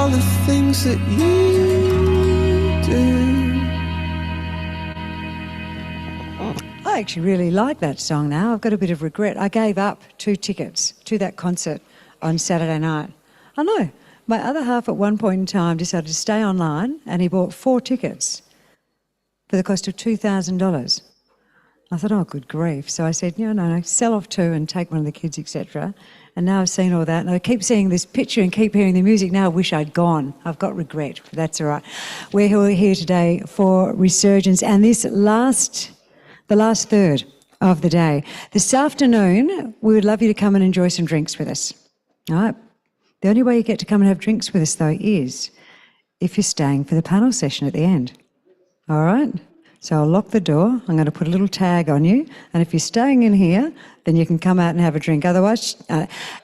all the things that you do. I actually really like that song now. I've got a bit of regret. I gave up 2 tickets to that concert on Saturday night. I know. My other half at one point in time decided to stay online and he bought 4 tickets for the cost of $2,000. I thought, oh, good grief. So I said, no, sell off 2 and take one of the kids, etc. And now I've seen all that and I keep seeing this picture and keep hearing the music. Now I wish I'd gone. I've got regret, but that's all right. We're here today for Resurgence and the last third of the day. This afternoon, we would love you to come and enjoy some drinks with us. All right. The only way you get to come and have drinks with us, though, is if you're staying for the panel session at the end. All right? So I'll lock the door. I'm going to put a little tag on you. And if you're staying in here, then you can come out and have a drink. Otherwise,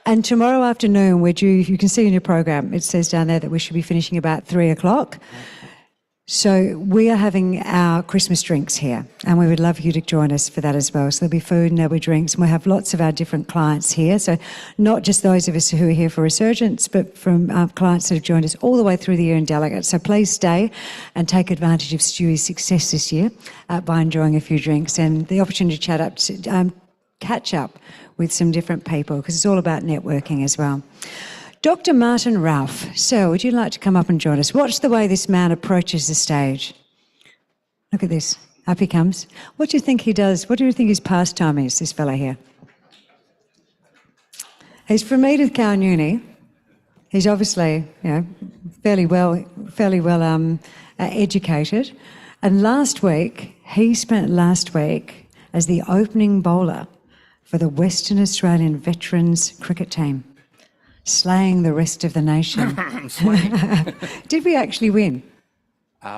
and tomorrow afternoon, we're due, you can see in your program, it says down there that we should be finishing about 3 o'clock. So we are having our Christmas drinks here and we would love you to join us for that as well. So there'll be food and there'll be drinks and we'll have lots of our different clients here. So not just those of us who are here for Resurgence, but from clients that have joined us all the way through the year and delegates. So please stay and take advantage of Stewie's success this year by enjoying a few drinks and the opportunity to catch up with some different people because it's all about networking as well. Dr. Martin Ralph, sir, would you like to come up and join us? Watch the way this man approaches the stage. Look at this. Up he comes. What do you think he does? What do you think his pastime is, this fella here? He's from Edith Cowan Uni. He's obviously, fairly well educated. And he spent last week as the opening bowler for the Western Australian Veterans cricket team, slaying the rest of the nation. Did we actually win?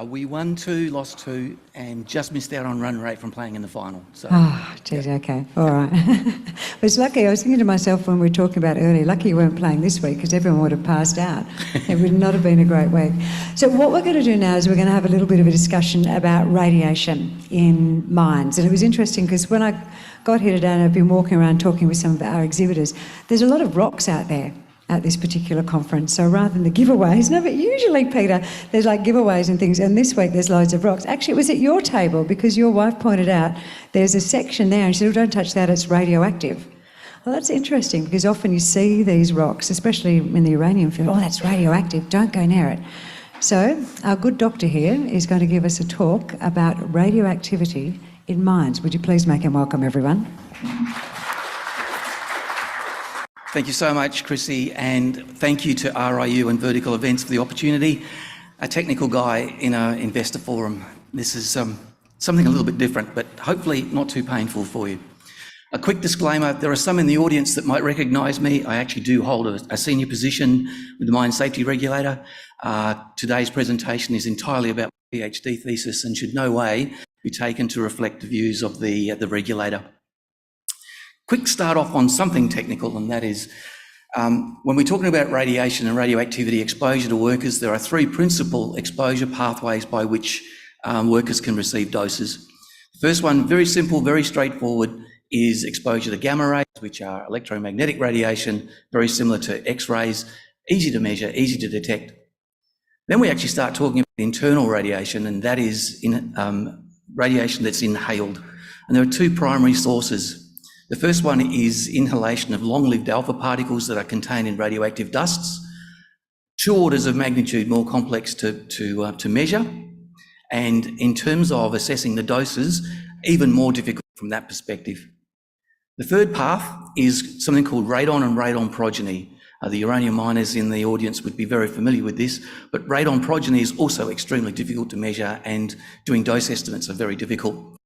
We won 2, lost 2, and just missed out on run rate from playing in the final. So, oh, geez, yeah. Okay, all right. It was lucky, I was thinking to myself when we were talking about earlier, lucky you weren't playing this week because everyone would have passed out. It would not have been a great week. So what we're going to do now is we're going to have a little bit of a discussion about radiation in mines. And it was interesting because when I got here today and I've been walking around talking with some of our exhibitors, there's a lot of rocks out there at this particular conference. So rather than the giveaways, no, but usually, Peter, there's like giveaways and things, and this week there's loads of rocks. Actually, it was at your table because your wife pointed out there's a section there and she said, oh, don't touch that, it's radioactive. Well, that's interesting because often you see these rocks, especially in the uranium field, oh, that's radioactive, don't go near it. So our good doctor here is going to give us a talk about radioactivity in mines. Would you please make him welcome, everyone? Thank you so much, Chrissy, and thank you to RIU and Vertical Events for the opportunity. A technical guy in an investor forum. This is something a little bit different, but hopefully not too painful for you. A quick disclaimer, there are some in the audience that might recognise me. I actually do hold a senior position with the Mine Safety Regulator. Today's presentation is entirely about my PhD thesis and should no way be taken to reflect the views of the regulator. Quick start off on something technical, and that is when we're talking about radiation and radioactivity exposure to workers, there are 3 principal exposure pathways by which workers can receive doses. The first one, very simple, very straightforward, is exposure to gamma rays, which are electromagnetic radiation, very similar to X-rays, easy to measure, easy to detect. Then we actually start talking about internal radiation, and that is radiation that's inhaled. And there are 2 primary sources. The first one is inhalation of long-lived alpha particles that are contained in radioactive dusts, 2 orders of magnitude more complex to measure, and in terms of assessing the doses, even more difficult from that perspective. The third path is something called radon and radon progeny. The uranium miners in the audience would be very familiar with this, but radon progeny is also extremely difficult to measure and doing dose estimates are very difficult.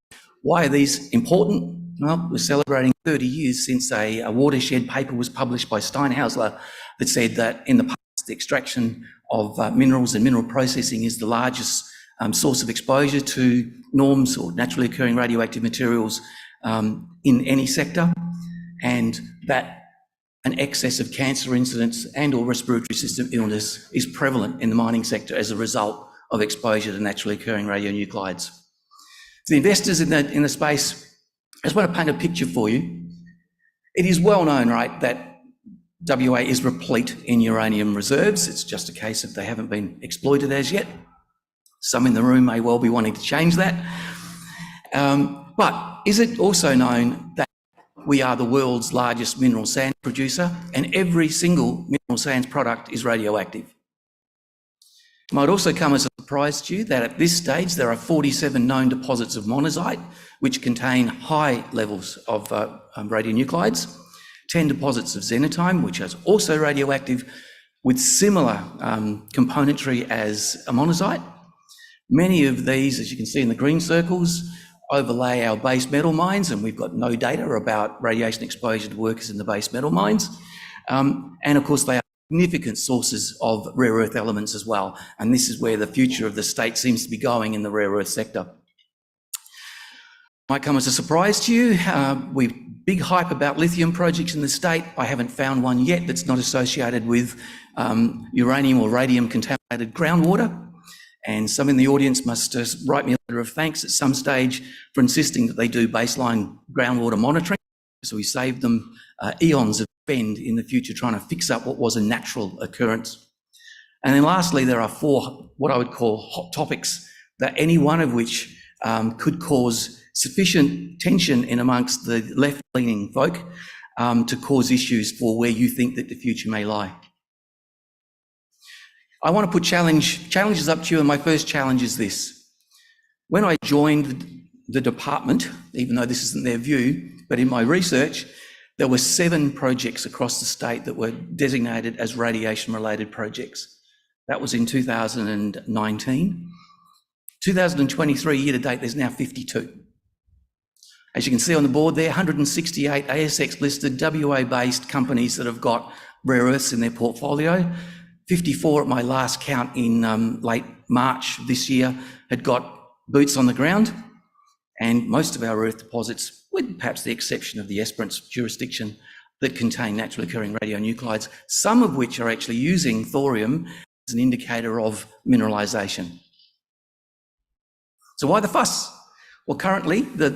Why are these important? Well, we're celebrating 30 years since a watershed paper was published by Steinhausler that said that in the past, the extraction of minerals and mineral processing is the largest source of exposure to norms or naturally occurring radioactive materials in any sector, and that an excess of cancer incidence and or respiratory system illness is prevalent in the mining sector as a result of exposure to naturally occurring radionuclides. For the investors in the space, I just want to paint a picture for you. It is well known, right, that WA is replete in uranium reserves. It's just a case of they haven't been exploited as yet. Some in the room may well be wanting to change that. But is it also known that we are the world's largest mineral sands producer, and every single mineral sands product is radioactive? It might also come as a surprise to you that at this stage there are 47 known deposits of monazite, which contain high levels of radionuclides, 10 deposits of xenotime, which is also radioactive, with similar componentry as a monazite. Many of these, as you can see in the green circles, overlay our base metal mines, and we've got no data about radiation exposure to workers in the base metal mines. And of course, they are significant sources of rare earth elements as well. And this is where the future of the state seems to be going in the rare earth sector. Might come as a surprise to you. We've big hype about lithium projects in the state. I haven't found one yet that's not associated with uranium or radium contaminated groundwater. And some in the audience must write me a letter of thanks at some stage for insisting that they do baseline groundwater monitoring. So we saved them eons of spend in the future trying to fix up what was a natural occurrence. And then lastly, there are 4 what I would call hot topics, that any one of which could cause sufficient tension in amongst the left-leaning folk to cause issues for where you think that the future may lie. I want to put challenges up to you, and my first challenge is this. When I joined the department, even though this isn't their view, but in my research, there were 7 projects across the state that were designated as radiation-related projects. That was in 2019. 2023, year to date, there's now 52. As you can see on the board there, 168 ASX-listed WA-based companies that have got rare earths in their portfolio. 54 at my last count in late March this year had got boots on the ground, and most of our earth deposits, with perhaps the exception of the Esperance jurisdiction, that contain naturally occurring radionuclides, some of which are actually using thorium as an indicator of mineralisation. So why the fuss? Well, currently the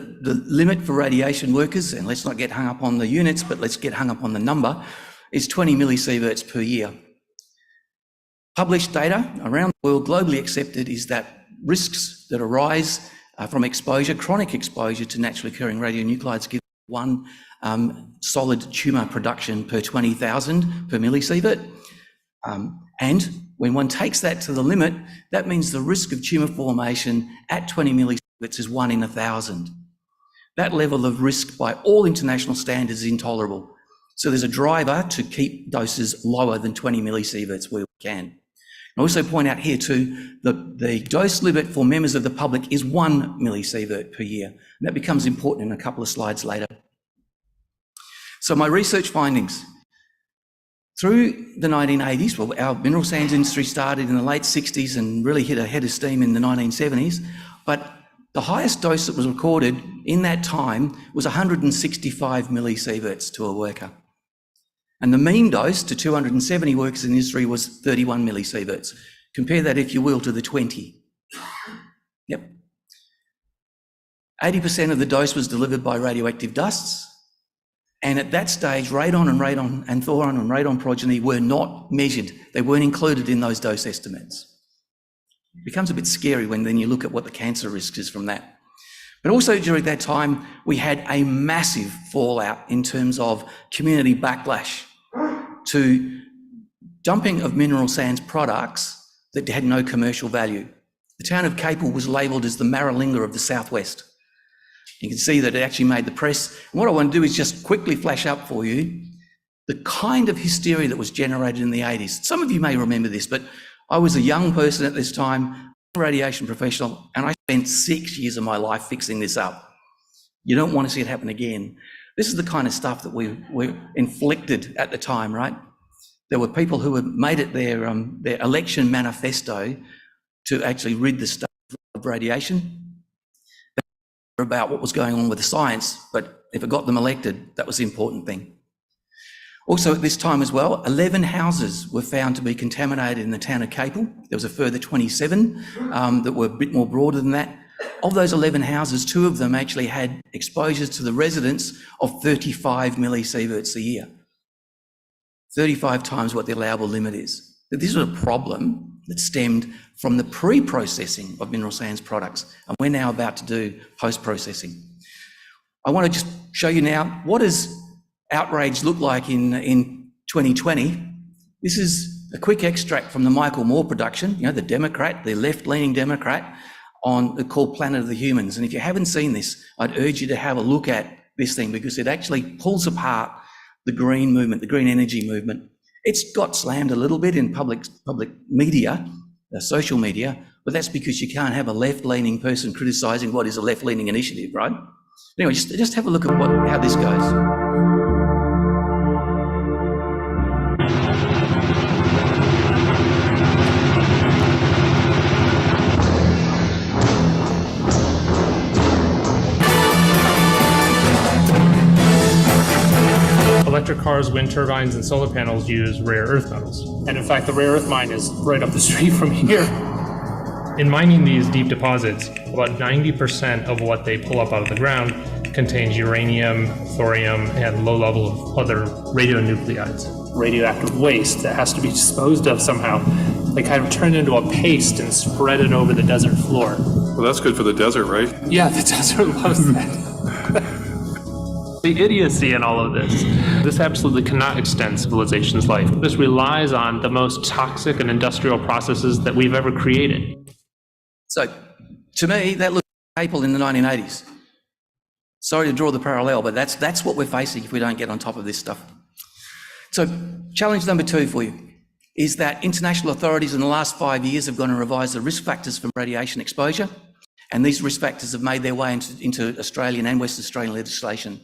limit for radiation workers, and let's not get hung up on the units, but let's get hung up on the number, is 20 millisieverts per year. Published data around the world, globally accepted, is that risks that arise from exposure, chronic exposure to naturally occurring radionuclides, give 1 solid tumour production per 20,000 per millisievert. And when one takes that to the limit, that means the risk of tumour formation at 20 millisieverts is 1 in 1,000. That level of risk by all international standards is intolerable. So there's a driver to keep doses lower than 20 millisieverts where we can. I also point out here too, the dose limit for members of the public is 1 millisievert per year. And that becomes important in a couple of slides later. So my research findings. Through the 1980s, well, our mineral sands industry started in the late 60s and really hit a head of steam in the 1970s. But the highest dose that was recorded in that time was 165 millisieverts to a worker. And the mean dose to 270 workers in the industry was 31 millisieverts. Compare that, if you will, to the 20. Yep. 80% of the dose was delivered by radioactive dusts. And at that stage, radon and thoron and radon progeny were not measured. They weren't included in those dose estimates. It becomes a bit scary when then you look at what the cancer risk is from that. But also during that time, we had a massive fallout in terms of community backlash to dumping of mineral sands products that had no commercial value. The town of Capel was labelled as the Maralinga of the Southwest. You can see that it actually made the press. And what I want to do is just quickly flash up for you the kind of hysteria that was generated in the 80s. Some of you may remember this, but I was a young person at this time, a radiation professional, and I spent 6 years of my life fixing this up. You don't want to see it happen again. This is the kind of stuff that we were inflicted at the time, right? There were people who had made it their election manifesto to actually rid the state of radiation, about what was going on with the science, but if it got them elected, that was the important thing. Also at this time as well, 11 houses were found to be contaminated in the town of Capel. There was a further 27 that were a bit more broader than that. Of those 11 houses, 2 of them actually had exposures to the residents of 35 millisieverts a year. 35 times what the allowable limit is. This was a problem that stemmed from the pre-processing of mineral sands products, and we're now about to do post-processing. I want to just show you now, what does outrage look like in 2020? This is a quick extract from the Michael Moore production, you know, the Democrat, the left-leaning Democrat, called Planet of the Humans. And if you haven't seen this, I'd urge you to have a look at this thing, because it actually pulls apart the green movement, the green energy movement. It's got slammed a little bit in public media, social media, but that's because you can't have a left-leaning person criticising what is a left-leaning initiative, right? Anyway, just have a look at how this goes. Electric cars, wind turbines, and solar panels use rare earth metals. And in fact, the rare earth mine is right up the street from here. In mining these deep deposits, about 90% of what they pull up out of the ground contains uranium, thorium, and low level of other radionuclides. Radioactive waste that has to be disposed of somehow. They kind of turn into a paste and spread it over the desert floor. Well, that's good for the desert, right? Yeah, the desert loves that. The idiocy in all of this absolutely cannot extend civilization's life. This relies on the most toxic and industrial processes that we've ever created. So, to me, that looks like April in the 1980s. Sorry to draw the parallel, but that's what we're facing if we don't get on top of this stuff. So, challenge number 2 for you is that international authorities in the last 5 years have gone and revised the risk factors for radiation exposure, and these risk factors have made their way into Australian and West Australian legislation.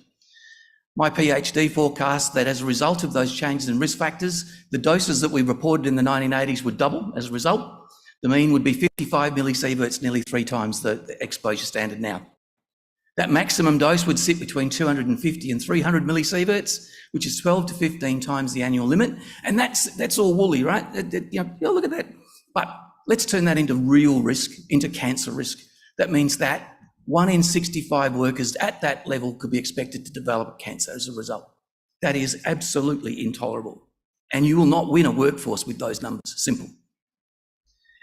My PhD forecasts that as a result of those changes in risk factors, the doses that we reported in the 1980s would double as a result. The mean would be 55 millisieverts, nearly 3 times the exposure standard now. That maximum dose would sit between 250 and 300 millisieverts, which is 12 to 15 times the annual limit. And that's all woolly, right? You know, look at that. But let's turn that into real risk, into cancer risk. That means that 1 in 65 workers at that level could be expected to develop cancer as a result. That is absolutely intolerable. And you will not win a workforce with those numbers, simple.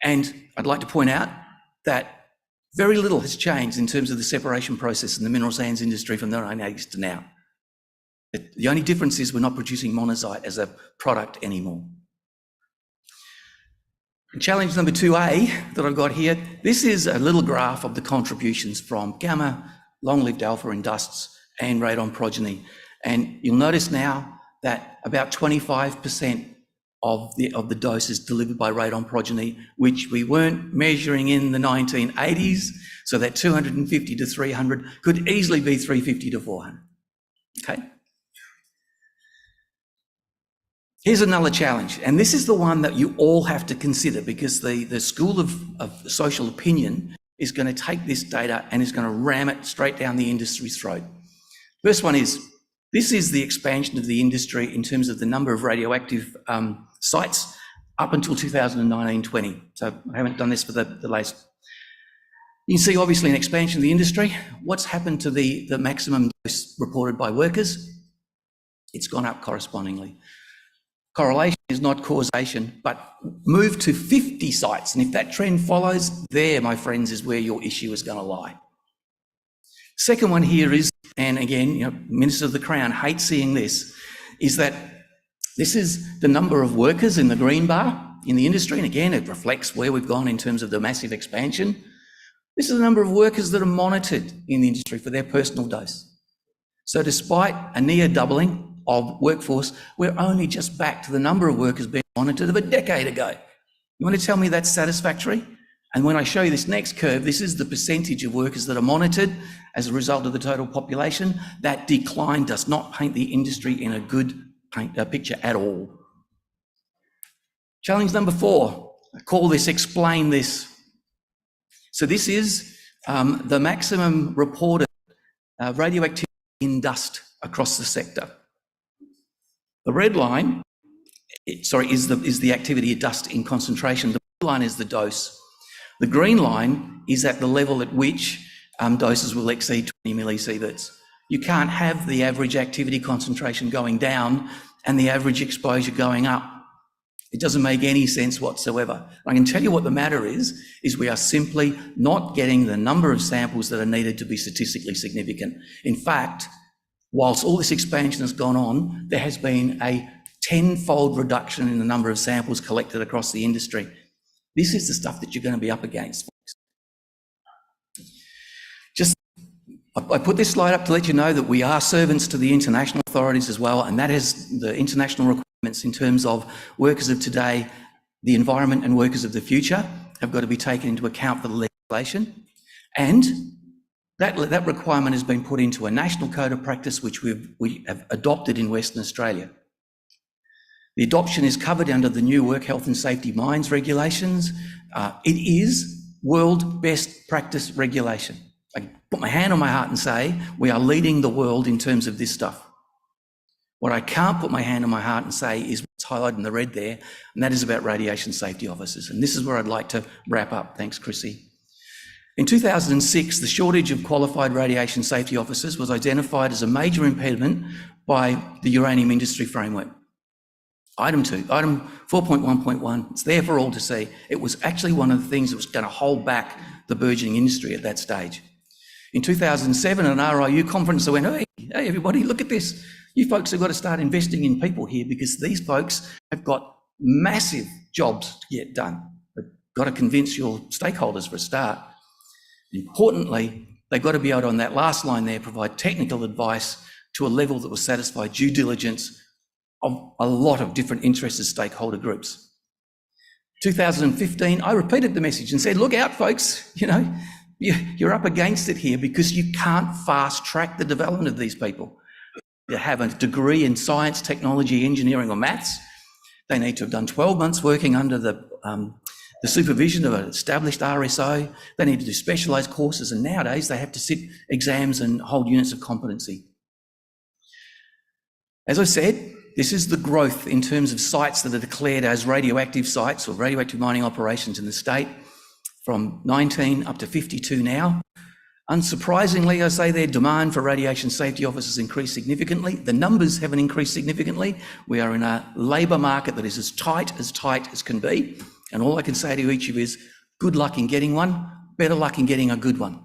And I'd like to point out that very little has changed in terms of the separation process in the mineral sands industry from the 1980s to now. The only difference is we're not producing monazite as a product anymore. Challenge number 2A that I've got here, this is a little graph of the contributions from gamma, long-lived alpha in dusts, and radon progeny. And you'll notice now that about 25% of the doses delivered by radon progeny, which we weren't measuring in the 1980s, so that 250 to 300 could easily be 350 to 400, okay? Here's another challenge, and this is the one that you all have to consider, because the school of social opinion is going to take this data and is going to ram it straight down the industry's throat. First one is, this is the expansion of the industry in terms of the number of radioactive sites up until 2019-20. So I haven't done this for the latest. You can see obviously an expansion of the industry. What's happened to the maximum dose reported by workers? It's gone up correspondingly. Correlation is not causation, but move to 50 sites. And if that trend follows, there, my friends, is where your issue is going to lie. Second one here is, and again, you know, Minister of the Crown hates seeing this, is that this is the number of workers in the green bar in the industry. And again, it reflects where we've gone in terms of the massive expansion. This is the number of workers that are monitored in the industry for their personal dose. So despite a near doubling of workforce, we're only just back to the number of workers being monitored of a decade ago. You want to tell me that's satisfactory? And when I show you this next curve, this is the percentage of workers that are monitored as a result of the total population. That decline does not paint the industry in a good picture at all. Challenge number 4, I call this explain this. So this is the maximum reported radioactivity in dust across the sector. The red line, is the activity of dust in concentration. The blue line is the dose. The green line is at the level at which doses will exceed 20 millisieverts. You can't have the average activity concentration going down and the average exposure going up. It doesn't make any sense whatsoever. I can tell you what the matter is we are simply not getting the number of samples that are needed to be statistically significant. In fact, whilst all this expansion has gone on, there has been a 10-fold reduction in the number of samples collected across the industry. This is the stuff that you're going to be up against. I put this slide up to let you know that we are servants to the international authorities as well, and that has the international requirements in terms of workers of today, the environment and workers of the future have got to be taken into account for the legislation. And that requirement has been put into a national code of practice which we have adopted in Western Australia. The adoption is covered under the new Work Health and Safety Mines regulations. It is world best practice regulation. I can put my hand on my heart and say we are leading the world in terms of this stuff. What I can't put my hand on my heart and say is what's highlighted in the red there, and that is about radiation safety officers. And this is where I'd like to wrap up. Thanks, Chrissy. In 2006, the shortage of qualified radiation safety officers was identified as a major impediment by the Uranium Industry Framework. Item 4.1.1, it's there for all to see. It was actually one of the things that was going to hold back the burgeoning industry at that stage. In 2007, an RIU conference, I went, hey everybody, look at this. You folks have got to start investing in people here because these folks have got massive jobs to get done. But got to convince your stakeholders for a start. Importantly, they've got to be able to, on that last line there, provide technical advice to a level that will satisfy due diligence of a lot of different interested stakeholder groups. 2015, I repeated the message and said, look out folks, you're up against it here because you can't fast track the development of these people. They have a degree in science, technology, engineering or maths. They need to have done 12 months working under the supervision of an established RSO. They need to do specialised courses, and nowadays they have to sit exams and hold units of competency. As I said, this is the growth in terms of sites that are declared as radioactive sites or radioactive mining operations in the state, from 19 up to 52 now. Unsurprisingly, I say their demand for radiation safety officers increased significantly. The numbers haven't increased significantly. We are in a labour market that is as tight as can be. And all I can say to each of you is good luck in getting one, better luck in getting a good one.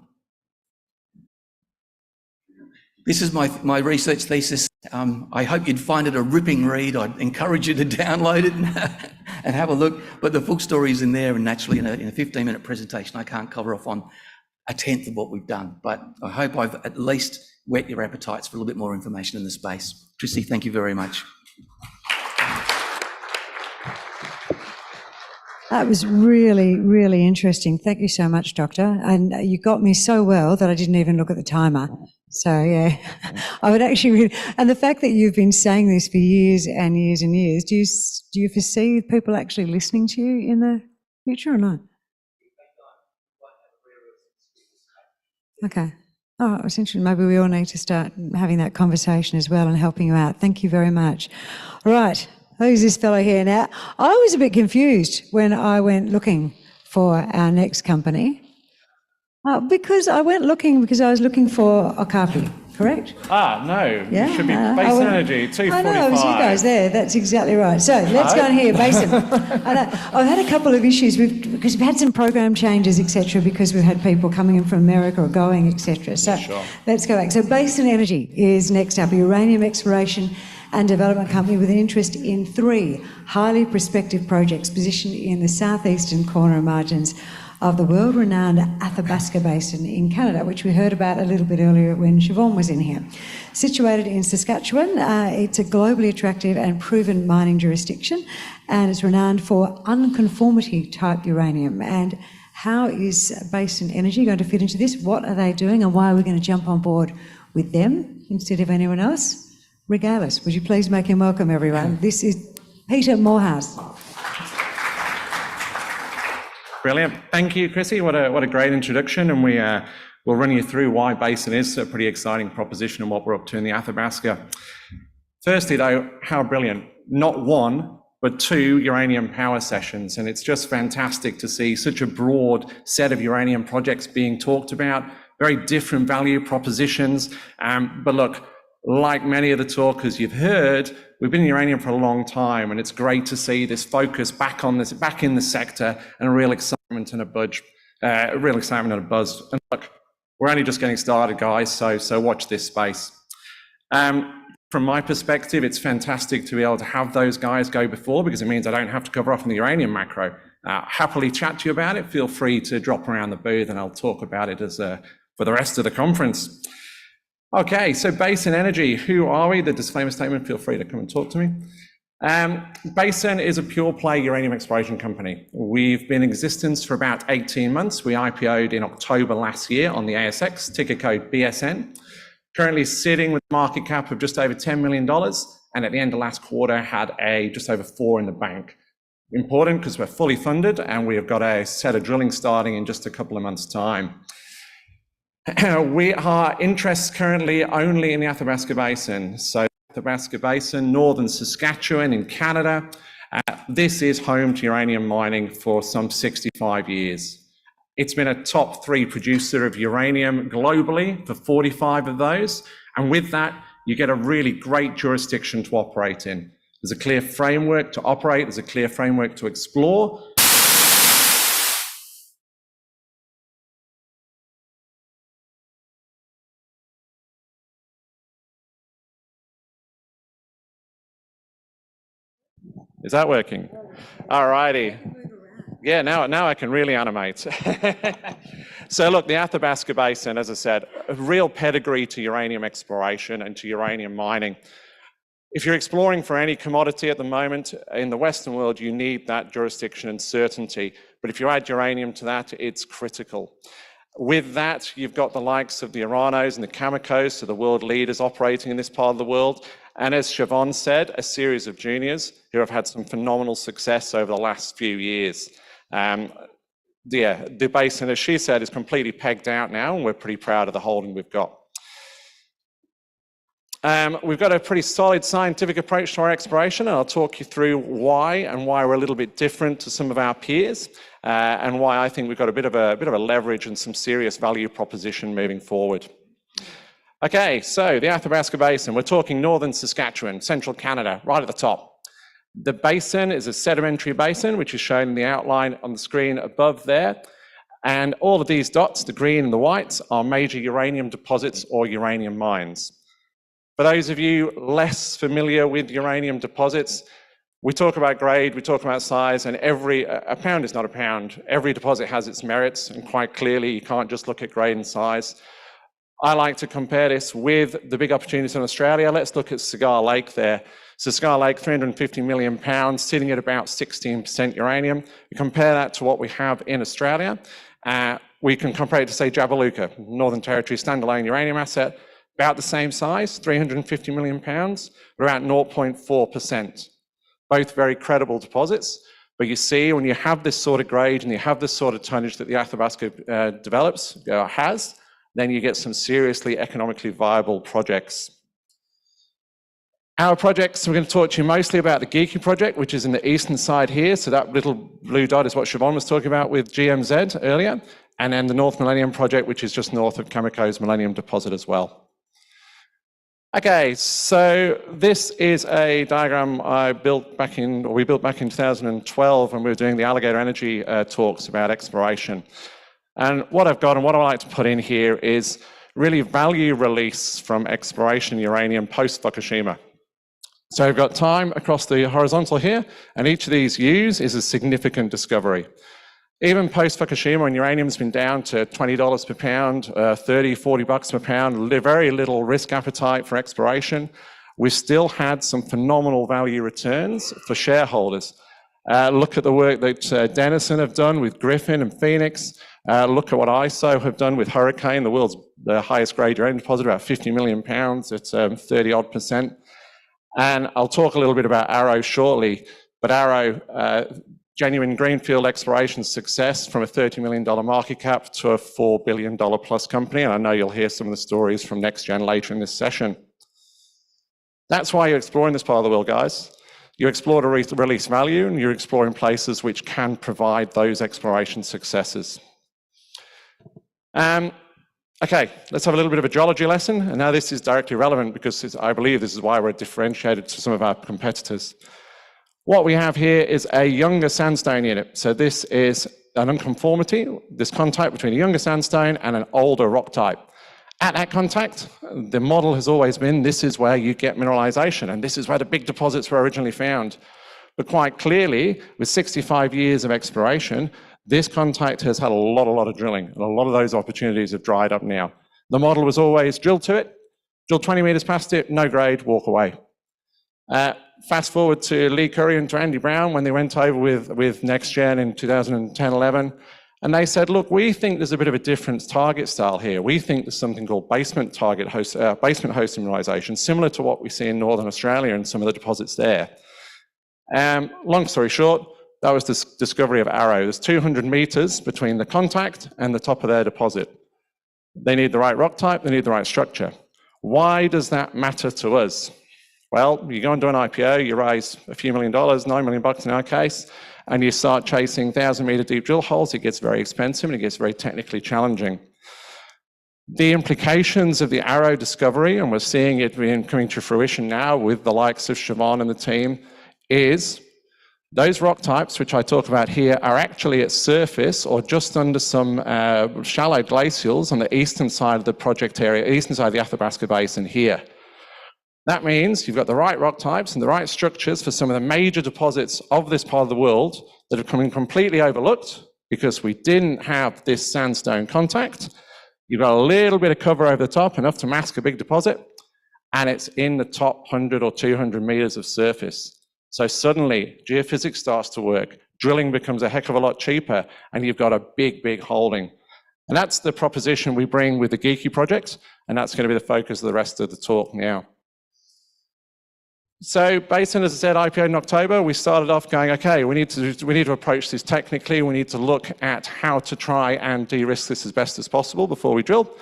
This is my research thesis. I hope you'd find it a ripping read. I'd encourage you to download it and have a look. But the full story is in there, and naturally in a 15-minute presentation, I can't cover off on a tenth of what we've done. But I hope I've at least whet your appetites for a little bit more information in the space. Tracy, thank you very much. That was really, really interesting. Thank you so much, Doctor. And you got me so well that I didn't even look at the timer. So, yeah, I would actually, and the fact that you've been saying this for years and years and years, do you foresee people actually listening to you in the future or not? Okay. Oh, it was interesting. Maybe we all need to start having that conversation as well and helping you out. Thank you very much. Right. Who's this fellow here now? I was a bit confused when I went looking for our next company. Because I was looking for Okapi, correct? No, Yeah? it should be Basin Energy, 245. I know, it was you guys there, that's exactly right. So let's go and hear Basin. I've had a couple of issues because we've had some program changes, etc., because we've had people coming in from America or going, etc. So Let's go back. So Basin Energy is next up, a uranium exploration and development company with an interest in 3 highly prospective projects positioned in the southeastern corner and margins of the world-renowned Athabasca Basin in Canada, which we heard about a little bit earlier when Siobhan was in here. Situated in Saskatchewan, it's a globally attractive and proven mining jurisdiction, and it's renowned for unconformity type uranium. And how is Basin Energy going to fit into this? What are they doing, and why are we going to jump on board with them instead of anyone else? Regale us. Would you please make him welcome, everyone? This is Peter Moorhouse. Brilliant. Thank you, Chrissy. What a great introduction. And we'll run you through why Basin is a pretty exciting proposition and what we're up to in the Athabasca. Firstly, though, how brilliant. Not 1, but 2 uranium power sessions. And it's just fantastic to see such a broad set of uranium projects being talked about, very different value propositions. But look, Like many of the talkers you've heard, we've been in uranium for a long time, and it's great to see this focus back in the sector, and a real excitement and a buzz. And look, we're only just getting started, guys, so watch this space. From my perspective, it's fantastic to be able to have those guys go before, because it means I don't have to cover off on the uranium macro. Happily chat to you about it. Feel free to drop around the booth and I'll talk about it for the rest of the conference. Okay, so Basin Energy, who are we? The disclaimer statement, feel free to come and talk to me. Basin is a pure play uranium exploration company. We've been in existence for about 18 months. We IPO'd in October last year on the ASX, ticker code BSN. Currently sitting with a market cap of just over $10 million, and at the end of last quarter had just over 4 in the bank. Important because we're fully funded and we have got a set of drilling starting in just a couple of months' time. We are interested currently only in the Athabasca Basin. So Athabasca Basin, northern Saskatchewan in Canada. This is home to uranium mining for some 65 years. It's been a top 3 producer of uranium globally for 45 of those. And with that, you get a really great jurisdiction to operate in. There's a clear framework to operate. There's a clear framework to explore. Is that working? All righty. Yeah, now I can really animate. So look, the Athabasca Basin, as I said, a real pedigree to uranium exploration and to uranium mining. If you're exploring for any commodity at the moment in the Western world, you need that jurisdiction and certainty. But if you add uranium to that, it's critical. With that, you've got the likes of the Oranos and the Cameco's, so the world leaders operating in this part of the world. And as Siobhan said, a series of juniors who have had some phenomenal success over the last few years. The basin, as she said, is completely pegged out now, and we're pretty proud of the holding we've got. We've got a pretty solid scientific approach to our exploration, and I'll talk you through why and why we're a little bit different to some of our peers, and why I think we've got a bit of a leverage and some serious value proposition moving forward. Okay, so the Athabasca Basin, we're talking northern Saskatchewan, central Canada, right at the top. The basin is a sedimentary basin, which is shown in the outline on the screen above there. And all of these dots, the green and the whites, are major uranium deposits or uranium mines. For those of you less familiar with uranium deposits, we talk about grade, we talk about size, and a pound is not a pound. Every deposit has its merits, and quite clearly, you can't just look at grade and size. I like to compare this with the big opportunities in Australia. Let's look at Cigar Lake there. So Cigar Lake, 350 million pounds, sitting at about 16% uranium. We compare that to what we have in Australia. We can compare it to, say, Jabiluka, Northern Territory standalone uranium asset, about the same size, 350 million pounds, but around 0.4%. Both very credible deposits. But you see, when you have this sort of grade and you have this sort of tonnage that the Athabasca has, then you get some seriously economically viable projects. Our projects, we're going to talk to you mostly about the Geeky project, which is in the eastern side here. So that little blue dot is what Siobhan was talking about with GMZ earlier. And then the North Millennium project, which is just north of Cameco's Millennium deposit as well. Okay, so this is a diagram we built back in 2012 when we were doing the Alligator Energy talks about exploration. And what I've got and what I like to put in here is really value release from exploration uranium post-Fukushima. So we've got time across the horizontal here, and each of these U's is a significant discovery. Even post-Fukushima, when uranium's been down to $20 per pound, $30, $40 per pound, very little risk appetite for exploration, we've still had some phenomenal value returns for shareholders. Look at the work that Denison have done with Griffin and Phoenix. Look at what ISO have done with Hurricane, the world's highest grade uranium deposit, about 50 million pounds at 30-odd%. And I'll talk a little bit about Arrow shortly, but Arrow, genuine greenfield exploration success from a $30 million market cap to a $4 billion plus company. And I know you'll hear some of the stories from NexGen later in this session. That's why you're exploring this part of the world, guys. You explore to release value, and you're exploring places which can provide those exploration successes. Okay, let's have a little bit of a geology lesson. And now this is directly relevant because I believe this is why we're differentiated to some of our competitors. What we have here is a younger sandstone unit. So this is an unconformity, this contact between a younger sandstone and an older rock type. At that contact, the model has always been this is where you get mineralization, and this is where the big deposits were originally found. But quite clearly, with 65 years of exploration, this contact has had a lot of drilling, and a lot of those opportunities have dried up now. The model was always drill to it, drill 20 meters past it, no grade, walk away. Fast forward to Lee Curry and to Andy Brown when they went over with NexGen in 2010-11, and they said, look, we think there's a bit of a different target style here. We think there's something called basement host mineralization, similar to what we see in Northern Australia and some of the deposits there. Long story short, that was the discovery of Arrow. There's 200 meters between the contact and the top of their deposit. They need the right rock type, they need the right structure. Why does that matter to us? Well, you go and do an IPO, you raise a few $1 million, $9 million in our case, and you start chasing 1,000-meter deep drill holes. It gets very expensive and it gets very technically challenging. The implications of the Arrow discovery, and we're seeing it coming to fruition now with the likes of Siobhan and the team, is those rock types, which I talk about here, are actually at surface or just under some shallow glacials on the eastern side of the project area, eastern side of the Athabasca Basin here. That means you've got the right rock types and the right structures for some of the major deposits of this part of the world that have come in completely overlooked because we didn't have this sandstone contact. You've got a little bit of cover over the top, enough to mask a big deposit, and it's in the top 100 or 200 meters of surface. So suddenly, geophysics starts to work, drilling becomes a heck of a lot cheaper, and you've got a big holding. And that's the proposition we bring with the Geeky project, and that's going to be the focus of the rest of the talk now. So Basin, as I said, IPO in October, we started off going, okay, we need to approach this technically, we need to look at how to try and de-risk this as best as possible before we drill.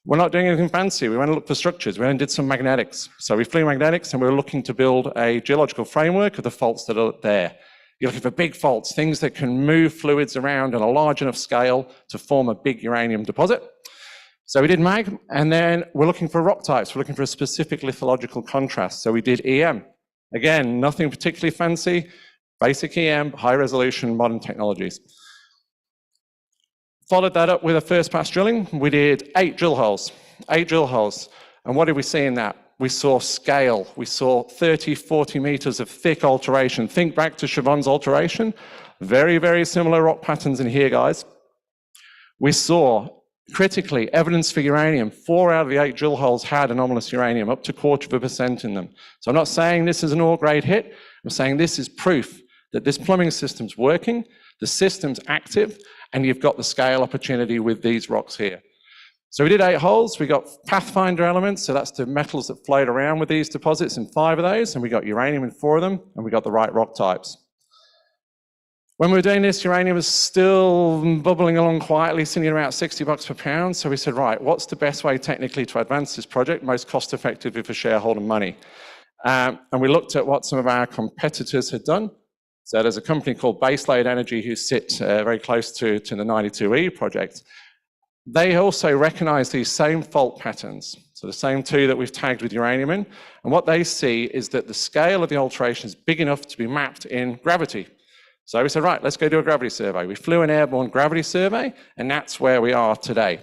We're not doing anything fancy. We went and looked for structures. We went and did some magnetics. So we flew magnetics and we were looking to build a geological framework of the faults that are there. You're looking for big faults, things that can move fluids around on a large enough scale to form a big uranium deposit. So we did mag, and then we're looking for rock types. We're looking for a specific lithological contrast. So we did EM. Again, nothing particularly fancy, basic EM, high resolution, modern technologies. Followed that up with a first pass drilling. We did 8 drill holes. And what did we see in that? We saw scale. We saw 30, 40 meters of thick alteration. Think back to Siobhan's alteration. Very similar rock patterns in here, guys. We saw, critically, evidence for uranium. 4 out of the 8 drill holes had anomalous uranium, up to 0.25% in them. So I'm not saying this is an all-grade hit. I'm saying this is proof that this plumbing system's working, the system's active, and you've got the scale opportunity with these rocks here. So we did 8 holes. We got pathfinder elements, so that's the metals that float around with these deposits in 5 of those, and we got uranium in 4 of them, and we got the right rock types. When we were doing this, uranium was still bubbling along quietly, sitting at about $60 per pound. So we said, right, what's the best way technically to advance this project, most cost-effectively for shareholder money? And we looked at what some of our competitors had done. So there's a company called Basin Energy who sit very close to the 92E project. They also recognize these same fault patterns, so the same 2 that we've tagged with uranium in. And what they see is that the scale of the alteration is big enough to be mapped in gravity. So we said, right, let's go do a gravity survey. We flew an airborne gravity survey, and that's where we are today.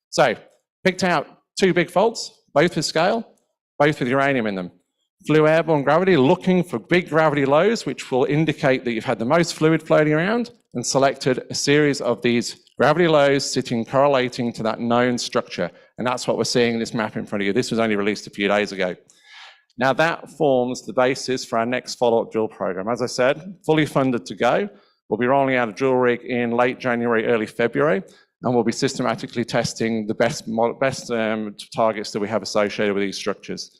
So picked out 2 big faults, both with scale, both with uranium in them. Flew airborne gravity, looking for big gravity lows, which will indicate that you've had the most fluid floating around, and selected a series of these gravity lows sitting correlating to that known structure. And that's what we're seeing in this map in front of you. This was only released a few days ago. Now that forms the basis for our next follow-up drill program. As I said, fully funded to go. We'll be rolling out a drill rig in late January, early February, and we'll be systematically testing the best targets that we have associated with these structures.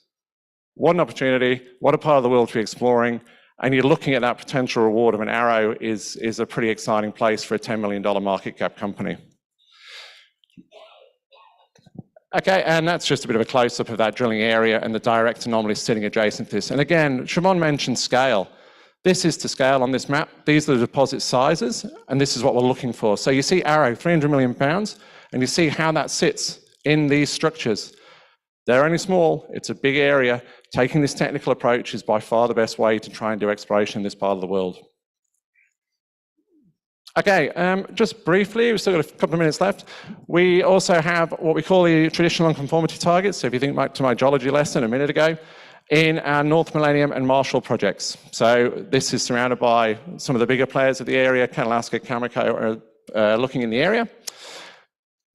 What an opportunity, what a part of the world to be exploring, and you're looking at that potential reward of an Arrow is a pretty exciting place for a $10 million market cap company. Okay, and that's just a bit of a close-up of that drilling area and the direct anomalies sitting adjacent to this. And again, Siobhan mentioned scale. This is to scale on this map. These are the deposit sizes, and this is what we're looking for. So you see Arrow, 300 million pounds. And you see how that sits in these structures. They're only small, it's a big area. Taking this technical approach is by far the best way to try and do exploration in this part of the world. Okay, just briefly, we've still got a couple of minutes left. We also have what we call the traditional nonconformity targets. So if you think back to my geology lesson a minute ago, in our North Millennium and Marshall projects. So this is surrounded by some of the bigger players of the area. Athabasca, Cameco are looking in the area.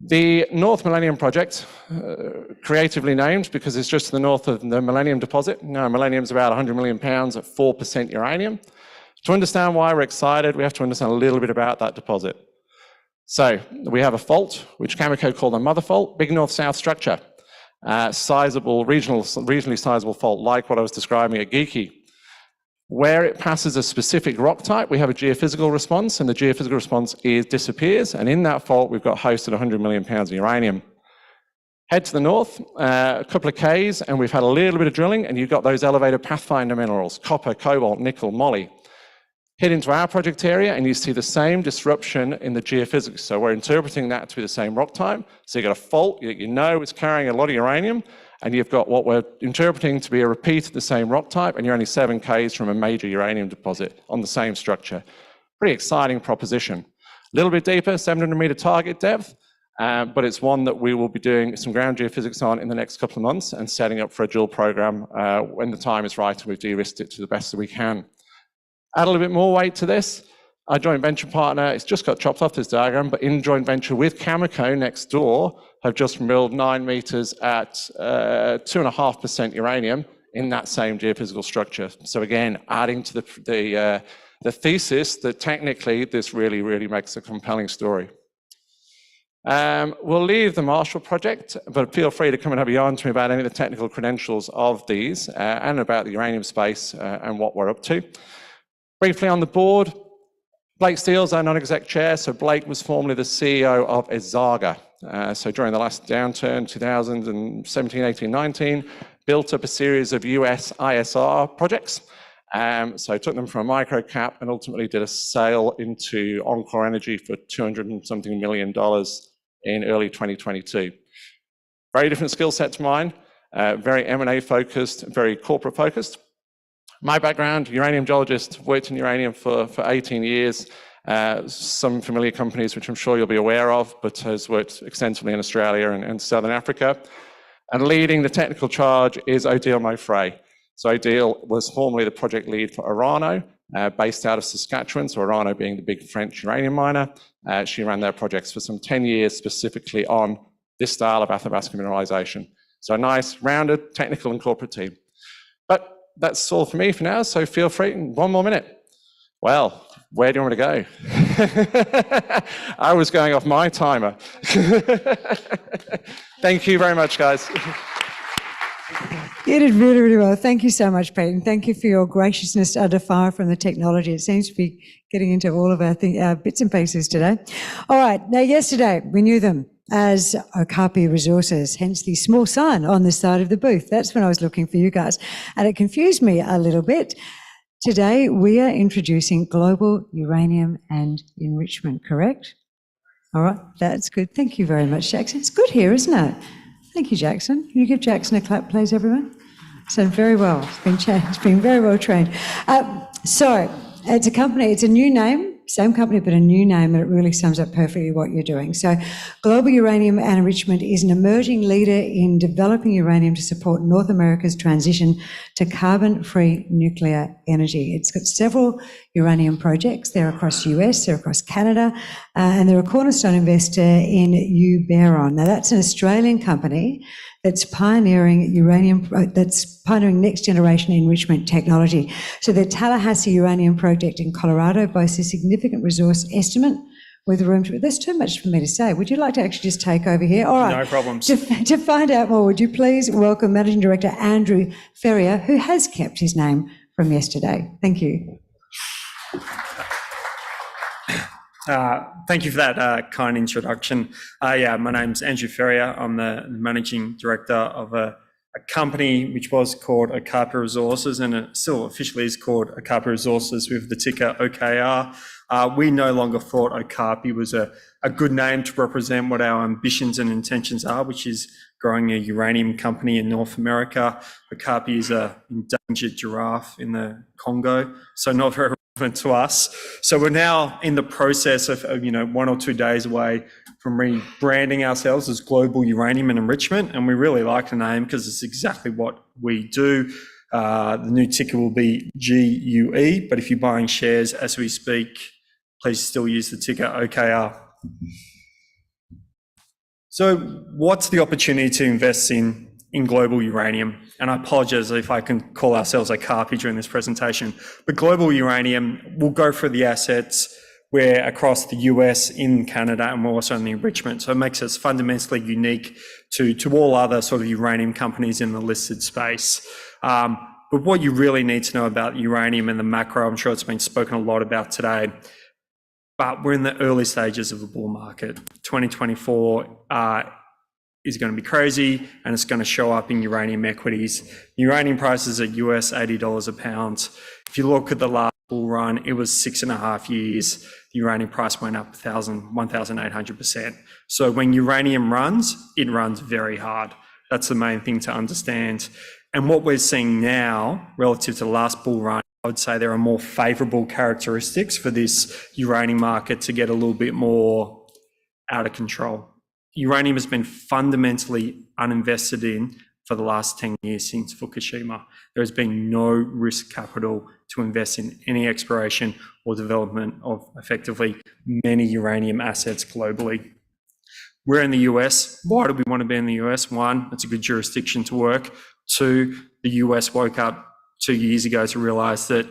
The North Millennium project, creatively named because it's just to the north of the Millennium deposit. Now, Millennium is about 100 million pounds at 4% uranium. To understand why we're excited, we have to understand a little bit about that deposit. So we have a fault, which Cameco called a mother fault, big north-south structure, sizable, regionally sizable fault, like what I was describing at Geeky. Where it passes a specific rock type, we have a geophysical response, and the geophysical response disappears, and in that fault, we've got hosted 100 million pounds of uranium. Head to the north, a couple of Ks, and we've had a little bit of drilling, and you've got those elevated pathfinder minerals, copper, cobalt, nickel, moly. Head into our project area, and you see the same disruption in the geophysics. So we're interpreting that to be the same rock type. So you've got a fault that you know is carrying a lot of uranium, and you've got what we're interpreting to be a repeat of the same rock type, and you're only 7 Ks from a major uranium deposit on the same structure. Pretty exciting proposition. A little bit deeper, 700 meter target depth, but it's one that we will be doing some ground geophysics on in the next couple of months and setting up for a drill program when the time is right and we've de-risked it to the best that we can. Add a little bit more weight to this. Our joint venture partner, it's just got chopped off this diagram, but in joint venture with Cameco next door, have just milled 9 meters at 2.5% uranium in that same geophysical structure. So again, adding to the thesis that technically this really, really makes a compelling story. We'll leave the Marshall project, but feel free to come and have a yarn to me about any of the technical credentials of these and about the uranium space and what we're up to. Briefly on the board, Blake Steele's our non-exec chair. So Blake was formerly the CEO of Ezaga. So during the last downturn, 2017, 18, 19, built up a series of US ISR projects. So took them from a micro cap and ultimately did a sale into Encore Energy for $200 and something million in early 2022. Very different skill set to mine, very M&A focused, very corporate focused. My background, uranium geologist, worked in uranium for 18 years, some familiar companies which I'm sure you'll be aware of, but has worked extensively in Australia and Southern Africa. And leading the technical charge is Odile Moffray. So Odile was formerly the project lead for Orano, based out of Saskatchewan, so Orano being the big French uranium miner. She ran their projects for some 10 years specifically on this style of Athabasca mineralization. So a nice, rounded, technical and corporate team. But that's all for me for now, so feel free. 1 more minute. Well, where do you want me to go? I was going off my timer. Thank you very much, guys. You did really, really well. Thank you so much, Pete, and thank you for your graciousness under fire from the technology. It seems to be getting into all of our bits and pieces today. All right, now yesterday we knew them as Okapi Resources, hence the small sign on this side of the booth. That's when I was looking for you guys, and it confused me a little bit. Today we are introducing Global Uranium and Enrichment, correct? All right, that's good. Thank you very much, Jackson. It's good here, isn't it? Thank you, Jackson. Can you give Jackson a clap, please, everyone? So very well. It's been very well trained. So it's a company, it's a new name, same company, but a new name, and it really sums up perfectly what you're doing. So Global Uranium and Enrichment is an emerging leader in developing uranium to support North America's transition to carbon-free nuclear energy. It's got several uranium projects. They're across the US, they're across Canada, and they're a cornerstone investor in Uberon. Now that's an Australian company that's pioneering next generation enrichment technology. So the Tallahassee Uranium Project in Colorado boasts a significant resource estimate with room to... There's too much for me to say. Would you like to actually just take over here? All right. No problems. To find out more, would you please welcome Managing Director Andrew Ferrier, who has kept his name from yesterday. Thank you. Thank you for that kind introduction. My name's Andrew Ferrier. I'm the Managing Director of a a company which was called Okapi Resources, and it still officially is called Okapi Resources with the ticker OKR. We no longer thought Okapi was a good name to represent what our ambitions and intentions are, which is growing a uranium company in North America. Okapi is an endangered giraffe in the Congo, so not very relevant to us. So we're now in the process of 1 or 2 days away from rebranding ourselves as Global Uranium and Enrichment, and we really like the name because it's exactly what we do. The new ticker will be GUE, but if you're buying shares as we speak, please still use the ticker OKR. So what's the opportunity to invest in global uranium? And I apologize if I can call ourselves Okapi during this presentation, but global uranium, we'll go through the assets. We're across the US, in Canada, and we're also in the enrichment. So it makes us fundamentally unique to all other sort of uranium companies in the listed space. But what you really need to know about uranium and the macro, I'm sure it's been spoken a lot about today, but we're in the early stages of the bull market. 2024 is going to be crazy, and it's going to show up in uranium equities. Uranium prices are US $80 a pound. If you look at the last bull run, it was 6.5 years. The uranium price went up 1,800%. So when uranium runs, it runs very hard. That's the main thing to understand. And what we're seeing now, relative to the last bull run, I would say there are more favourable characteristics for this uranium market to get a little bit more out of control. Uranium has been fundamentally uninvested in for the last 10 years since Fukushima. There has been no risk capital to invest in any exploration or development of effectively many uranium assets globally. We're in the US. Why do we want to be in the US? One, it's a good jurisdiction to work. Two, the US woke up 2 years ago to realize that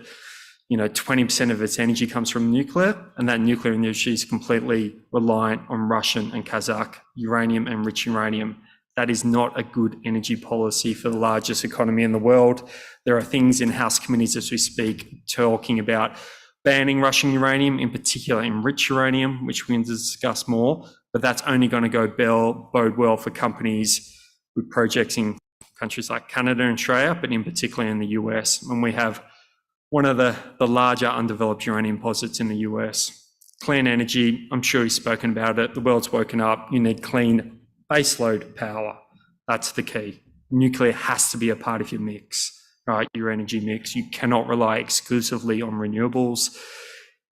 20% of its energy comes from nuclear, and that nuclear industry is completely reliant on Russian and Kazakh uranium and enriched uranium. That is not a good energy policy for the largest economy in the world. There are things in House committees as we speak talking about banning Russian uranium, in particular enriched uranium, which we can discuss more, but that's only going to bode well for companies with projects in countries like Canada and Australia, but in particular in the US. And we have one of the larger undeveloped uranium deposits in the US. Clean energy, I'm sure you've spoken about it. The world's woken up. You need clean baseload power. That's the key. Nuclear has to be a part of your mix, right? Your energy mix. You cannot rely exclusively on renewables.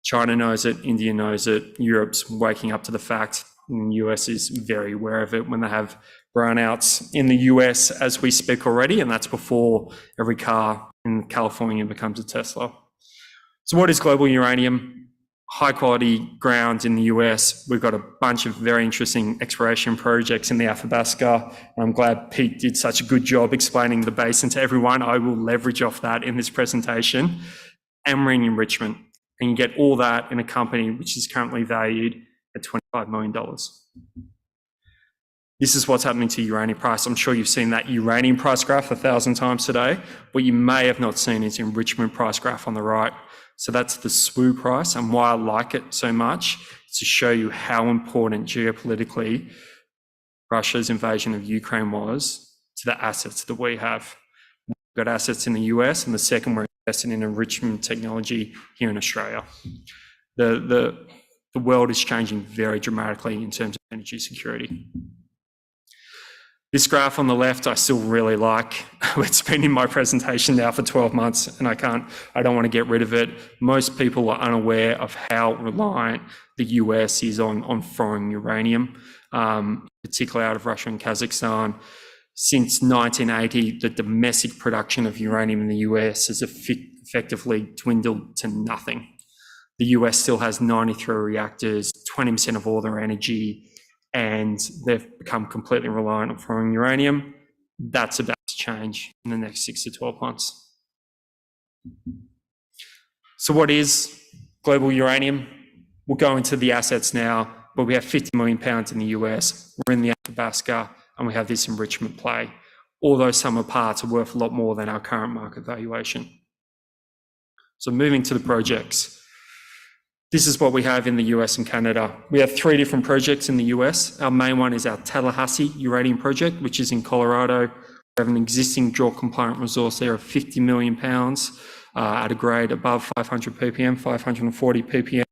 China knows it. India knows it. Europe's waking up to the fact. And the US is very aware of it when they have brownouts in the US as we speak already, and that's before every car in California becomes a Tesla. So what is global uranium? High quality ground in the US. We've got a bunch of very interesting exploration projects in the Athabasca. I'm glad Pete did such a good job explaining the basin to everyone. I will leverage off that in this presentation. And marine enrichment. And you get all that in a company which is currently valued at $25 million. This is what's happening to uranium price. I'm sure you've seen that uranium price graph 1,000 times today. What you may have not seen is enrichment price graph on the right. So that's the SWU price, and why I like it so much is to show you how important geopolitically Russia's invasion of Ukraine was to the assets that we have. We've got assets in the US, and the second, we're investing in enrichment technology here in Australia. The world is changing very dramatically in terms of energy security. This graph on the left, I still really like. It's been in my presentation now for 12 months, and I don't want to get rid of it. Most people are unaware of how reliant the US is on foreign uranium, particularly out of Russia and Kazakhstan. Since 1980, the domestic production of uranium in the US has effectively dwindled to nothing. The US still has 93 reactors, 20% of all their energy, and they've become completely reliant on foreign uranium. That's about to change in the next 6 to 12 months. So what is global uranium? We'll go into the assets now, but we have 50 million pounds in the US. We're in the Athabasca, and we have this enrichment play. All those sum of parts are worth a lot more than our current market valuation. So moving to the projects. This is what we have in the US and Canada. We have 3 different projects in the US. Our main one is our Tallahassee uranium project, which is in Colorado. We have an existing JORC compliant resource there of 50 million pounds at a grade above 500 ppm, 540 ppm.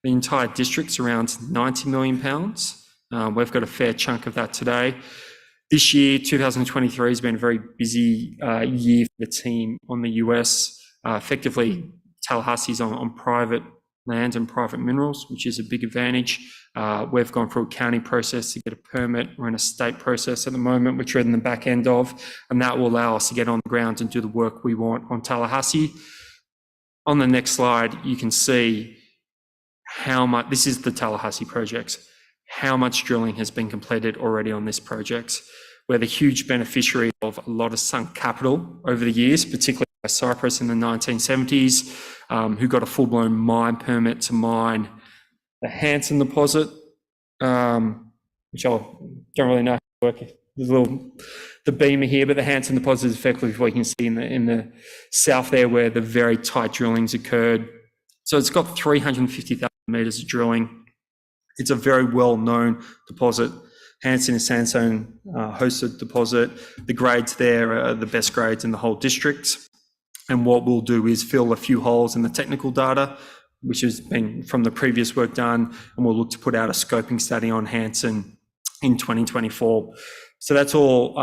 The entire district's around 90 million pounds. We've got a fair chunk of that today. This year, 2023, has been a very busy year for the team on the US. Effectively, Tallahassee's on private land and private minerals, which is a big advantage. We've gone through a county process to get a permit. We're in a state process at the moment, which we're in the back end of, and that will allow us to get on the ground and do the work we want on Tallahassee. On the next slide, you can see how much, this is the Tallahassee project, how much drilling has been completed already on this project. We're the huge beneficiary of a lot of sunk capital over the years, particularly by Cyprus in the 1970s, who got a full-blown mine permit to mine the Hansen deposit, which I don't really know how to work. There's the beamer here, but the Hansen deposit is effectively what you can see in the south there, where the very tight drillings occurred. So it's got 350,000 metres of drilling. It's a very well-known deposit. Hansen is sandstone hosted deposit. The grades there are the best grades in the whole district. And what we'll do is fill a few holes in the technical data, which has been from the previous work done, and we'll look to put out a scoping study on Hansen in 2024. So that's all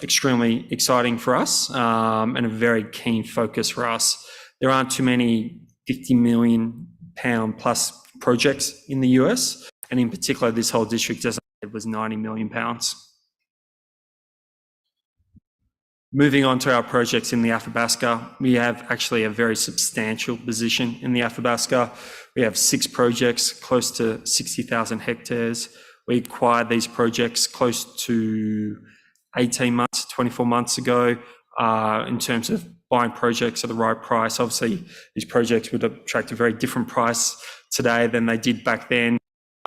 extremely exciting for us and a very keen focus for us. There aren't too many 50 million pound plus projects in the US, and in particular, this whole district, as I said, was 90 million pounds. Moving on to our projects in the Athabasca, we have actually a very substantial position in the Athabasca. We have 6 projects, close to 60,000 hectares. We acquired these projects close to 18 months, 24 months ago, in terms of buying projects at the right price. Obviously, these projects would attract a very different price today than they did back then.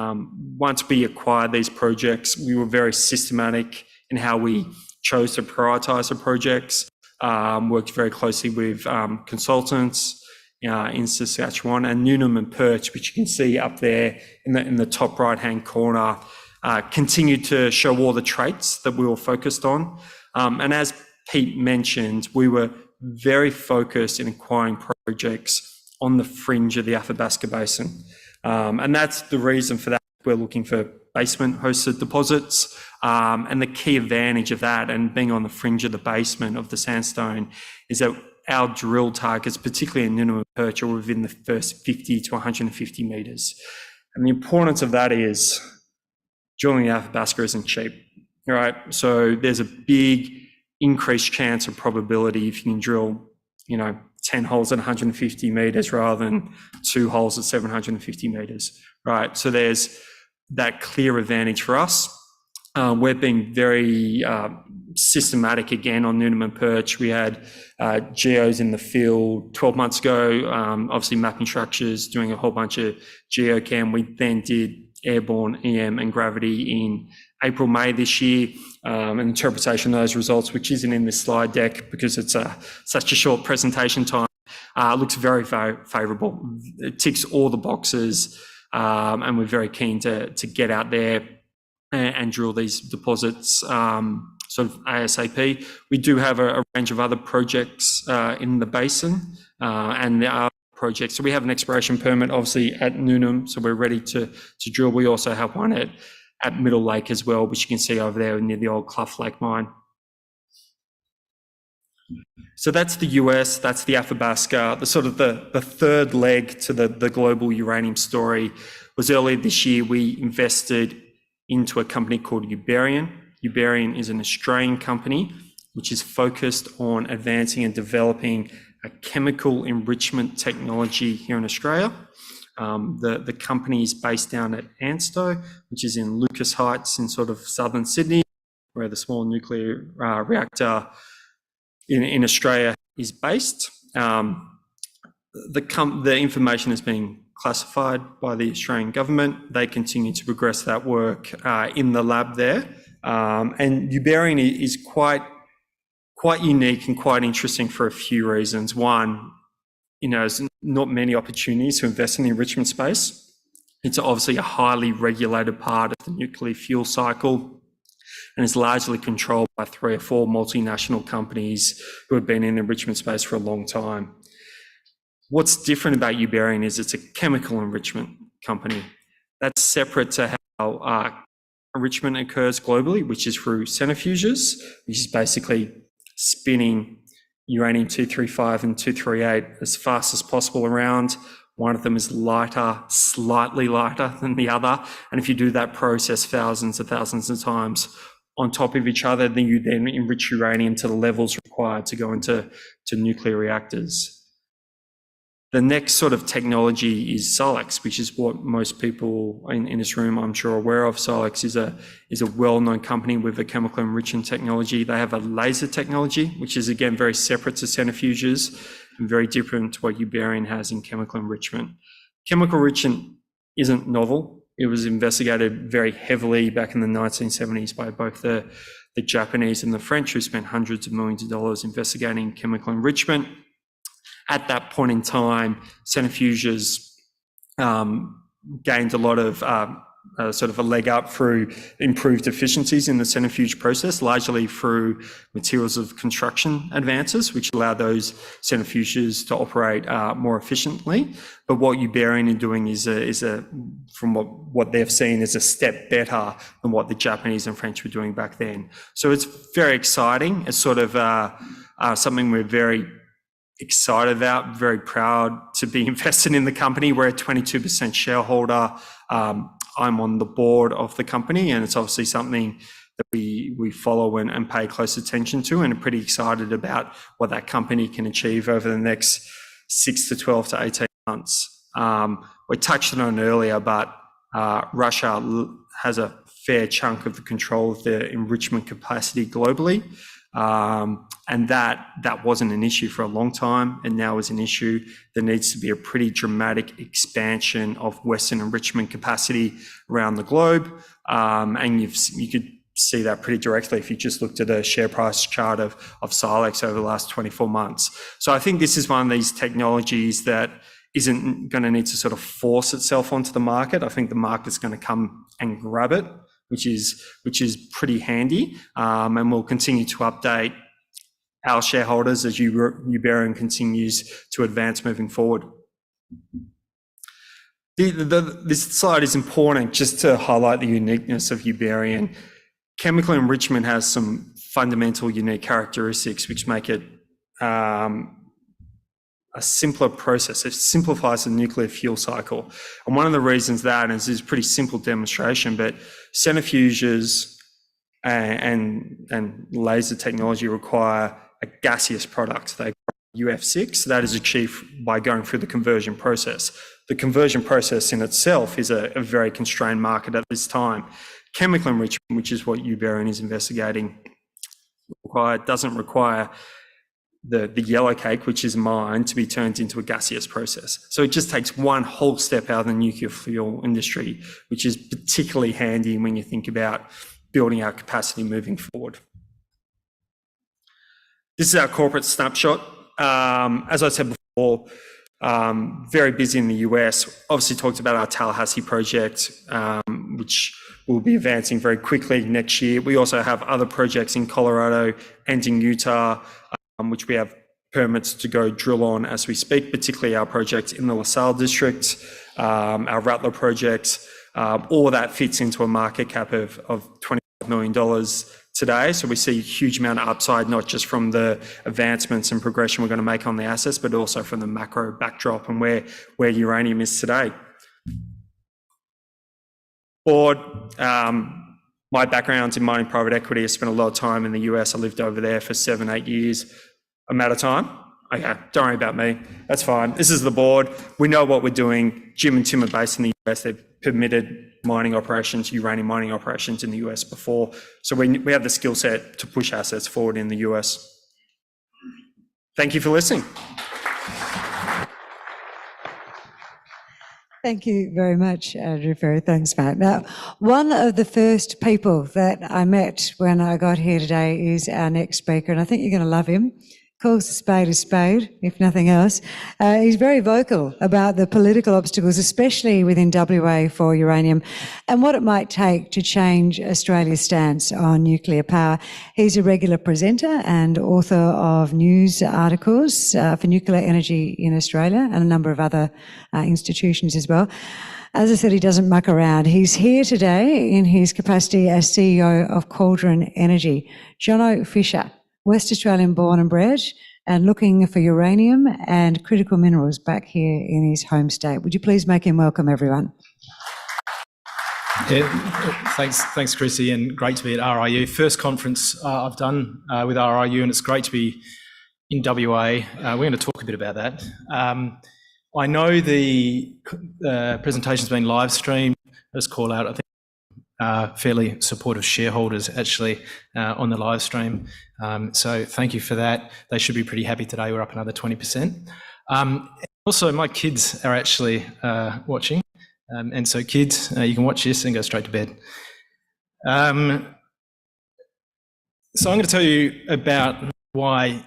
Once we acquired these projects, we were very systematic in how we chose to prioritise the projects, worked very closely with consultants in Saskatchewan, and Newnham and Perch, which you can see up there in the top right-hand corner, continued to show all the traits that we were focused on. And as Pete mentioned, we were very focused in acquiring projects on the fringe of the Athabasca Basin. And that's the reason for that. We're looking for basement-hosted deposits. And the key advantage of that, and being on the fringe of the basement of the sandstone, is that our drill targets, particularly in Newnham and Perch, are within the first 50 to 150 metres. And the importance of that is drilling the Athabasca isn't cheap, right? So there's a big increased chance of probability if you can drill, 10 holes at 150 metres rather than 2 holes at 750 metres, right? So there's that clear advantage for us. We've been very systematic again on Newnham and Perch. We had geos in the field 12 months ago, obviously mapping structures, doing a whole bunch of geochem. We then did airborne EM and gravity in April, May this year, an interpretation of those results, which isn't in this slide deck because it's such a short presentation time, looks very, very favourable. It ticks all the boxes, and we're very keen to get out there and drill these deposits sort of ASAP. We do have a range of other projects in the basin, and there are projects. So we have an exploration permit, obviously, at Newnham, so we're ready to drill. We also have one at Middle Lake as well, which you can see over there near the old Clough Lake mine. So that's the US, that's the Athabasca. The sort of the third leg to the global uranium story was earlier this year. We invested into a company called Uberian. Uberian is an Australian company which is focused on advancing and developing a chemical enrichment technology here in Australia. The company is based down at Ansto, which is in Lucas Heights in sort of southern Sydney, where the small nuclear reactor in Australia is based. The information has been classified by the Australian government. They continue to progress that work in the lab there. And Uberian is quite unique and quite interesting for a few reasons. One, there's not many opportunities to invest in the enrichment space. It's obviously a highly regulated part of the nuclear fuel cycle. and is largely controlled by 3 or 4 multinational companies who have been in the enrichment space for a long time. What's different about Uberian is it's a chemical enrichment company. That's separate to how enrichment occurs globally, which is through centrifuges, which is basically spinning uranium-235 and 238 as fast as possible around. One of them is lighter, slightly lighter than the other. And if you do that process thousands of times on top of each other, then you then enrich uranium to the levels required to go into nuclear reactors. The next sort of technology is SILEX, which is what most people in this room, I'm sure, are aware of. SILEX is a well-known company with a chemical enrichment technology. They have a laser technology, which is again very separate to centrifuges and very different to what Uberian has in chemical enrichment. Chemical enrichment isn't novel. It was investigated very heavily back in the 1970s by both the Japanese and the French, who spent hundreds of millions of dollars investigating chemical enrichment. At that point in time, centrifuges gained a lot of sort of a leg up through improved efficiencies in the centrifuge process, largely through materials of construction advances, which allow those centrifuges to operate more efficiently. But what Uberian are doing is from what they've seen, is a step better than what the Japanese and French were doing back then. So it's very exciting. It's sort of something we're very excited about, very proud to be invested in the company. We're a 22% shareholder. I'm on the board of the company, and it's obviously something that we follow and pay close attention to, and are pretty excited about what that company can achieve over the next 6 to 12 to 18 months. We touched on it earlier, but Russia has a fair chunk of the control of the enrichment capacity globally. And that wasn't an issue for a long time, and now is an issue. There needs to be a pretty dramatic expansion of Western enrichment capacity around the globe, and you could see that pretty directly if you just looked at a share price chart of SILEX over the last 24 months. So I think this is one of these technologies that isn't going to need to sort of force itself onto the market. I think the market's going to come and grab it, which is pretty handy, and we'll continue to update our shareholders as Uberian continues to advance moving forward. This slide is important just to highlight the uniqueness of Uberian. Chemical enrichment has some fundamental unique characteristics which make it a simpler process. It simplifies the nuclear fuel cycle. And one of the reasons that, and this is a pretty simple demonstration, but centrifuges and laser technology require a gaseous product. They UF6, that is achieved by going through the conversion process. The conversion process in itself is a very constrained market at this time. Chemical enrichment, which is what Uberian is investigating, doesn't require the yellow cake, which is mined, to be turned into a gaseous process. So it just takes one whole step out of the nuclear fuel industry, which is particularly handy when you think about building our capacity moving forward. This is our corporate snapshot. As I said before, very busy in the US. Obviously talked about our Tallahassee project, which will be advancing very quickly next year. We also have other projects in Colorado and in Utah, which we have permits to go drill on as we speak, particularly our project in the LaSalle district, our Rattler project. All that fits into a market cap of $25 million today. So we see a huge amount of upside, not just from the advancements and progression we're going to make on the assets, but also from the macro backdrop and where uranium is today. Board, my background's in mining private equity. I spent a lot of time in the US. I lived over there for 7-8 years. I'm out of time. Okay, don't worry about me. That's fine. This is the board. We know what we're doing. Jim and Tim are based in the US. They've permitted mining operations, uranium mining operations in the US before. So we have the skill set to push assets forward in the US. Thank you for listening. Thank you very much, Andrew Ferrier. Thanks, Matt. Now, one of the first people that I met when I got here today is our next speaker, and I think you're going to love him. calls a spade, if nothing else. He's very vocal about the political obstacles, especially within WA for uranium, and what it might take to change Australia's stance on nuclear power. He's a regular presenter and author of news articles for nuclear energy in Australia and a number of other institutions as well. As I said, he doesn't muck around. He's here today in his capacity as CEO of Cauldron Energy. Jono Fisher, West Australian born and bred, and looking for uranium and critical minerals back here in his home state. Would you please make him welcome, everyone? Yeah, thanks, Chrissy, and great to be at RIU. First conference I've done with RIU, and it's great to be in WA. We're going to talk a bit about that. I know the presentation's been live streamed. Let's call out, I think, fairly supportive shareholders actually on the live stream. So thank you for that. They should be pretty happy today. We're up another 20%. Also, my kids are actually watching. And so kids, you can watch this and go straight to bed. So I'm going to tell you about why.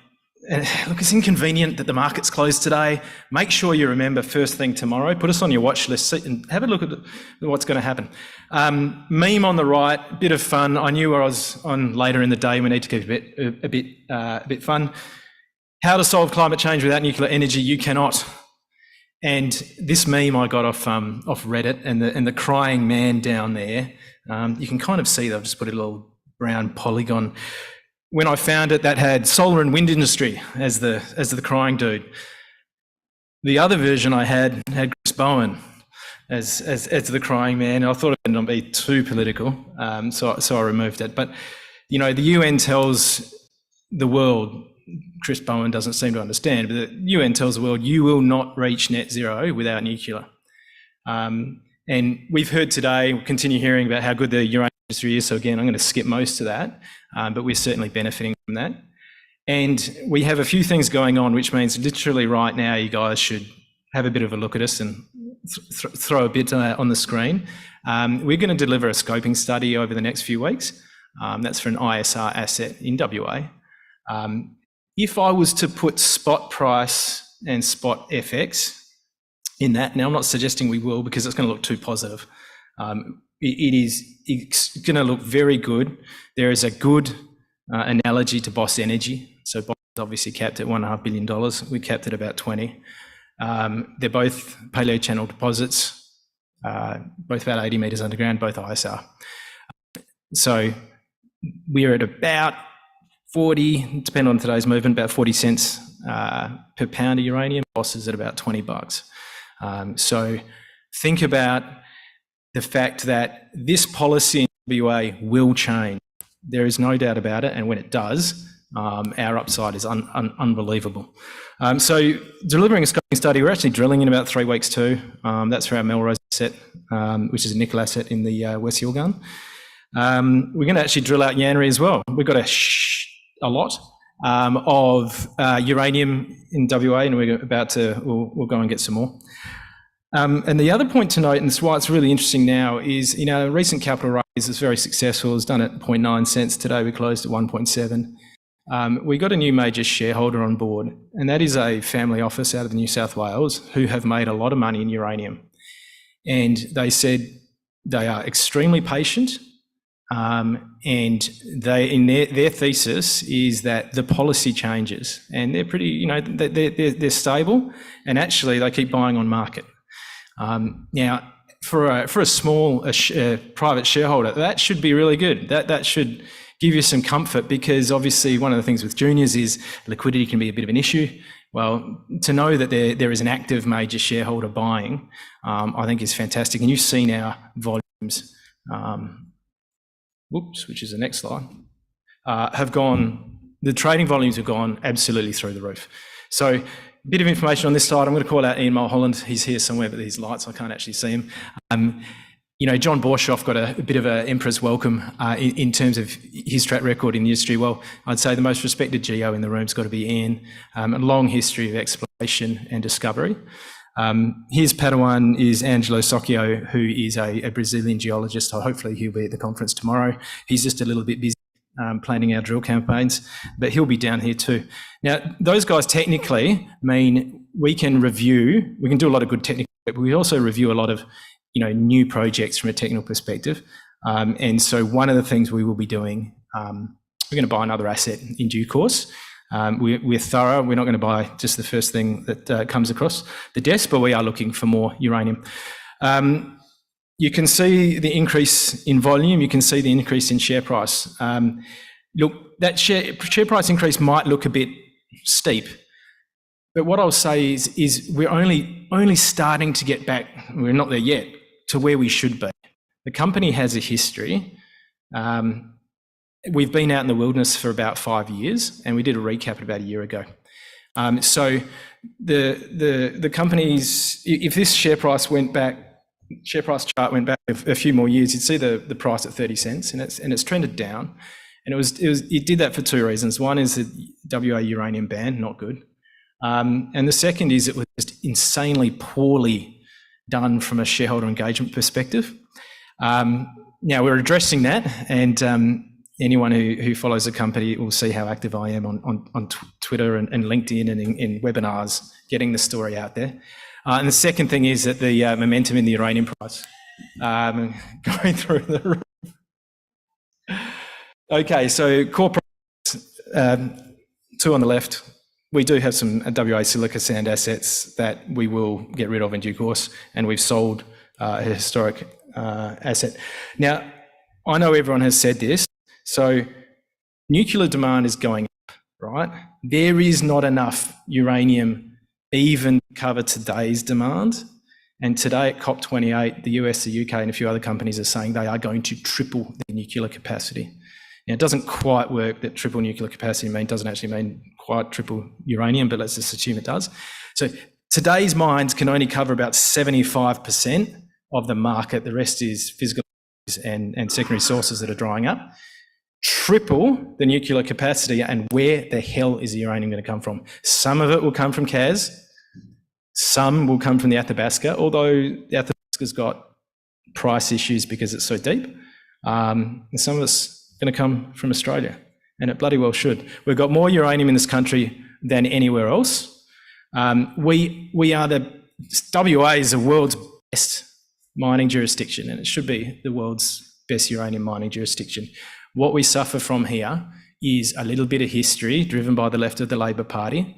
Look, it's inconvenient that the market's closed today. Make sure you remember first thing tomorrow. Put us on your watch list and have a look at what's going to happen. Meme on the right, bit of fun. I knew I was on later in the day. We need to keep a bit fun. How to solve climate change without nuclear energy? You cannot. And this meme I got off Reddit, and the crying man down there. You can kind of see that I've just put a little brown polygon. When I found it, that had solar and wind industry as the crying dude. The other version I had Chris Bowen as the crying man. I thought it would not be too political, so I removed it. But you know, the UN tells the world. Chris Bowen doesn't seem to understand, but the UN tells the world you will not reach net zero without nuclear. And we've heard today, we'll continue hearing about how good the uranium industry is. So again, I'm going to skip most of that, but we're certainly benefiting from that. And we have a few things going on, which means literally right now, you guys should have a bit of a look at us and throw a bit on the screen. We're going to deliver a scoping study over the next few weeks. That's for an ISR asset in WA. If I was to put spot price and spot FX in that, now I'm not suggesting we will because it's going to look too positive. It's going to look very good. There is a good analogy to Basin Energy. So Basin is obviously capped at $1.5 billion. We capped at about 20. They're both paleochannel deposits, both about 80 metres underground, both ISR. So we're at about 40, depending on today's movement, about 40 cents per pound of uranium. Boss is at about $20. So think about the fact that this policy in WA will change. There is no doubt about it, and when it does, our upside is unbelievable. So delivering a scoping study, we're actually drilling in about 3 weeks too. That's for our Melrose asset, which is a nickel asset in the West Yilgarn. We're going to actually drill out Yanri as well. We've got a lot of uranium in WA, and we're about to, we'll go and get some more. And the other point to note, and it's why it's really interesting now, is, you know, a recent capital raise is very successful. It's done at 0.9 cents. Today we closed at 1.7. We got a new major shareholder on board, and that is a family office out of New South Wales who have made a lot of money in uranium. And they said they are extremely patient, and they, in their thesis is that the policy changes, and they're pretty, you know, they're stable, and actually they keep buying on market. Now, for a small private shareholder, that should be really good. That should give you some comfort, because obviously one of the things with juniors is liquidity can be a bit of an issue. Well, to know that there is an active major shareholder buying, I think is fantastic. And you've seen our volumes, which is the next slide, have gone, the trading volumes have gone absolutely through the roof. So, a bit of information on this side. I'm going to call out Ian Mulholland. He's here somewhere, but these lights, I can't actually see him. You know, John Borshoff got a bit of an emperor's welcome in terms of his track record in the industry. Well, I'd say the most respected geo in the room's got to be Ian. A long history of exploration and discovery. His Padawan is Angelo Socchio, who is a Brazilian geologist. So hopefully he'll be at the conference tomorrow. He's just a little bit busy planning our drill campaigns, but he'll be down here too. Now, those guys technically mean we can do a lot of good technical, but we also review a lot of, new projects from a technical perspective. And so one of the things we will be doing, we're going to buy another asset in due course. We're thorough. We're not going to buy just the first thing that comes across the desk, but we are looking for more uranium. You can see the increase in volume. You can see the increase in share price. Look, that share price increase might look a bit steep, but what I'll say is we're only starting to get back. We're not there yet to where we should be. The company has a history. We've been out in the wilderness for about 5 years, and we did a recap about a year ago. So the company's, if this share price chart went back a few more years, you'd see the price at 30 cents, and it's trended down. And it did that for two reasons. One is the WA uranium ban, not good. And the second is it was just insanely poorly done from a shareholder engagement perspective. Now we're addressing that, and anyone who follows the company will see how active I am on Twitter and LinkedIn and in webinars, getting the story out there. And the second thing is that the momentum in the uranium price going through the roof. Okay, so core products, two on the left. We do have some WA silica sand assets that we will get rid of in due course, and we've sold a historic asset. Now, I know everyone has said this, so nuclear demand is going up, right? There is not enough uranium even to cover today's demand. And today at COP28, the US, the UK, and a few other companies are saying they are going to triple their nuclear capacity. Now, it doesn't quite work that triple nuclear capacity doesn't actually mean quite triple uranium, but let's just assume it does. So today's mines can only cover about 75% of the market. The rest is physical and secondary sources that are drying up. Triple the nuclear capacity, and where the hell is the uranium going to come from? Some of it will come from CAS, some will come from the Athabasca, although the Athabasca's got price issues because it's so deep, and some of it's going to come from Australia, and it bloody well should. We've got more uranium in this country than anywhere else. We are WA is the world's best mining jurisdiction, and it should be the world's best uranium mining jurisdiction. What we suffer from here is a little bit of history driven by the left of the Labor Party,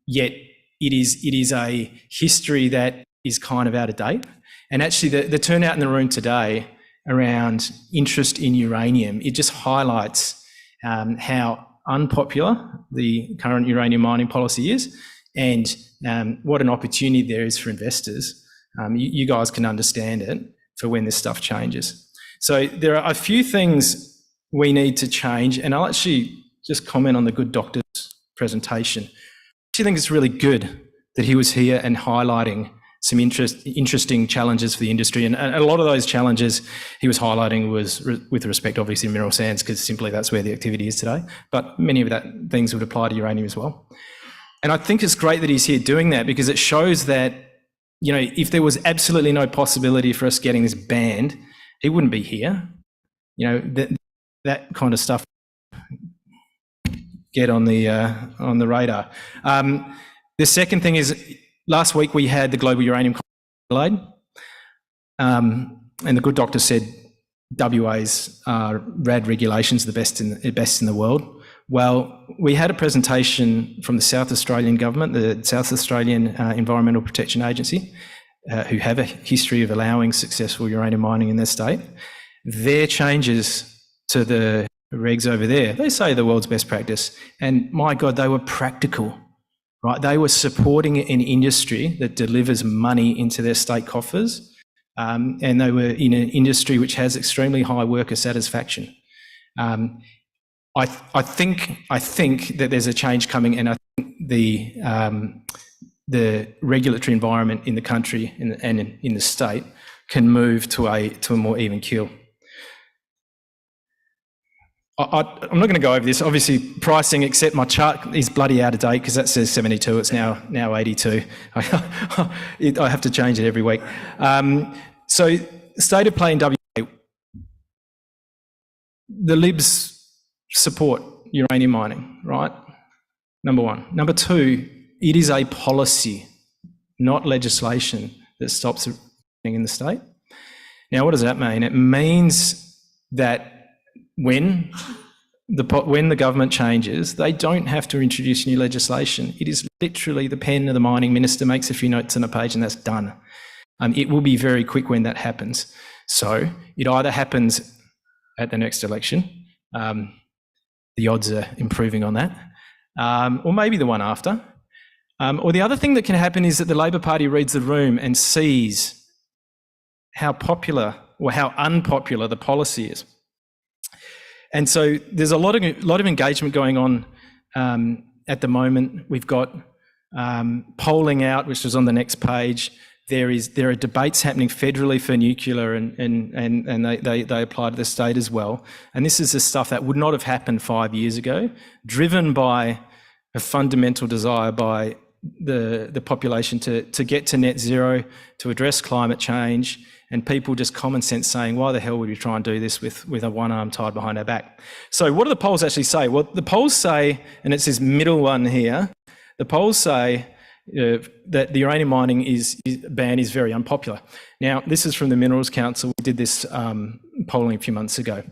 yet it is a history that is kind of out of date. And actually the turnout in the room today around interest in uranium, it just highlights how unpopular the current uranium mining policy is, and what an opportunity there is for investors. You guys can understand it for when this stuff changes. So there are a few things we need to change, and I'll actually just comment on the good doctor's presentation. I actually think it's really good that he was here and highlighting some interesting challenges for the industry, and a lot of those challenges he was highlighting was with respect, obviously, to mineral sands, because simply that's where the activity is today, but many of that things would apply to uranium as well. And I think it's great that he's here doing that, because it shows that, if there was absolutely no possibility for us getting this banned, he wouldn't be here. That kind of stuff get on the radar. The second thing is, last week we had the Global Uranium Conference, and the good doctor said WA's RAD regulations are the best in the world. Well, we had a presentation from the South Australian government, the South Australian Environmental Protection Agency, who have a history of allowing successful uranium mining in their state. Their changes to the regs over there, they say the world's best practice, and my God, they were practical, right? They were supporting an industry that delivers money into their state coffers, and they were in an industry which has extremely high worker satisfaction. I think that there's a change coming, and I think the regulatory environment in the country and in the state can move to a more even keel. I'm not going to go over this. Obviously, pricing, except my chart is bloody out of date because that says 72. It's now 82. I have to change it every week. So, state of play in WA. the Libs support uranium mining, right? Number one. Number two, it is a policy, not legislation, that stops it in the state. Now, what does that mean? It means that when the government changes, they don't have to introduce new legislation. It is literally the pen of the mining minister makes a few notes on a page and that's done. It will be very quick when that happens. So it either happens at the next election, the odds are improving on that, or maybe the one after. Or the other thing that can happen is that the Labor Party reads the room and sees how popular or how unpopular the policy is. And so there's a lot of engagement going on at the moment. We've got polling out, which was on the next page. There are debates happening federally for nuclear, and they apply to the state as well. And this is the stuff that would not have happened 5 years ago, driven by a fundamental desire by the population to get to net zero, to address climate change, and people just common sense saying, why the hell would we try and do this with a one arm tied behind our back? So what do the polls actually say? Well, the polls say, and it's this middle one here, the polls say that the uranium mining ban is very unpopular. Now, this is from the Minerals Council. We did this polling a few months ago.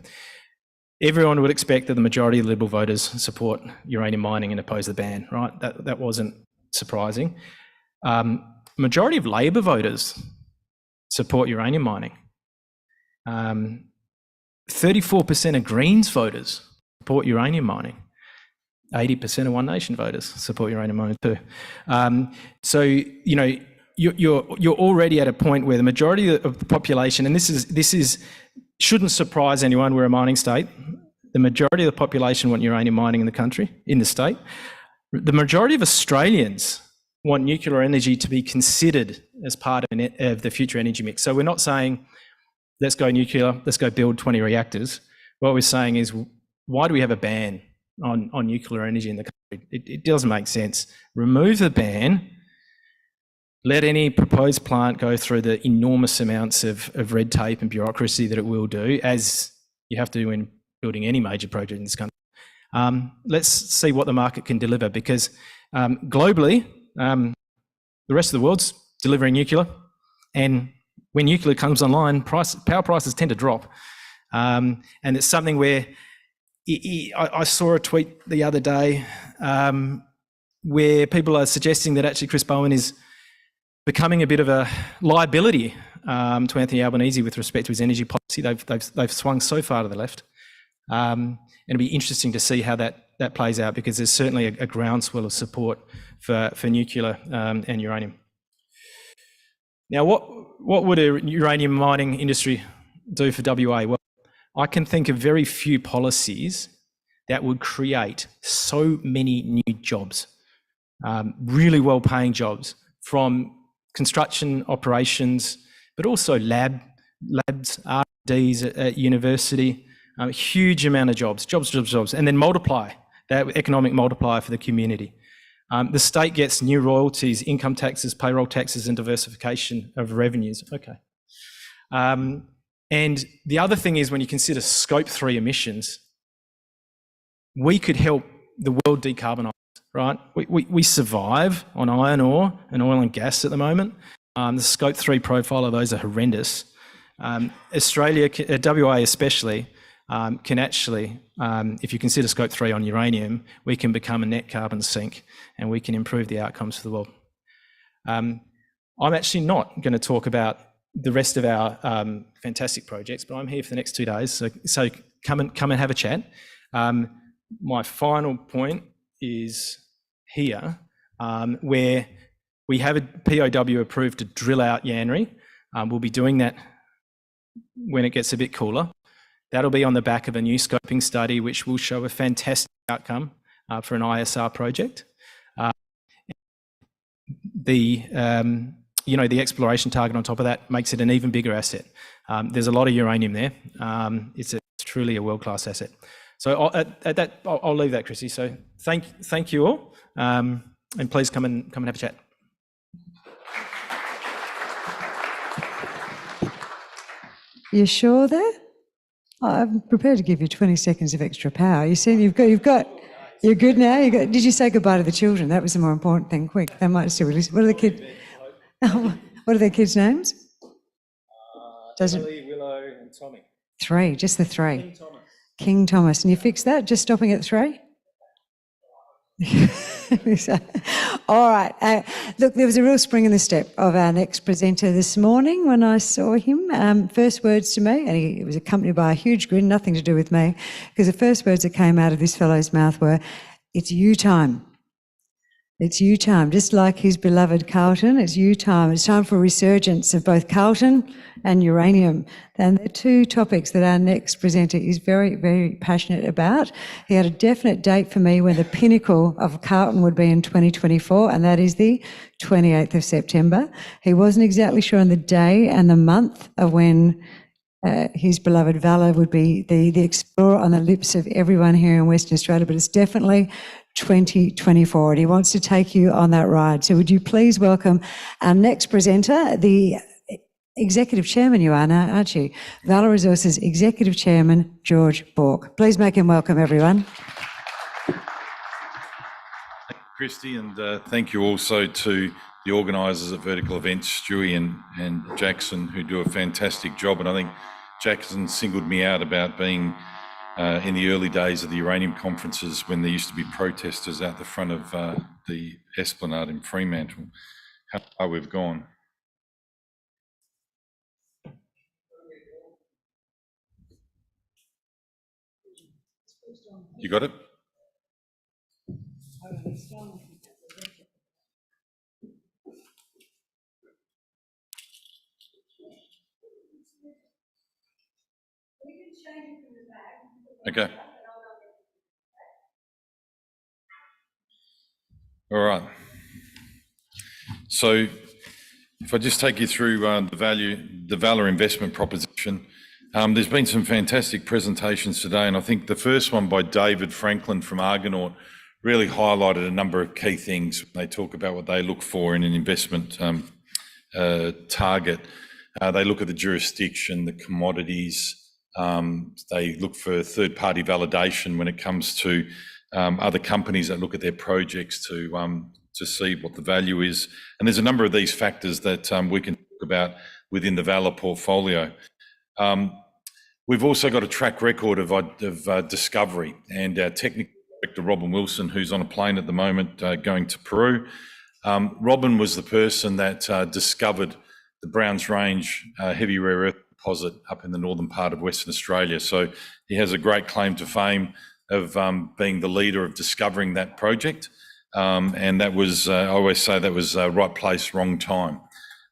Everyone would expect that the majority of Liberal voters support uranium mining and oppose the ban, right? That wasn't surprising. Majority of Labor voters support uranium mining. 34% of Greens voters support uranium mining. 80% of One Nation voters support uranium mining too. So you know you're already at a point where the majority of the population, and this is shouldn't surprise anyone. We're a mining state. The majority of the population want uranium mining in the country, in the state. The majority of Australians want nuclear energy to be considered as part of the future energy mix. So we're not saying, let's go nuclear, let's go build 20 reactors. What we're saying is, why do we have a ban on nuclear energy in the country? It doesn't make sense. Remove the ban, let any proposed plant go through the enormous amounts of red tape and bureaucracy that it will do, as you have to do when building any major project in this country. Let's see what the market can deliver, because globally, the rest of the world's delivering nuclear, and when nuclear comes online, power prices tend to drop. And it's something where I saw a tweet the other day where people are suggesting that actually Chris Bowen is becoming a bit of a liability to Anthony Albanese with respect to his energy policy. They've swung so far to the left. And it'll be interesting to see how that plays out, because there's certainly a groundswell of support for nuclear and uranium. Now, what would a uranium mining industry do for WA? Well, I can think of very few policies that would create so many new jobs, really well-paying jobs, from construction operations, but also labs, R&Ds at university, a huge amount of jobs, and then multiply, that economic multiplier for the community. The state gets new royalties, income taxes, payroll taxes, and diversification of revenues. Okay. And the other thing is, when you consider Scope 3 emissions, we could help the world decarbonise, right? We survive on iron ore and oil and gas at the moment. The Scope 3 profile of those are horrendous. Australia, WA especially, can actually, if you consider Scope 3 on uranium, we can become a net carbon sink, and we can improve the outcomes for the world. I'm actually not going to talk about the rest of our fantastic projects, but I'm here for the next 2 days, so come and have a chat. My final point is here, where we have a POW approved to drill out Yanri. We'll be doing that when it gets a bit cooler. That'll be on the back of a new scoping study, which will show a fantastic outcome for an ISR project. The exploration target on top of that makes it an even bigger asset. There's a lot of uranium there. It's truly a world-class asset. So I'll leave that, Chrissy. So thank you all, and please come and have a chat. You sure there? I'm prepared to give you 20 seconds of extra power. You see, you're good now? Did you say goodbye to the children? That was the more important thing. Quick, they might still be listening. What are the kids? What are their kids' names? Emily, Willow and Tommy. 3, just the 3. King Thomas. King Thomas. And you fixed that, just stopping at 3? All right. Look, there was a real spring in the step of our next presenter this morning when I saw him. First words to me, and he was accompanied by a huge grin, nothing to do with me, because the first words that came out of this fellow's mouth were, "It's you time. It's you time." Just like his beloved Carlton, it's you time. It's time for a resurgence of both Carlton and uranium. And they're 2 topics that our next presenter is very, very passionate about. He had a definite date for me when the pinnacle of Carlton would be in 2024, and that is the 28th of September. He wasn't exactly sure on the day and the month of when his beloved Valor would be the explorer on the lips of everyone here in Western Australia, but it's definitely 2024, and he wants to take you on that ride. So would you please welcome our next presenter, the Executive Chairman you are now, aren't you? Valor Resources Executive Chairman, George Bauk. Please make him welcome, everyone. Thank you, Christy, and thank you also to the organisers of Vertical Events, Stewie and Jackson, who do a fantastic job. And I think Jackson singled me out about being in the early days of the uranium conferences when there used to be protesters out the front of the Esplanade in Fremantle. How far we've gone. You got it? Okay. All right. So if I just take you through the Valor investment proposition, there's been some fantastic presentations today, and I think the first one by David Franklin from Argonaut really highlighted a number of key things. They talk about what they look for in an investment target. They look at the jurisdiction, the commodities. They look for third-party validation when it comes to other companies that look at their projects to see what the value is. And there's a number of these factors that we can talk about within the Valor portfolio. We've also got a track record of discovery, and our technical director, Robin Wilson, who's on a plane at the moment going to Peru. Robin was the person that discovered the Browns Range heavy rare earth deposit up in the northern part of Western Australia. So he has a great claim to fame of being the leader of discovering that project. And that was, I always say that was right place, wrong time.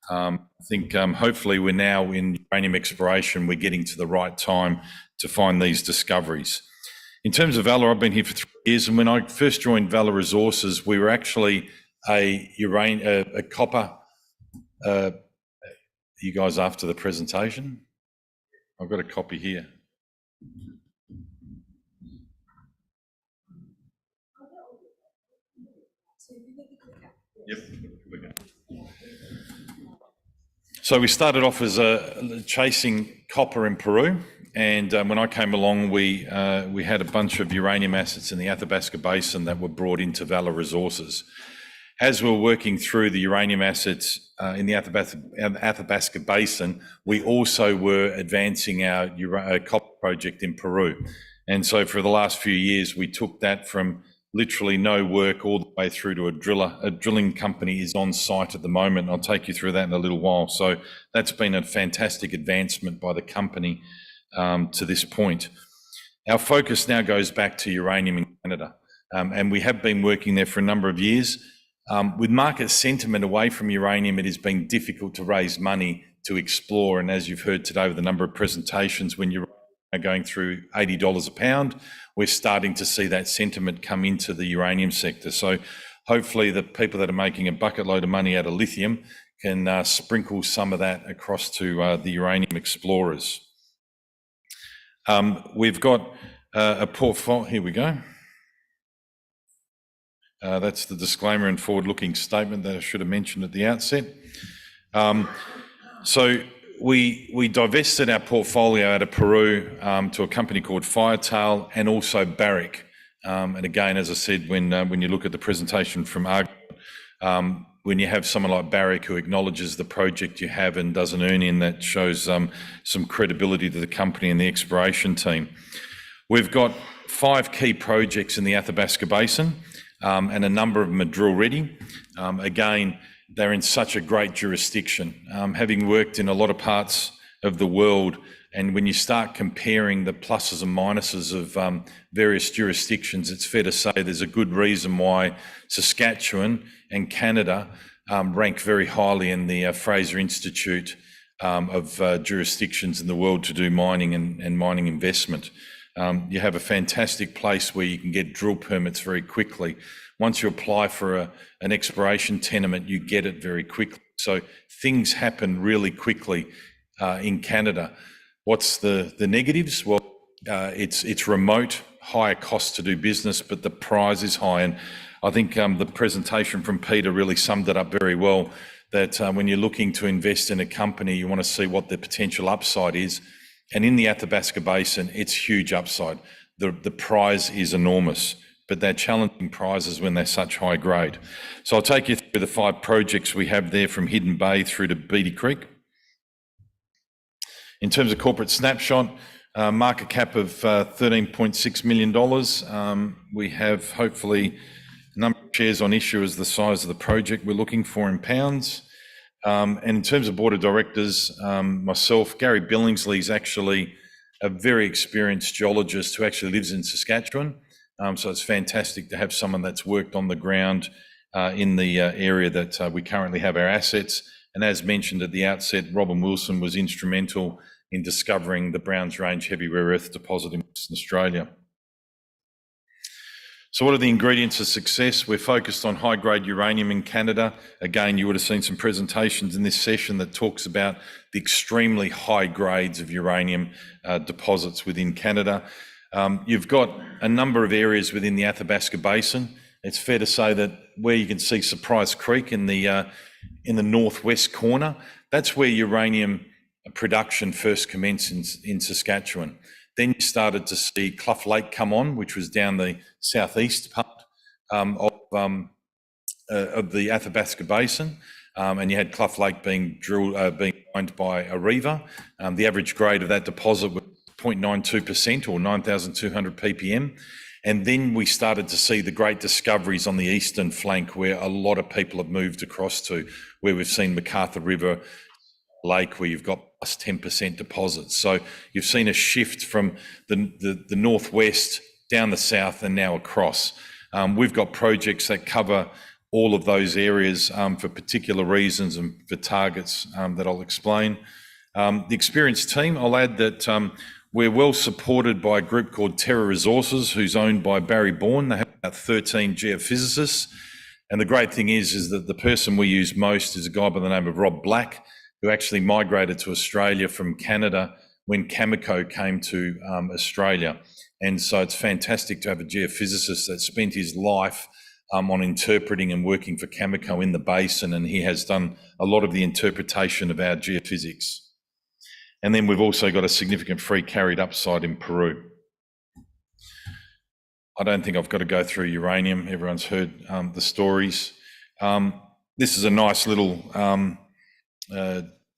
I think hopefully we're now in uranium exploration, we're getting to the right time to find these discoveries. In terms of Valor, I've been here for 3 years, and when I first joined Valor Resources, we were actually a copper. You guys after the presentation? I've got a copy here. Yep. So we started off as chasing copper in Peru, and when I came along, we had a bunch of uranium assets in the Athabasca Basin that were brought into Valor Resources. As we were working through the uranium assets in the Athabasca Basin, we also were advancing our copper project in Peru. And so for the last few years, we took that from literally no work all the way through to a driller. A drilling company is on site at the moment. I'll take you through that in a little while. So that's been a fantastic advancement by the company to this point. Our focus now goes back to uranium in Canada. And we have been working there for a number of years. With market sentiment away from uranium, it has been difficult to raise money to explore. And as you've heard today with a number of presentations, when you're going through $80 a pound, we're starting to see that sentiment come into the uranium sector. So hopefully the people that are making a bucket load of money out of lithium can sprinkle some of that across to the uranium explorers. We've got a portfolio, here we go. That's the disclaimer and forward-looking statement that I should have mentioned at the outset. So we divested our portfolio out of Peru to a company called Firetail and also Barrick. And again, as I said, when you look at the presentation from Argonaut, when you have someone like Barrick who acknowledges the project you have and does an earn-in, that shows some credibility to the company and the exploration team. We've got 5 key projects in the Athabasca Basin, and a number of them are drill ready. Again, they're in such a great jurisdiction. Having worked in a lot of parts of the world, and when you start comparing the pluses and minuses of various jurisdictions, it's fair to say there's a good reason why Saskatchewan and Canada rank very highly in the Fraser Institute of jurisdictions in the world to do mining and mining investment. You have a fantastic place where you can get drill permits very quickly. Once you apply for an exploration tenement, you get it very quickly. So things happen really quickly in Canada. What's the negatives? Well, it's remote, higher cost to do business, but the prize is high. And I think the presentation from Peter really summed it up very well, that when you're looking to invest in a company, you want to see what the potential upside is. And in the Athabasca Basin, it's huge upside. The prize is enormous, but they're challenging prizes when they're such high grade. So I'll take you through the 5 projects we have there, from Hidden Bay through to Beatty Creek. In terms of corporate snapshot, market cap of $13.6 million. We have hopefully a number of shares on issue as the size of the project we're looking for in pounds. And in terms of board of directors, myself, Gary Billingsley is actually a very experienced geologist who actually lives in Saskatchewan. So it's fantastic to have someone that's worked on the ground in the area that we currently have our assets. And as mentioned at the outset, Robin Wilson was instrumental in discovering the Browns Range heavy rare earth deposit in Western Australia. So what are the ingredients of success? We're focused on high-grade uranium in Canada. Again, you would have seen some presentations in this session that talks about the extremely high grades of uranium deposits within Canada. You've got a number of areas within the Athabasca Basin. It's fair to say that where you can see Surprise Creek in the northwest corner, that's where uranium production first commenced in Saskatchewan. Then you started to see Clough Lake come on, which was down the southeast part of the Athabasca Basin, and you had Clough Lake being mined by Areva. The average grade of that deposit was 0.92% or 9,200 ppm. And then we started to see the great discoveries on the eastern flank, where a lot of people have moved across to, where we've seen MacArthur River Lake, where you've got plus 10% deposits. So you've seen a shift from the northwest down the south and now across. We've got projects that cover all of those areas for particular reasons and for targets that I'll explain. The experienced team, I'll add that we're well supported by a group called Terra Resources, who's owned by Barry Bourne. They have about 13 geophysicists. And the great thing is that the person we use most is a guy by the name of Rob Black, who actually migrated to Australia from Canada when Cameco came to Australia. And so it's fantastic to have a geophysicist that spent his life on interpreting and working for Cameco in the basin, and he has done a lot of the interpretation of our geophysics. And then we've also got a significant free carried upside in Peru. I don't think I've got to go through uranium. Everyone's heard the stories. This is a nice little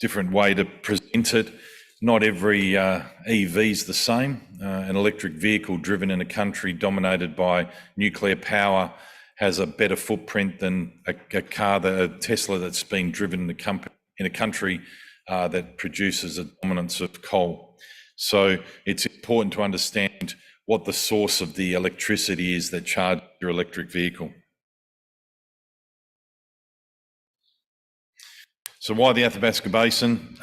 different way to present it. Not every EV is the same. An electric vehicle driven in a country dominated by nuclear power has a better footprint than a Tesla that's being driven in a country that produces a dominance of coal. So it's important to understand what the source of the electricity is that charges your electric vehicle. So why the Athabasca Basin?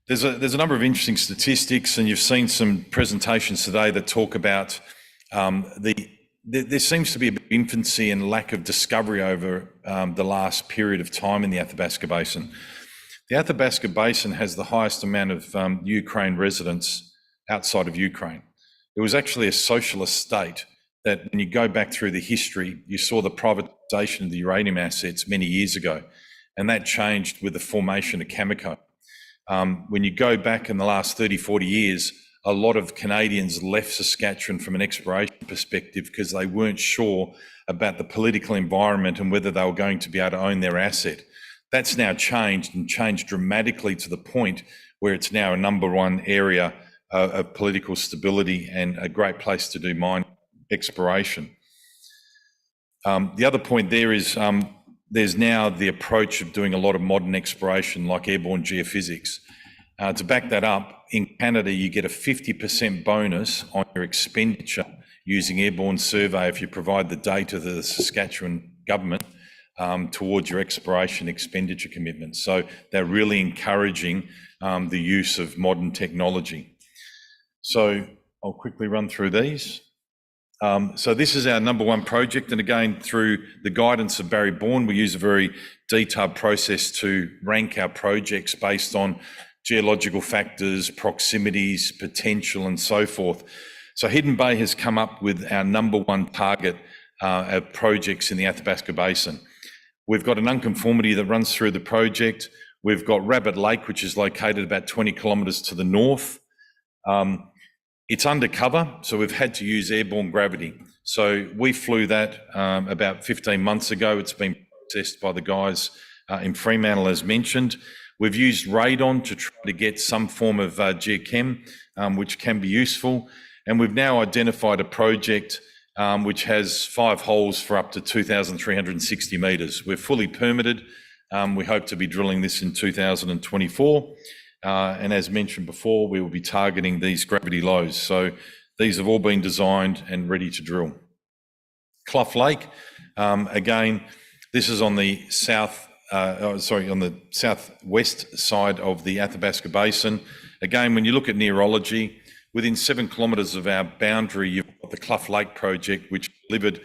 There's a number of interesting statistics, and you've seen some presentations today that talk about there seems to be a bit of infancy and lack of discovery over the last period of time in the Athabasca Basin. The Athabasca Basin has the highest amount of Ukraine residents outside of Ukraine. It was actually a socialist state that, when you go back through the history, you saw the privatisation of the uranium assets many years ago, and that changed with the formation of Cameco. When you go back in the last 30, 40 years, a lot of Canadians left Saskatchewan from an exploration perspective because they weren't sure about the political environment and whether they were going to be able to own their asset. That's now changed, and changed dramatically to the point where it's now a #1 area of political stability and a great place to do mine exploration. The other point there is there's now the approach of doing a lot of modern exploration like airborne geophysics. To back that up, in Canada you get a 50% bonus on your expenditure using airborne survey if you provide the data to the Saskatchewan government towards your exploration expenditure commitments. So they're really encouraging the use of modern technology. So I'll quickly run through these. So this is our #1 project, and again, through the guidance of Barry Bourne, we use a very detailed process to rank our projects based on geological factors, proximities, potential, and so forth. So Hidden Bay has come up with our #1 target of projects in the Athabasca Basin. We've got an unconformity that runs through the project. We've got Rabbit Lake, which is located about 20 kilometres to the north. It's undercover, so we've had to use airborne gravity. So we flew that about 15 months ago. It's been processed by the guys in Fremantle, as mentioned. We've used radon to try to get some form of geochem, which can be useful. And we've now identified a project which has 5 holes for up to 2,360 metres. We're fully permitted. We hope to be drilling this in 2024. And as mentioned before, we will be targeting these gravity lows. So these have all been designed and ready to drill. Clough Lake, again, this is on the on the southwest side of the Athabasca Basin. Again, when you look at neurology, within 7 kilometres of our boundary, you've got the Clough Lake project, which delivered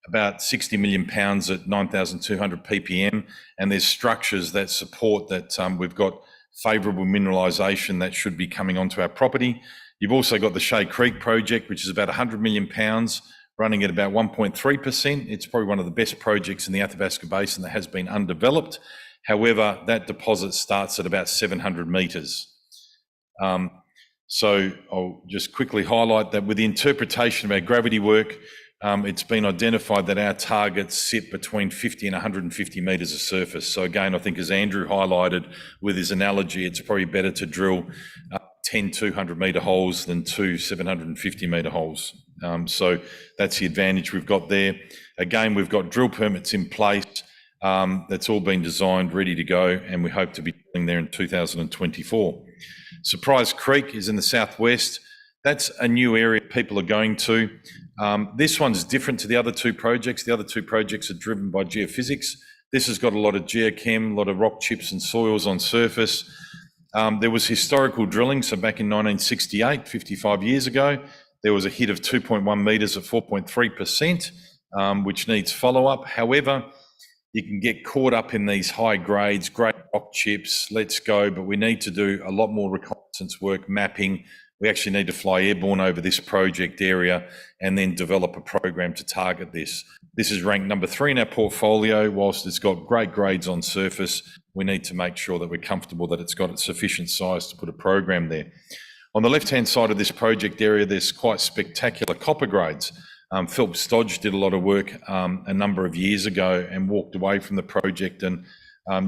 about 60 million pounds at 9,200 ppm, and there's structures that support that. We've got favourable mineralisation that should be coming onto our property. You've also got the Shea Creek project, which is about 100 million pounds, running at about 1.3%. It's probably one of the best projects in the Athabasca Basin that has been undeveloped. However, that deposit starts at about 700 metres. So I'll just quickly highlight that with the interpretation of our gravity work, it's been identified that our targets sit between 50 and 150 metres of surface. So again, I think as Andrew highlighted with his analogy, it's probably better to drill 10 200-metre holes than 2 750-metre holes. So that's the advantage we've got there. Again, we've got drill permits in place. That's all been designed, ready to go, and we hope to be drilling there in 2024. Surprise Creek is in the southwest. That's a new area people are going to. This one's different to the other 2 projects. The other 2 projects are driven by geophysics. This has got a lot of geochem, a lot of rock chips and soils on surface. There was historical drilling, so back in 1968, 55 years ago, there was a hit of 2.1 metres at 4.3%, which needs follow-up. However, you can get caught up in these high grades, great rock chips, let's go, but we need to do a lot more reconnaissance work, mapping. We actually need to fly airborne over this project area and then develop a program to target this. This is ranked #3 in our portfolio. Whilst it's got great grades on surface, we need to make sure that we're comfortable that it's got sufficient size to put a program there. On the left-hand side of this project area, there's quite spectacular copper grades. Philip Stodge did a lot of work a number of years ago and walked away from the project, and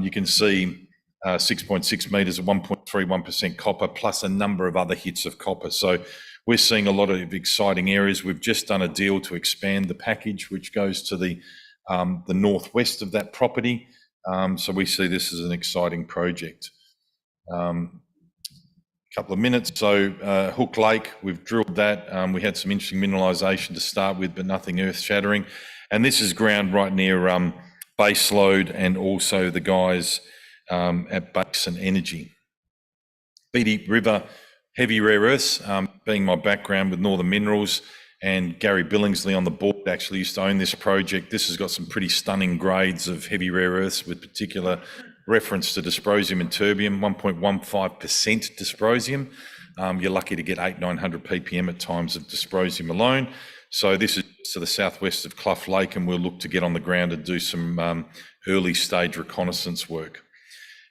you can see 6.6 metres at 1.31% copper, plus a number of other hits of copper. So we're seeing a lot of exciting areas. We've just done a deal to expand the package, which goes to the northwest of that property. So we see this as an exciting project. Couple of minutes. So Hook Lake, we've drilled that. We had some interesting mineralisation to start with, but nothing earth-shattering. And this is ground right near Baseload and also the guys at Basin Energy. Beatty River, heavy rare earths, being my background with Northern Minerals, and Gary Billingsley on the board actually used to own this project. This has got some pretty stunning grades of heavy rare earths with particular reference to dysprosium and terbium, 1.15% dysprosium. You're lucky to get 800-900 ppm at times of dysprosium alone. So this is to the southwest of Clough Lake, and we'll look to get on the ground and do some early stage reconnaissance work.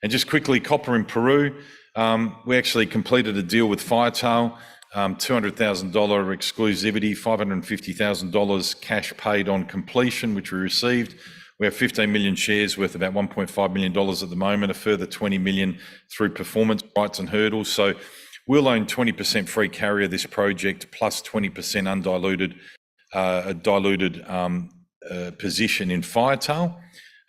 And just quickly, copper in Peru. We actually completed a deal with Firetail, $200,000 exclusivity, $550,000 cash paid on completion, which we received. We have 15 million shares worth about $1.5 million at the moment, a further 20 million through performance rights and hurdles. So we'll own 20% free carry of this project plus 20% undiluted diluted position in Firetail.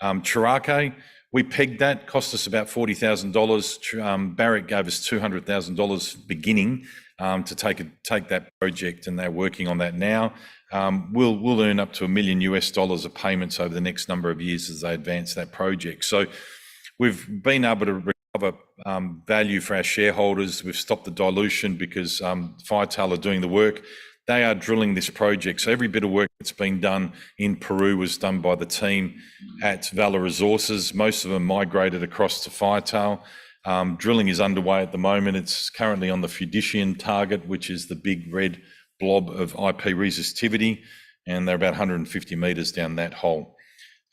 Chirake, we pegged that, cost us about $40,000. Barrick gave us $200,000 beginning to take that project, and they're working on that now. We'll earn up to $1 million of payments over the next number of years as they advance that project. So we've been able to recover value for our shareholders. We've stopped the dilution because Firetail are doing the work. They are drilling this project. So every bit of work that's been done in Peru was done by the team at Valor Resources. Most of them migrated across to Firetail. Drilling is underway at the moment. It's currently on the Fudician target, which is the big red blob of IP resistivity, and they're about 150 metres down that hole.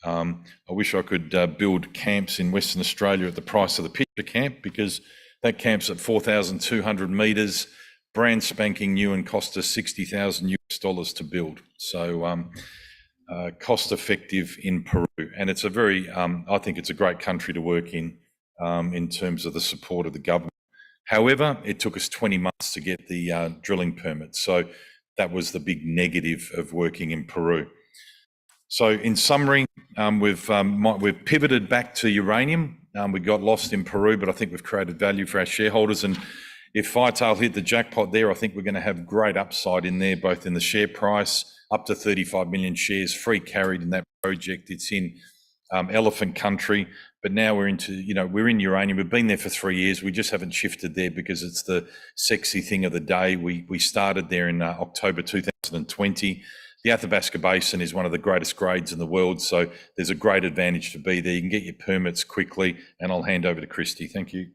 I wish I could build camps in Western Australia at the price of the picture camp, because that camp's at 4,200 metres, brand spanking new, and cost us $60,000 to build. So cost effective in Peru, and it's a very, I think it's a great country to work in terms of the support of the government. However, it took us 20 months to get the drilling permit. So that was the big negative of working in Peru. So in summary, we've pivoted back to uranium. We got lost in Peru, but I think we've created value for our shareholders. And if Firetail hit the jackpot there, I think we're going to have great upside in there, both in the share price, up to 35 million shares free carried in that project. It's in elephant country, but now we're into, we're in uranium. We've been there for 3 years. We just haven't shifted there because it's the sexy thing of the day. We started there in October 2020. The Athabasca Basin is one of the greatest grades in the world, so there's a great advantage to be there. You can get your permits quickly, and I'll hand over to Christy. Thank you.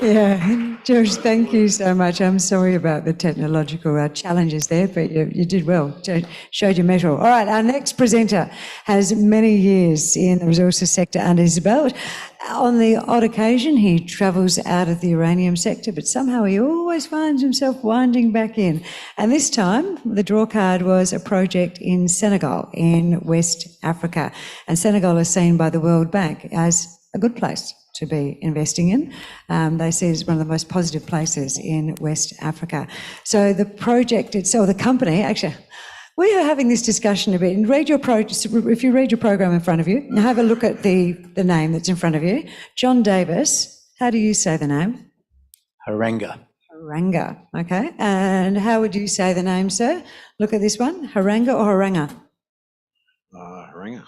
Yeah, George, thank you so much. I'm sorry about the technological challenges there, but you did well, showed your mettle. All right, our next presenter has many years in the resources sector under his belt. On the odd occasion, he travels out of the uranium sector, but somehow he always finds himself winding back in. And this time, the draw card was a project in Senegal, in West Africa. And Senegal is seen by the World Bank as a good place to be investing in. They see it as one of the most positive places in West Africa. So the project itself, the company, actually, we are having this discussion a bit. And if you read your program in front of you, have a look at the name that's in front of you. John Davis, how do you say the name? Haranga. Haranga, okay. And how would you say the name, sir? Look at this one, Haranga or Haranga? Haranga.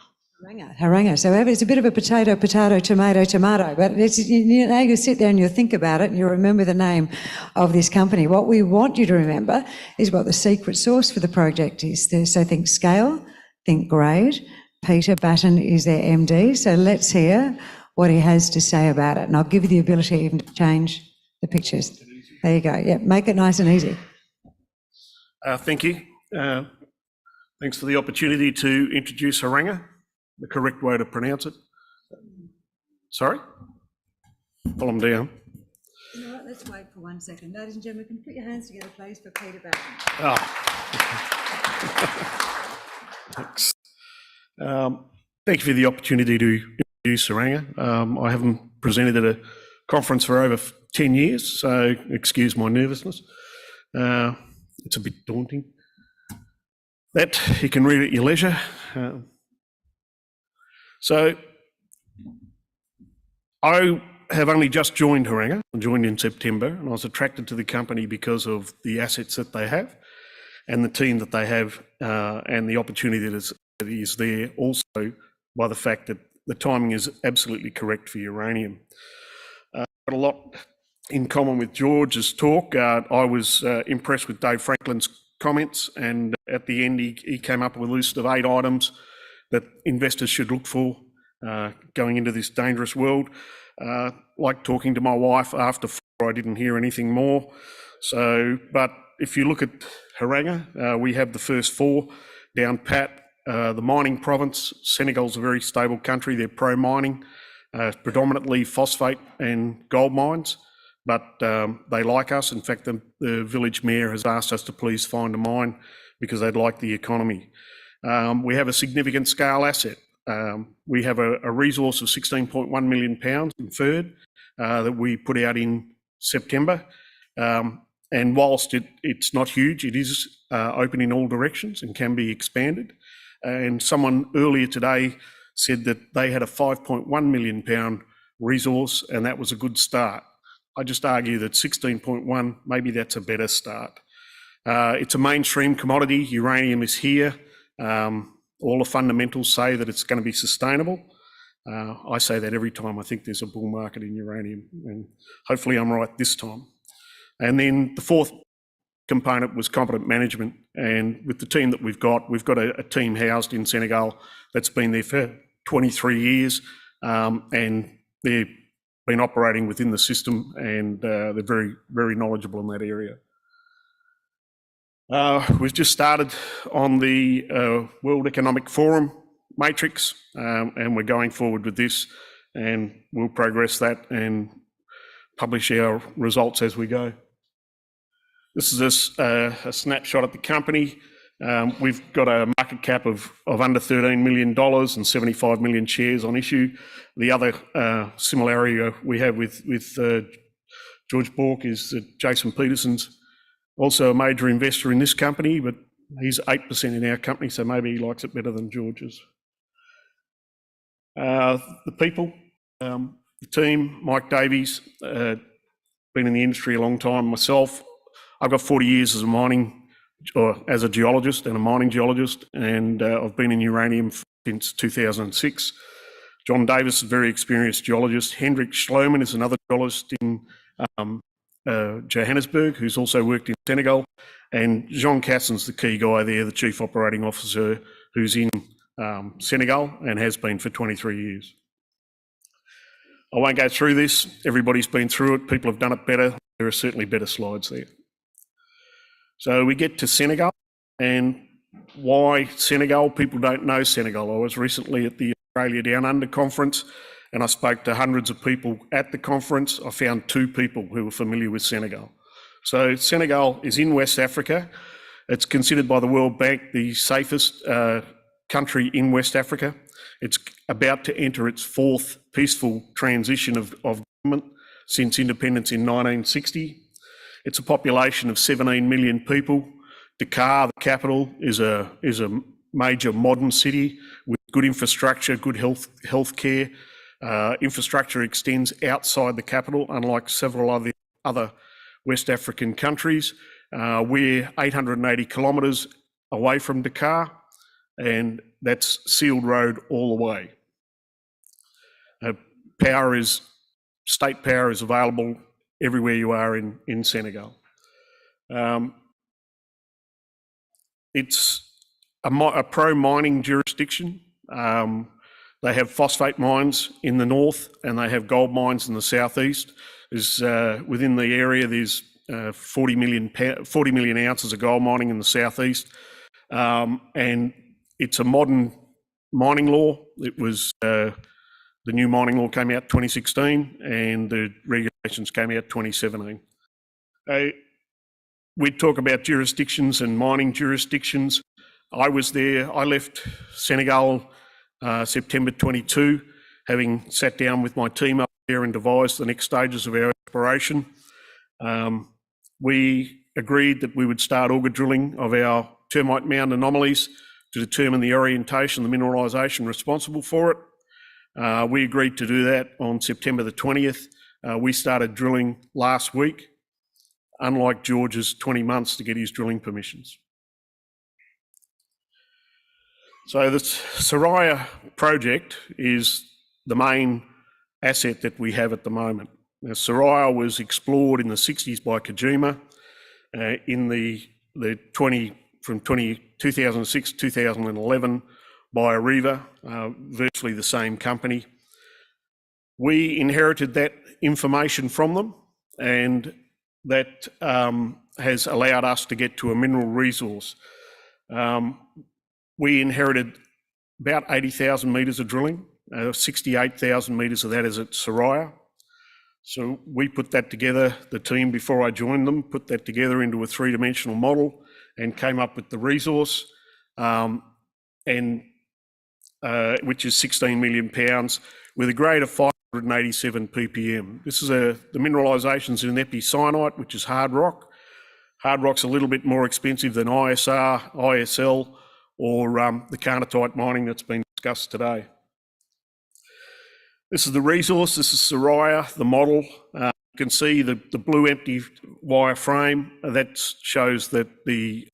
Haranga. So it's a bit of a potato, tomato, but now you sit there and you think about it and you remember the name of this company. What we want you to remember is what the secret sauce for the project is. So think scale, think grade. Peter Batten is their MD, so let's hear what he has to say about it. And I'll give you the ability even to change the pictures. There you go. Yeah, make it nice and easy. Thank you. Thanks for the opportunity to introduce Haranga. The correct way to pronounce it. Sorry? Pull them down. You know what, let's wait for 1 second. Ladies and gentlemen, can you put your hands together, please, for Peter Batten. Oh. Thanks. Thank you for the opportunity to introduce Haranga. I haven't presented at a conference for over 10 years, so excuse my nervousness. It's a bit daunting. That you can read at your leisure. So I have only just joined Haranga. I joined in September, and I was attracted to the company because of the assets that they have and the team that they have, and the opportunity that is there, also by the fact that the timing is absolutely correct for uranium. Got a lot in common with George's talk. I was impressed with Dave Franklin's comments, and at the end he came up with a list of 8 items that investors should look for going into this dangerous world. Like talking to my wife after 4, I didn't hear anything more. So, but if you look at Haranga, we have the first 4 down pat. The mining province, Senegal's a very stable country. They're pro-mining. predominantly phosphate and gold mines, but they like us. In fact, the village mayor has asked us to please find a mine because they'd like the economy. We have a significant scale asset. We have a resource of 16.1 million pounds inferred that we put out in September. And whilst it's not huge, it is open in all directions and can be expanded. And someone earlier today said that they had a 5.1 million pound resource and that was a good start. I just argue that 16.1, maybe that's a better start. It's a mainstream commodity. Uranium is here. All the fundamentals say that it's going to be sustainable. I say that every time I think there's a bull market in uranium, and hopefully I'm right this time. And then the fourth component was competent management. And with the team that we've got a team housed in Senegal that's been there for 23 years, and they've been operating within the system, and they're very, very knowledgeable in that area. We've just started on the World Economic Forum matrix, and we're going forward with this, and we'll progress that and publish our results as we go. This is a snapshot at the company. We've got a market cap of under $13 million and 75 million shares on issue. The other similarity we have with George Bauk is that Jason Peterson's also a major investor in this company, but he's 8% in our company, so maybe he likes it better than George's. The people, the team, Mike Davies, been in the industry a long time. Myself, I've got 40 years as a geologist and a mining geologist, and I've been in uranium since 2006. John Davis is a very experienced geologist. Hendrik Schloeman is another geologist in Johannesburg, who's also worked in Senegal, and Jean Cassin's the key guy there, the Chief Operating Officer, who's in Senegal and has been for 23 years. I won't go through this. Everybody's been through it. People have done it better. There are certainly better slides there. So we get to Senegal, and why Senegal? People don't know Senegal. I was recently at the Australia Down Under conference, and I spoke to hundreds of people at the conference. I found 2 people who were familiar with Senegal. So Senegal is in West Africa. It's considered by the World Bank the safest country in West Africa. It's about to enter its 4th peaceful transition of government since independence in 1960. It's a population of 17 million people. Dakar, the capital, is a major modern city with good infrastructure, good health care. Infrastructure extends outside the capital, unlike several other West African countries. We're 880 kilometres away from Dakar, and that's sealed road all the way. State power is available everywhere you are in Senegal. It's a pro-mining jurisdiction. They have phosphate mines in the north and they have gold mines in the southeast. Within the area, there's 40 million ounces of gold mining in the southeast. And it's a modern mining law. It was the new mining law came out 2016 and the regulations came out 2017. We talk about jurisdictions and mining jurisdictions. I was there. I left Senegal September 22, having sat down with my team up there and devised the next stages of our exploration. We agreed that we would start auger drilling of our termite mound anomalies to determine the orientation, the mineralisation responsible for it. We agreed to do that on September the 20th. We started drilling last week, unlike George's 20 months to get his drilling permissions. So the Soraya project is the main asset that we have at the moment. Now, Soraya was explored in the 60s by Kojima from 2006 to 2011 by Areva, virtually the same company. We inherited that information from them, and that has allowed us to get to a mineral resource. We inherited about 80,000 metres of drilling 68,000 metres of that is at Soraya. So we put that together, the team before I joined them, put that together into a three-dimensional model and came up with the resource, which is 16 million pounds with a grade of 587 ppm. This is the mineralisation's in epicyanite, which is hard rock. Hard rock's a little bit more expensive than ISR, ISL, or the carnotite mining that's been discussed today. This is the resource. This is Soraya, the model. You can see the blue empty wire frame. That shows that the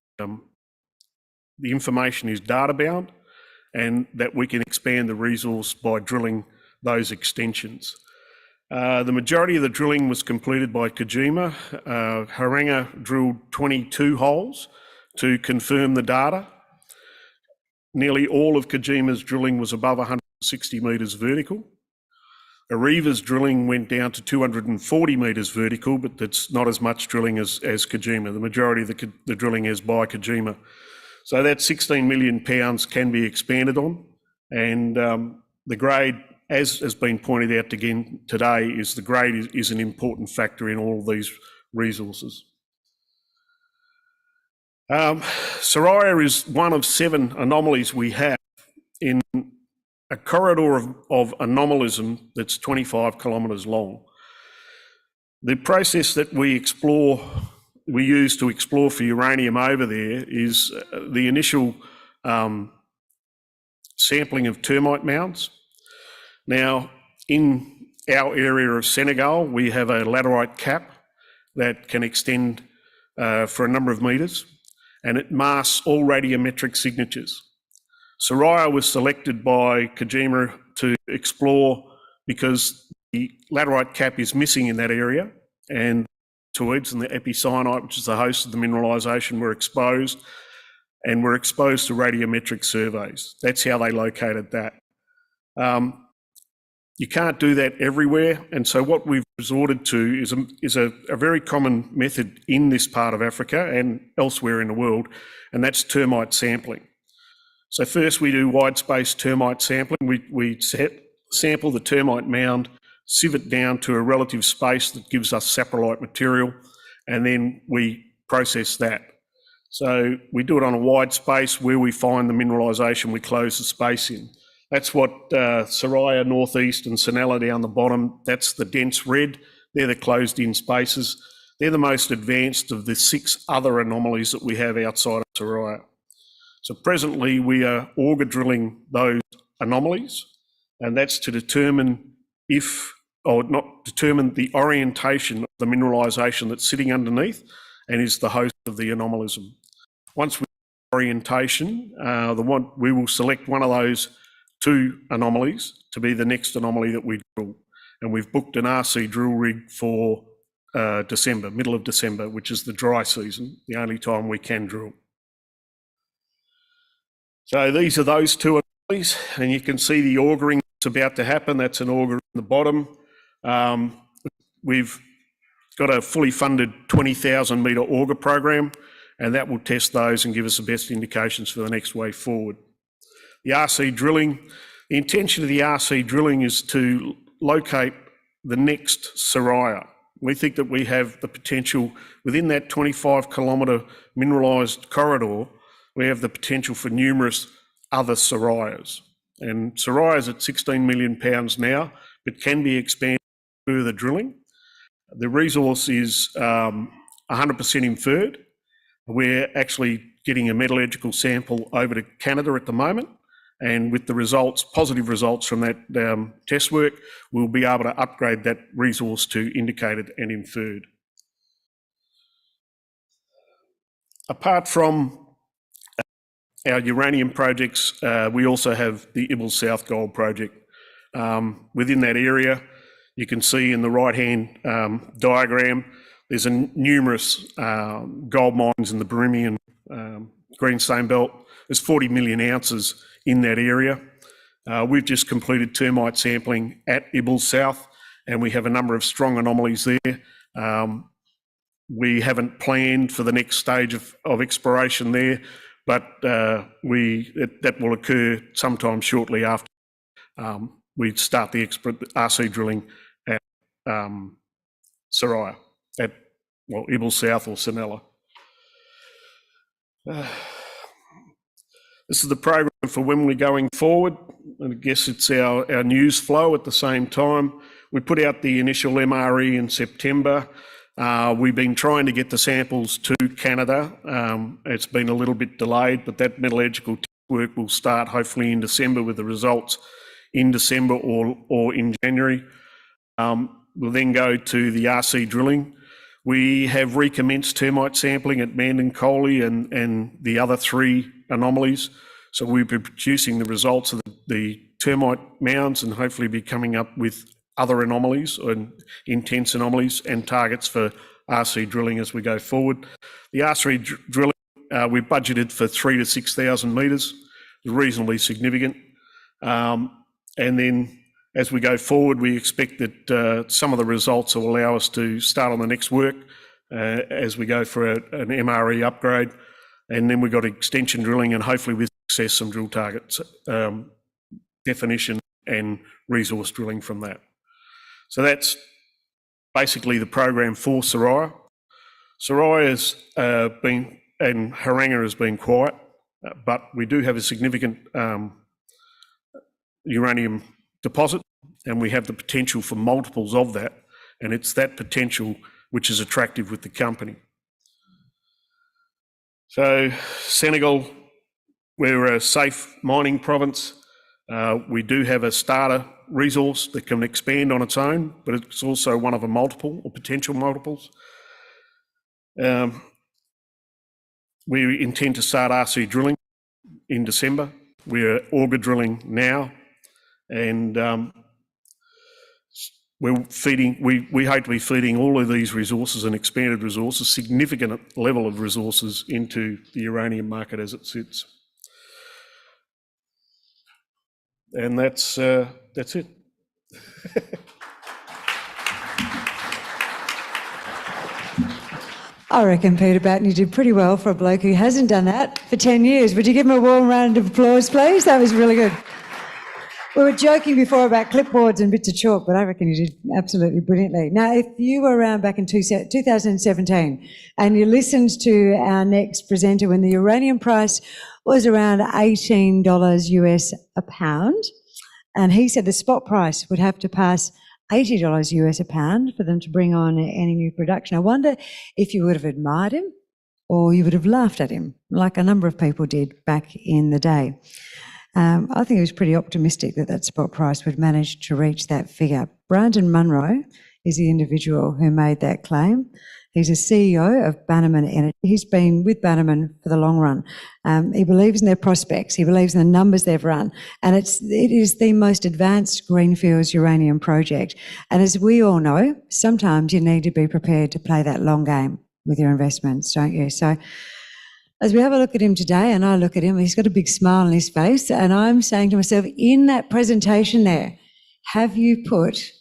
information is data bound and that we can expand the resource by drilling those extensions. The majority of the drilling was completed by Kojima. Haranga drilled 22 holes to confirm the data. Nearly all of Kojima's drilling was above 160 metres vertical. Ariva's drilling went down to 240 metres vertical, but that's not as much drilling as Kojima. The majority of the drilling is by Kojima. So that 16 million pounds can be expanded on, and the grade, as has been pointed out again today, is the grade is an important factor in all of these resources. Soraya is one of 7 anomalies we have in a corridor of anomalism that's 25 kilometres long. The process that we use to explore for uranium over there is the initial sampling of termite mounds. Now, in our area of Senegal, we have a laterite cap that can extend for a number of metres, and it masks all radiometric signatures. Soraya was selected by Kojima to explore because the laterite cap is missing in that area, and toids and the epicyanite, which is the host of the mineralisation, were exposed, and were exposed to radiometric surveys. That's how they located that. You can't do that everywhere, and so what we've resorted to is a very common method in this part of Africa and elsewhere in the world, and that's termite sampling. So first we do wide-space termite sampling. We sample the termite mound, sieve it down to a relative space that gives us saprolite material, and then we process that. So we do it on a wide space. Where we find the mineralisation, we close the space in. That's what Soraya northeast and Sinella down the bottom, that's the dense red. They're the closed in spaces. They're the most advanced of the 6 other anomalies that we have outside of Soraya. So presently we are auger drilling those anomalies, and that's to determine determine the orientation of the mineralisation that's sitting underneath and is the host of the anomalism. Once we have orientation, we will select one of those 2 anomalies to be the next anomaly that we drill. And we've booked an RC drill rig for December, middle of December, which is the dry season, the only time we can drill. So these are those 2 anomalies, and you can see the augering that's about to happen. That's an auger in the bottom. We've got a fully funded 20,000 metre auger program, and that will test those and give us the best indications for the next way forward. The RC drilling, the intention of the RC drilling is to locate the next Soraya. We think that we have the potential within that 25 kilometre mineralised corridor. We have the potential for numerous other Sorayas. And Soraya's at 16 million pounds now, but can be expanded further drilling. The resource is 100% inferred. We're actually getting a metallurgical sample over to Canada at the moment, and with the results, positive results from that test work, we'll be able to upgrade that resource to indicated and inferred. Apart from our uranium projects, we also have the Ibbal South Gold Project. Within that area, you can see in the right-hand diagram, there's numerous gold mines in the Birimian Greenstone Belt. There's 40 million ounces in that area. We've just completed termite sampling at Ibbal South, and we have a number of strong anomalies there. We haven't planned for the next stage of exploration there, but that will occur sometime shortly after we start the RC drilling at Soraya, at Ibble South or Sanella. This is the program for when we're going forward. And I guess it's our news flow at the same time. We put out the initial MRE in September. We've been trying to get the samples to Canada. It's been a little bit delayed, but that metallurgical work will start hopefully in December with the results in December or in January. We'll then go to the RC drilling. We have recommenced termite sampling at Mandan-Coley and the other 3 anomalies. So we'll be producing the results of the termite mounds and hopefully be coming up with other anomalies and intense anomalies and targets for RC drilling as we go forward. The RC drilling, we budgeted for 3,000 to 6,000 metres, reasonably significant. And then as we go forward, we expect that some of the results will allow us to start on the next work as we go for an MRE upgrade. And then we've got extension drilling and hopefully with success some drill targets, definition and resource drilling from that. So that's basically the program for Soraya. Soraya has been, and Haranga has been quiet, but we do have a significant uranium deposit, and we have the potential for multiples of that, and it's that potential which is attractive with the company. So Senegal, we're a safe mining province. We do have a starter resource that can expand on its own, but it's also one of a multiple or potential multiples. We intend to start RC drilling in December. We're auger drilling now, and we're feeding. We hope to be feeding all of these resources and expanded resources, significant level of resources into the uranium market as it sits. And that's it. I reckon, Peter Batten, you did pretty well for a bloke who hasn't done that for 10 years. Would you give him a warm round of applause, please? That was really good. We were joking before about clipboards and bits of chalk, but I reckon you did absolutely brilliantly. Now, if you were around back in 2017 and you listened to our next presenter when the uranium price was around $18 US a pound, and he said the spot price would have to pass $80 US a pound for them to bring on any new production. I wonder if you would have admired him or you would have laughed at him, like a number of people did back in the day. I think he was pretty optimistic that that spot price would manage to reach that figure. Brandon Munro is the individual who made that claim. He's a CEO of Bannerman Energy. He's been with Bannerman for the long run. He believes in their prospects. He believes in the numbers they've run. And it is the most advanced greenfields uranium project. And as we all know, sometimes you need to be prepared to play that long game with your investments, don't you? So as we have a look at him today, and I look at him, he's got a big smile on his face, and I'm saying to myself, in that presentation there, have you put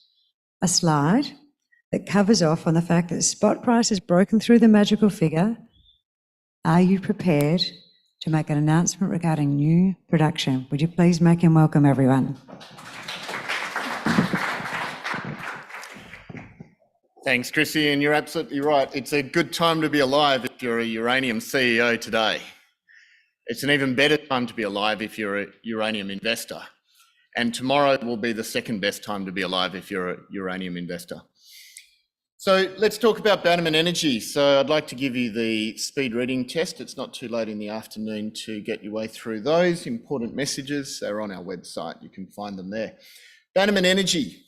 a slide that covers off on the fact that the spot price has broken through the magical figure? Are you prepared to make an announcement regarding new production? Would you please make him welcome, everyone? Thanks, Chrissy, and you're absolutely right. It's a good time to be alive if you're a uranium CEO today. It's an even better time to be alive if you're a uranium investor. And tomorrow will be the second best time to be alive if you're a uranium investor. So let's talk about Bannerman Energy. So I'd like to give you the speed reading test. It's not too late in the afternoon to get your way through those important messages. They're on our website. You can find them there. Bannerman Energy.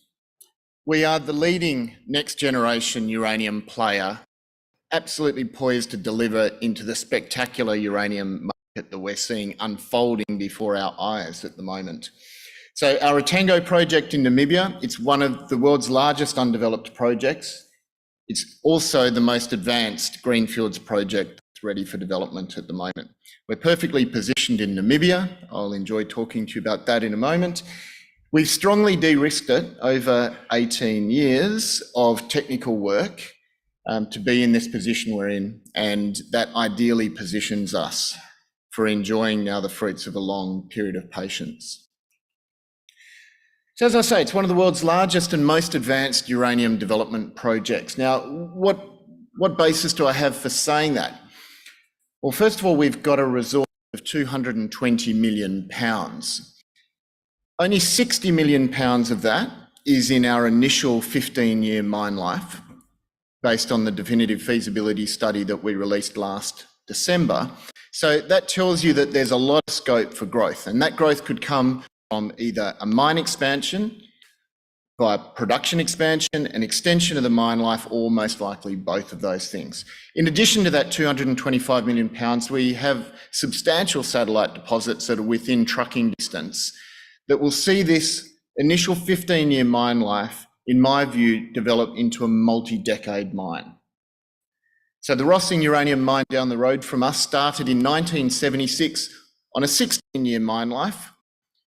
We are the leading next generation uranium player, absolutely poised to deliver into the spectacular uranium market that we're seeing unfolding before our eyes at the moment. So our Ratango project in Namibia, it's one of the world's largest undeveloped projects. It's also the most advanced greenfields project that's ready for development at the moment. We're perfectly positioned in Namibia. I'll enjoy talking to you about that in a moment. We've strongly de-risked it over 18 years of technical work to be in this position we're in, and that ideally positions us for enjoying now the fruits of a long period of patience. So as I say, it's one of the world's largest and most advanced uranium development projects. Now, what basis do I have for saying that? Well, first of all, we've got a resource of 220 million pounds. Only 60 million pounds of that is in our initial 15-year mine life, based on the definitive feasibility study that we released last December. So that tells you that there's a lot of scope for growth, and that growth could come from either a mine expansion, by production expansion, an extension of the mine life, or most likely both of those things. In addition to that 225 million pounds, we have substantial satellite deposits that are within trucking distance that will see this initial 15-year mine life, in my view, develop into a multi-decade mine. So the Rossing uranium mine down the road from us started in 1976 on a 16-year mine life,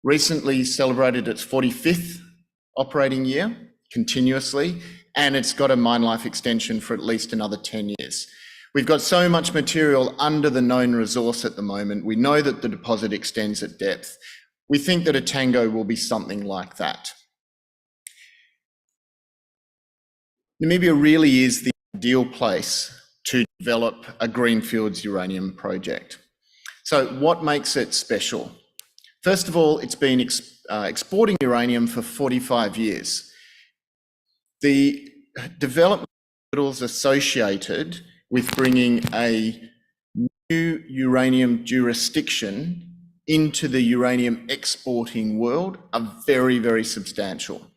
recently celebrated its 45th operating year continuously, and it's got a mine life extension for at least another 10 years. We've got so much material under the known resource at the moment. We know that the deposit extends at depth. We think that Etango will be something like that. Namibia really is the ideal place to develop a greenfields uranium project. So what makes it special? First of all, it's been exporting uranium for 45 years. The development hurdles associated with bringing a new uranium jurisdiction into the uranium exporting world are very, very substantial.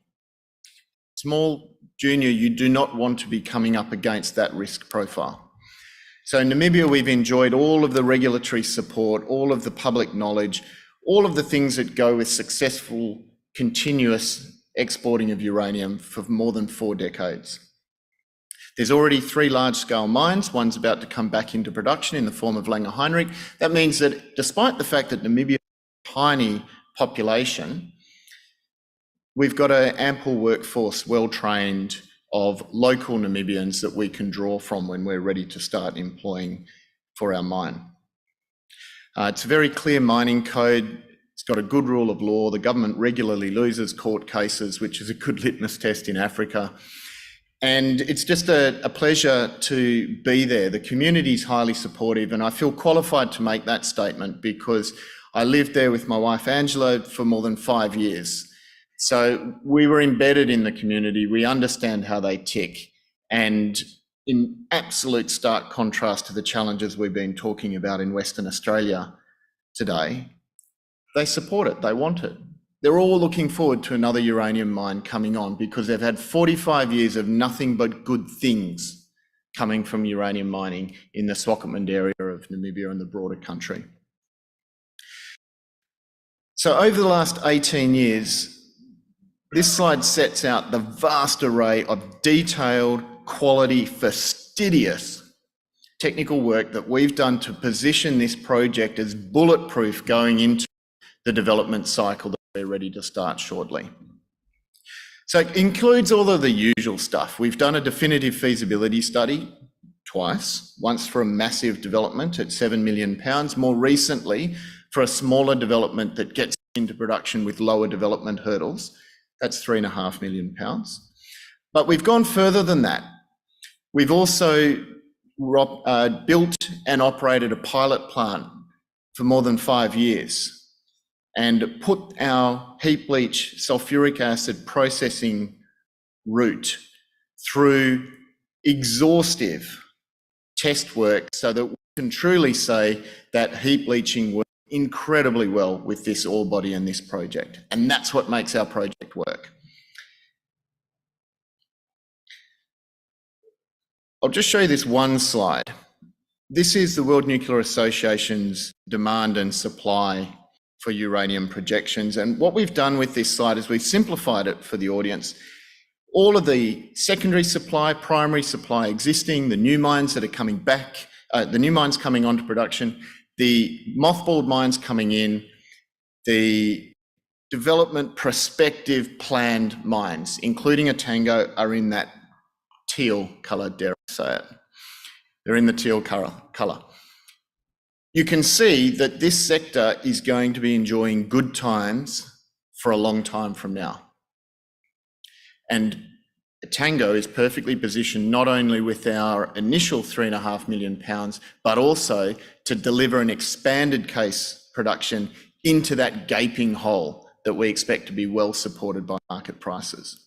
Small junior, you do not want to be coming up against that risk profile. So in Namibia, we've enjoyed all of the regulatory support, all of the public knowledge, all of the things that go with successful, continuous exporting of uranium for more than 4 decades. There's already 3 large-scale mines. One's about to come back into production in the form of Langer Heinrich. That means that despite the fact that Namibia is a tiny population, we've got an ample workforce, well-trained, of local Namibians that we can draw from when we're ready to start employing for our mine. It's a very clear mining code. It's got a good rule of law. The government regularly loses court cases, which is a good litmus test in Africa. And it's just a pleasure to be there. The community is highly supportive, and I feel qualified to make that statement because I lived there with my wife Angela for more than 5 years. So we were embedded in the community. We understand how they tick. And in absolute stark contrast to the challenges we've been talking about in Western Australia today, they support it, they want it. They're all looking forward to another uranium mine coming on because they've had 45 years of nothing but good things coming from uranium mining in the Swakopmund area of Namibia and the broader country. So over the last 18 years, this slide sets out the vast array of detailed, quality, fastidious technical work that we've done to position this project as bulletproof going into the development cycle that we're ready to start shortly. So it includes all of the usual stuff. We've done a definitive feasibility study twice, once for a massive development at £7 million, more recently for a smaller development that gets into production with lower development hurdles. That's £3.5 million. But we've gone further than that. We've also built and operated a pilot plant for more than 5 years and put our heap leach sulfuric acid processing route through exhaustive test work so that we can truly say that heap leaching works incredibly well with this ore body and this project. And that's what makes our project work. I'll just show you this one slide. This is the World Nuclear Association's demand and supply for uranium projections. And what we've done with this slide is we've simplified it for the audience. All of the secondary supply, primary supply existing, the new mines that are coming back, the new mines coming onto production, the mothballed mines coming in, the development prospective planned mines, including Etango, are in that teal colour, dare I say it. They're in the teal colour. You can see that this sector is going to be enjoying good times for a long time from now. And Tango is perfectly positioned not only with our initial £3.5 million, but also to deliver an expanded case production into that gaping hole that we expect to be well supported by market prices.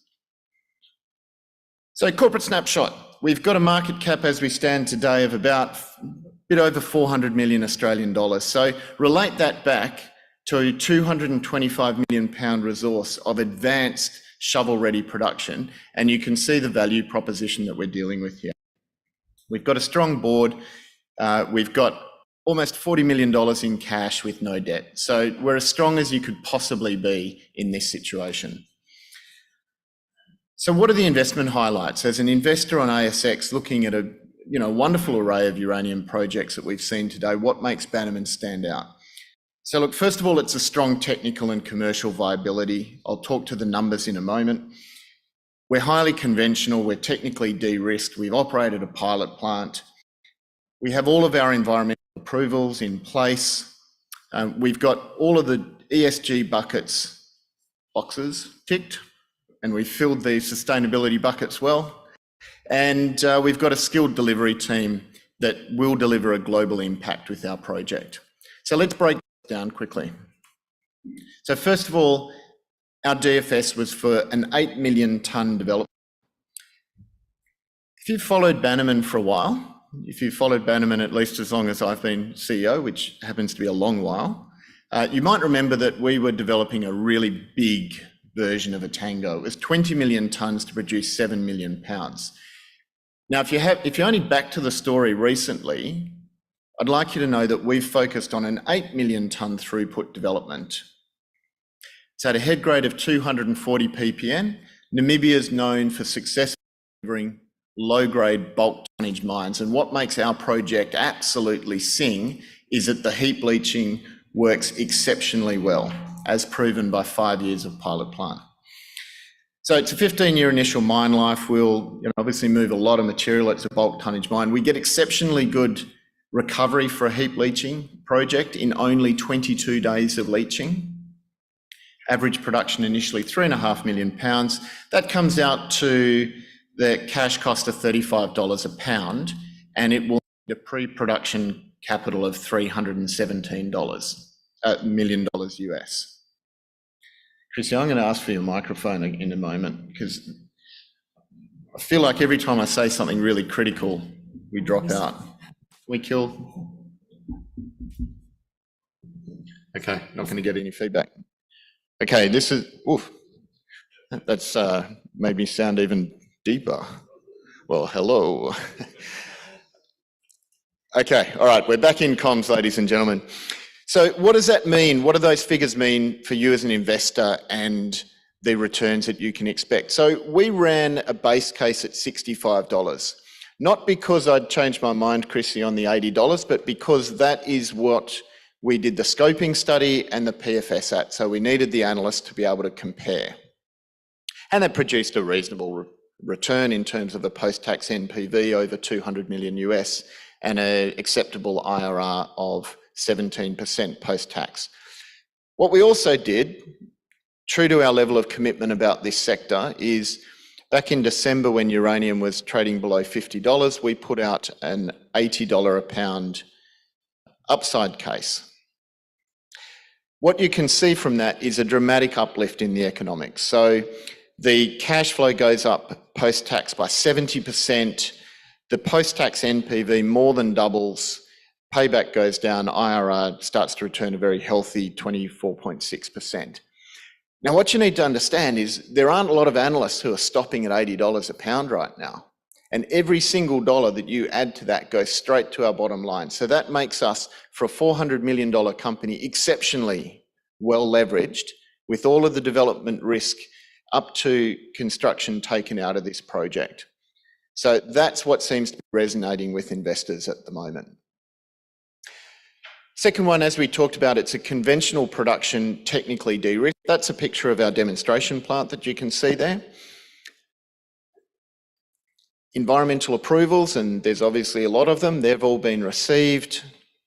So corporate snapshot, we've got a market cap as we stand today of about a bit over 400 million Australian dollars. So relate that back to a 225 million pound resource of advanced shovel-ready production, and you can see the value proposition that we're dealing with here. We've got a strong board. We've got almost $40 million in cash with no debt. So we're as strong as you could possibly be in this situation. So what are the investment highlights? As an investor on ASX looking at a wonderful array of uranium projects that we've seen today, what makes Bannerman stand out? So look, first of all, it's a strong technical and commercial viability. I'll talk to the numbers in a moment. We're highly conventional, we're technically de-risked, we've operated a pilot plant. We have all of our environmental approvals in place. We've got all of the ESG boxes ticked, and we've filled the sustainability buckets well. And we've got a skilled delivery team that will deliver a global impact with our project. So let's break down quickly. So first of all, our DFS was for an 8 million tonne development. If you've followed Bannerman for a while, if you've followed Bannerman at least as long as I've been CEO, which happens to be a long while, you might remember that we were developing a really big version of a Tango. It was 20 million tonnes to produce 7 million pounds. Now, if you're only back to the story recently, I'd like you to know that we've focused on an 8 million tonne throughput development. It's at a head grade of 240 ppm. Namibia is known for successfully delivering low-grade bulk tonnage mines, and what makes our project absolutely sing is that the heap leaching works exceptionally well, as proven by 5 years of pilot plant. So it's a 15-year initial mine life. We'll obviously move a lot of material. It's a bulk tonnage mine. We get exceptionally good recovery for a heap leaching project in only 22 days of leaching. Average production initially 3.5 million pounds. That comes out to the cash cost of $35 a pound, and it will need a pre-production capital of $317 million US. Chrissy, I'm going to ask for your microphone in a moment, because I feel like every time I say something really critical, we drop out. We kill. Okay, not going to get any feedback. Okay, this is, oof, that's made me sound even deeper. Well, hello. Okay, all right, we're back in comms, ladies and gentlemen. So what does that mean? What do those figures mean for you as an investor and the returns that you can expect? So we ran a base case at $65. Not because I'd changed my mind, Chrissy, on the $80, but because that is what we did the scoping study and the PFS at. So we needed the analysts to be able to compare. And that produced a reasonable return in terms of a post-tax NPV over 200 million US and an acceptable IRR of 17% post-tax. What we also did, true to our level of commitment about this sector, is back in December when uranium was trading below $50, we put out an $80 a pound upside case. What you can see from that is a dramatic uplift in the economics. So the cash flow goes up post-tax by 70%, the post-tax NPV more than doubles, payback goes down, IRR starts to return a very healthy 24.6%. Now, what you need to understand is there aren't a lot of analysts who are stopping at $80 a pound right now. And every single dollar that you add to that goes straight to our bottom line. So that makes us, for a $400 million company, exceptionally well leveraged with all of the development risk up to construction taken out of this project. So that's what seems to be resonating with investors at the moment. Second one, as we talked about, it's a conventional production, technically de-risked. That's a picture of our demonstration plant that you can see there. Environmental approvals, and there's obviously a lot of them, they've all been received.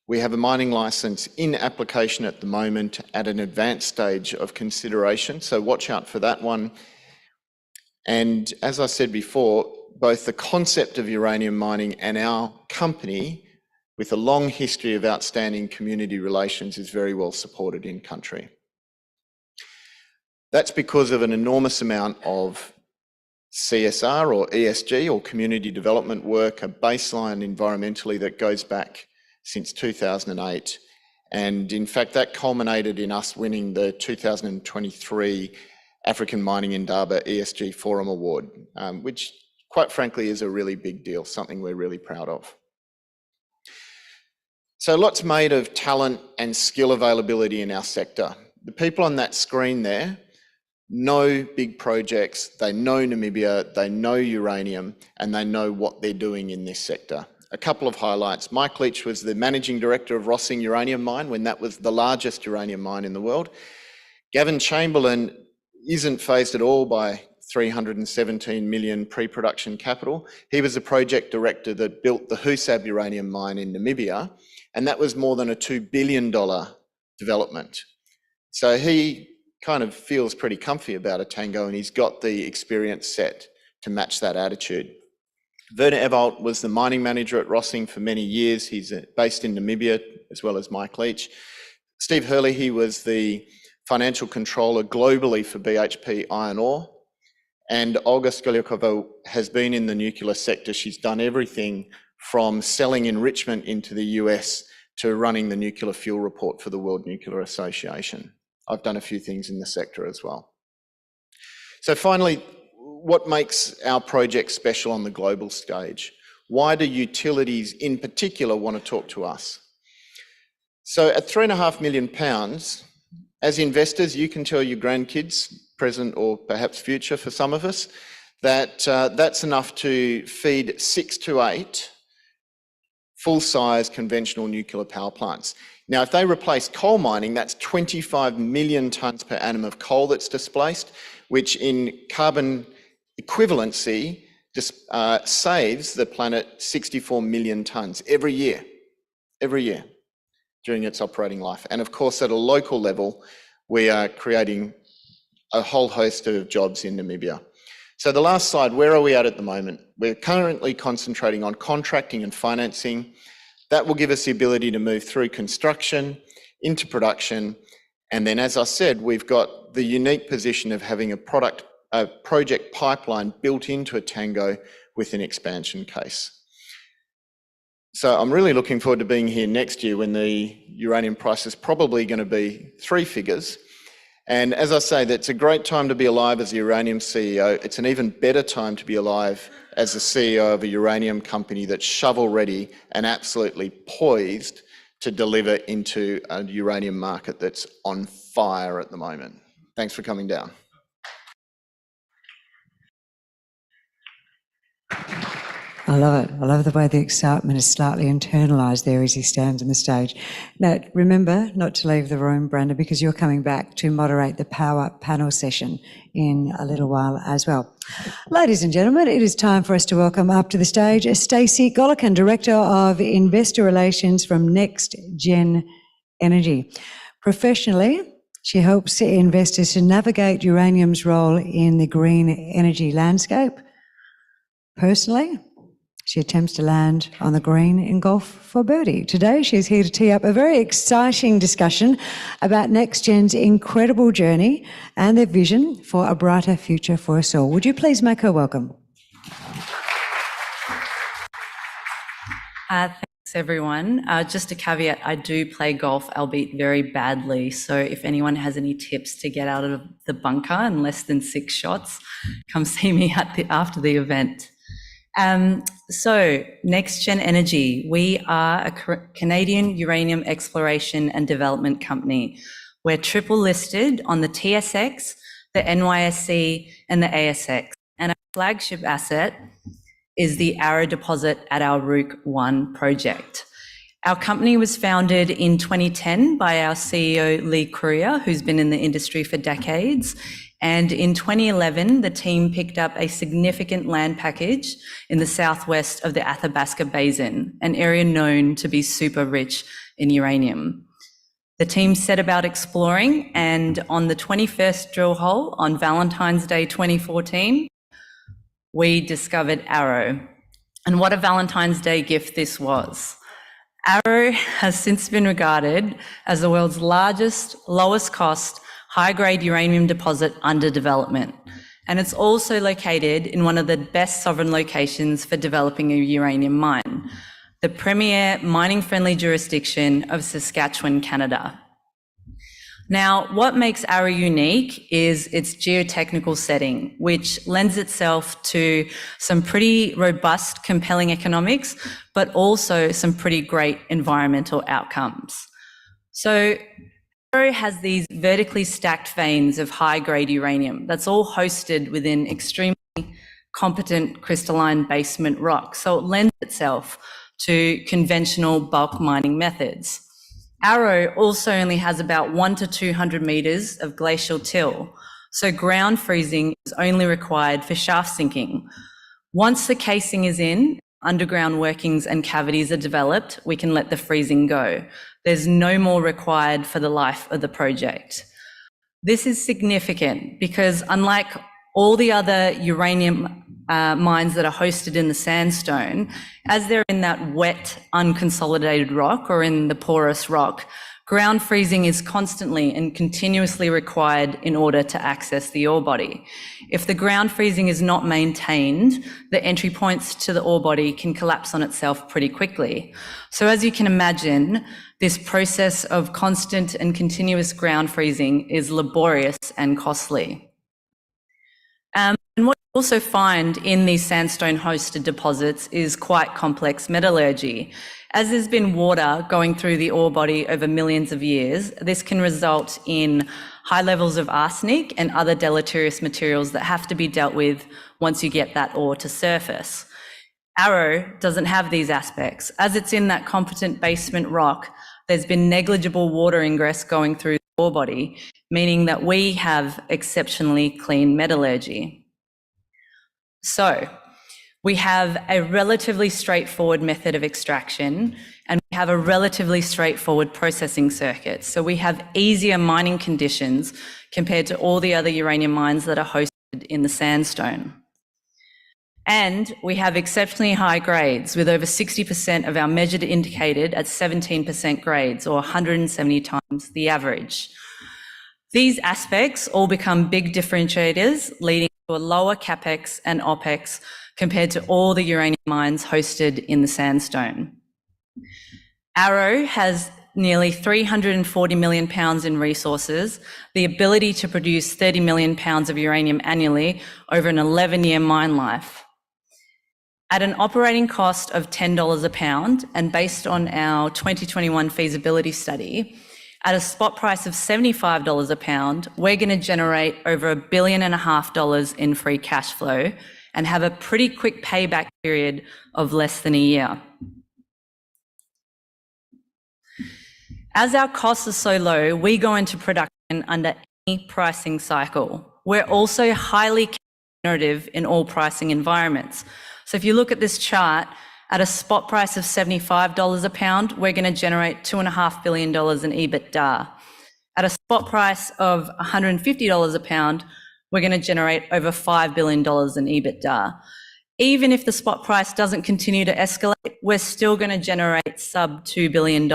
We have a mining license in application at the moment at an advanced stage of consideration, so watch out for that one. And as I said before, both the concept of uranium mining and our company, with a long history of outstanding community relations, is very well supported in country. That's because of an enormous amount of CSR or ESG or community development work, a baseline environmentally that goes back since 2008. And in fact, that culminated in us winning the 2023 African Mining Indaba ESG Forum Award, which quite frankly is a really big deal, something we're really proud of. So lots made of talent and skill availability in our sector. The people on that screen there know big projects, they know Namibia, they know uranium, and they know what they're doing in this sector. A couple of highlights. Mike Leach was the managing director of Rossing Uranium Mine when that was the largest uranium mine in the world. Gavin Chamberlain isn't phased at all by 317 million pre-production capital. He was the project director that built the Husab uranium mine in Namibia, and that was more than a $2 billion development. So he kind of feels pretty comfy about Etango, and he's got the experience set to match that attitude. Werner Ewald was the mining manager at Rossing for many years. He's based in Namibia, as well as Mike Leach. Steve Hurley, he was the financial controller globally for BHP Iron Ore. And Olga Skolyakova has been in the nuclear sector. She's done everything from selling enrichment into the US to running the nuclear fuel report for the World Nuclear Association. I've done a few things in the sector as well. So finally, what makes our project special on the global stage? Why do utilities in particular want to talk to us? So at £3.5 million, as investors, you can tell your grandkids, present or perhaps future for some of us, that that's enough to feed 6 to 8 full-size conventional nuclear power plants. Now, if they replace coal mining, that's 25 million tonnes per annum of coal that's displaced, which in carbon equivalency saves the planet 64 million tonnes every year during its operating life. And of course, at a local level, we are creating a whole host of jobs in Namibia. So the last slide, where are we at the moment? We're currently concentrating on contracting and financing. That will give us the ability to move through construction into production. And then, as I said, we've got the unique position of having a project pipeline built into Etango with an expansion case. So I'm really looking forward to being here next year when the uranium price is probably going to be 3 figures. And as I say, that's a great time to be alive as a uranium CEO. It's an even better time to be alive as the CEO of a uranium company that's shovel ready and absolutely poised to deliver into a uranium market that's on fire at the moment. Thanks for coming down. I love it. I love the way the excitement is slightly internalised there as he stands on the stage. Now, remember not to leave the room, Brenda, because you're coming back to moderate the Power Panel session in a little while as well. Ladies and gentlemen, it is time for us to welcome up to the stage Stacey, Golokin, Director of Investor Relations from NexGen Energy. Professionally, she helps investors to navigate uranium's role in the green energy landscape. Personally, she attempts to land on the green in golf for birdie. Today, she's here to tee up a very exciting discussion about NexGen's incredible journey and their vision for a brighter future for us all. Would you please make her welcome? Thanks, everyone. Just a caveat, I do play golf, albeit very badly. So if anyone has any tips to get out of the bunker in less than 6 shots, come see me after the event. So NexGen Energy, we are a Canadian uranium exploration and development company. We're triple listed on the TSX, the NYSE and the ASX. And our flagship asset is the Arrow deposit at our Rook 1 project. Our company was founded in 2010 by our CEO, Lee Courier, who's been in the industry for decades. And in 2011, the team picked up a significant land package in the southwest of the Athabasca Basin, an area known to be super rich in uranium. The team set about exploring, and on the 21st drill hole on Valentine's Day 2014, we discovered Arrow. And what a Valentine's Day gift this was. Arrow has since been regarded as the world's largest, lowest cost, high-grade uranium deposit under development. And it's also located in one of the best sovereign locations for developing a uranium mine, the premier mining-friendly jurisdiction of Saskatchewan, Canada. Now, what makes Arrow unique is its geotechnical setting, which lends itself to some pretty robust, compelling economics, but also some pretty great environmental outcomes. So Arrow has these vertically stacked veins of high-grade uranium that's all hosted within extremely competent crystalline basement rock, so it lends itself to conventional bulk mining methods. Arrow also only has about 1 to 200 metres of glacial till, so ground freezing is only required for shaft sinking. Once the casing is in, underground workings and cavities are developed, we can let the freezing go. There's no more required for the life of the project. This is significant because unlike all the other uranium mines that are hosted in the sandstone, as they're in that wet, unconsolidated rock or in the porous rock, ground freezing is constantly and continuously required in order to access the ore body. If the ground freezing is not maintained, the entry points to the ore body can collapse on itself pretty quickly. So as you can imagine, this process of constant and continuous ground freezing is laborious and costly. And what you also find in these sandstone-hosted deposits is quite complex metallurgy. As there's been water going through the ore body over millions of years, this can result in high levels of arsenic and other deleterious materials that have to be dealt with once you get that ore to surface. Arrow doesn't have these aspects. As it's in that competent basement rock, there's been negligible water ingress going through the ore body, meaning that we have exceptionally clean metallurgy. So we have a relatively straightforward method of extraction, and we have a relatively straightforward processing circuit. So we have easier mining conditions compared to all the other uranium mines that are hosted in the sandstone. And we have exceptionally high grades, with over 60% of our measured indicated at 17% grades, or 170 times the average. These aspects all become big differentiators, leading to a lower capex and opex compared to all the uranium mines hosted in the sandstone. Arrow has nearly 340 million pounds in resources, the ability to produce 30 million pounds of uranium annually over an 11-year mine life. At an operating cost of $10 a pound, and based on our 2021 feasibility study, at a spot price of $75 a pound, we're going to generate over $1.5 billion in free cash flow and have a pretty quick payback period of less than a year. As our costs are so low, we go into production under any pricing cycle. We're also highly competitive in all pricing environments. So if you look at this chart, at a spot price of $75 a pound, we're going to generate $2.5 billion in EBITDA. At a spot price of $150 a pound, we're going to generate over $5 billion in EBITDA. Even if the spot price doesn't continue to escalate, we're still going to generate sub $2 billion.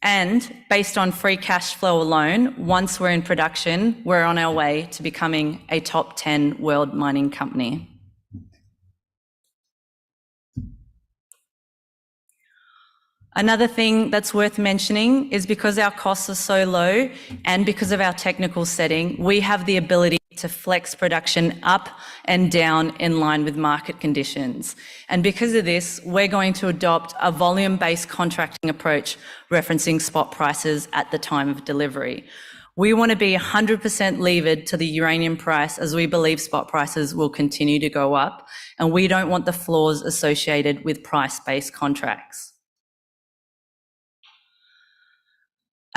And based on free cash flow alone, once we're in production, we're on our way to becoming a top 10 world mining company. Another thing that's worth mentioning is because our costs are so low and because of our technical setting, we have the ability to flex production up and down in line with market conditions. And because of this, we're going to adopt a volume-based contracting approach referencing spot prices at the time of delivery. We want to be 100% levered to the uranium price, as we believe spot prices will continue to go up, and we don't want the flaws associated with price-based contracts.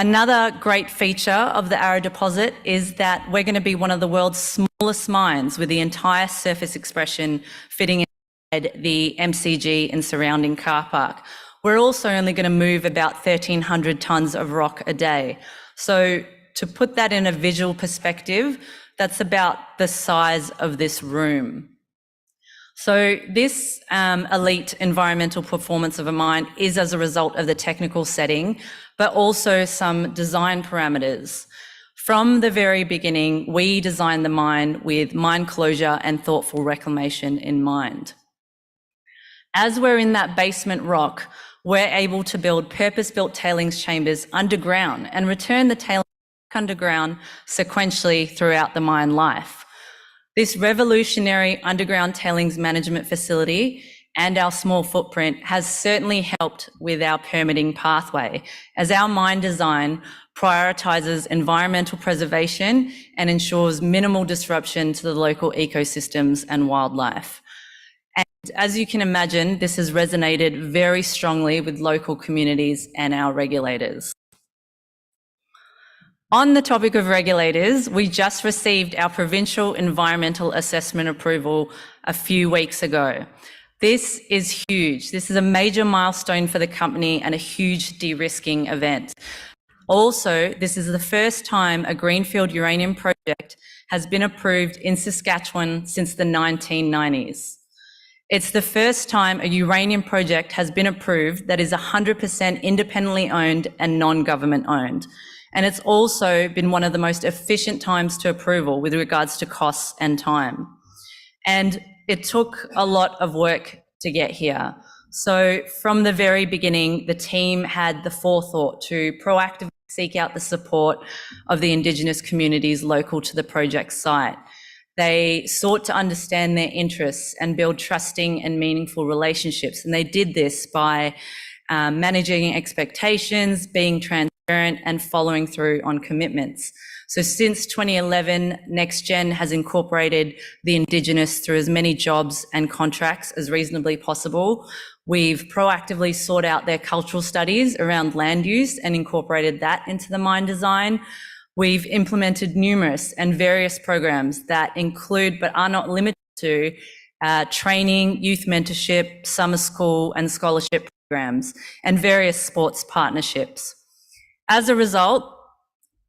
Another great feature of the Arrow deposit is that we're going to be one of the world's smallest mines, with the entire surface expression fitting inside the MCG and surrounding car park. We're also only going to move about 1,300 tonnes of rock a day. So to put that in a visual perspective, that's about the size of this room. So this elite environmental performance of a mine is as a result of the technical setting, but also some design parameters. From the very beginning, we designed the mine with mine closure and thoughtful reclamation in mind. As we're in that basement rock, we're able to build purpose-built tailings chambers underground and return the tailings underground sequentially throughout the mine life. This revolutionary underground tailings management facility and our small footprint has certainly helped with our permitting pathway, as our mine design prioritizes environmental preservation and ensures minimal disruption to the local ecosystems and wildlife. And as you can imagine, this has resonated very strongly with local communities and our regulators. On the topic of regulators, we just received our provincial environmental assessment approval a few weeks ago. This is huge. This is a major milestone for the company and a huge de-risking event. Also, this is the first time a greenfield uranium project has been approved in Saskatchewan since the 1990s. It's the first time a uranium project has been approved that is 100% independently owned and non-government owned. And it's also been one of the most efficient times to approval with regards to costs and time. And it took a lot of work to get here. So from the very beginning, the team had the forethought to proactively seek out the support of the Indigenous communities local to the project site. They sought to understand their interests and build trusting and meaningful relationships. And they did this by managing expectations, being transparent, and following through on commitments. So since 2011, NexGen has incorporated the Indigenous through as many jobs and contracts as reasonably possible. We've proactively sought out their cultural studies around land use and incorporated that into the mine design. We've implemented numerous and various programs that include, but are not limited to, training, youth mentorship, summer school and scholarship programs, and various sports partnerships. As a result,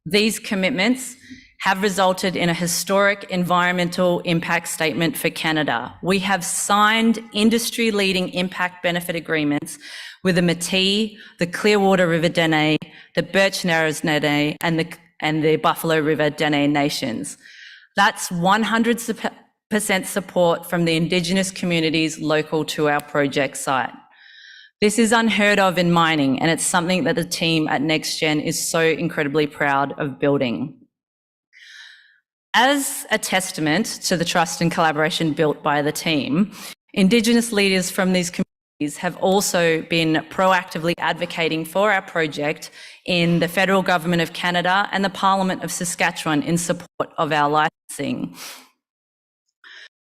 these commitments have resulted in a historic environmental impact statement for Canada. We have signed industry-leading impact benefit agreements with the Métis, the Clearwater River Dene, the Birch Narrows Dene, and the Buffalo River Dene Nations. That's 100% support from the Indigenous communities local to our project site. This is unheard of in mining, and it's something that the team at NexGen is so incredibly proud of building. As a testament to the trust and collaboration built by the team, Indigenous leaders from these communities have also been proactively advocating for our project in the Federal Government of Canada and the Parliament of Saskatchewan in support of our licensing.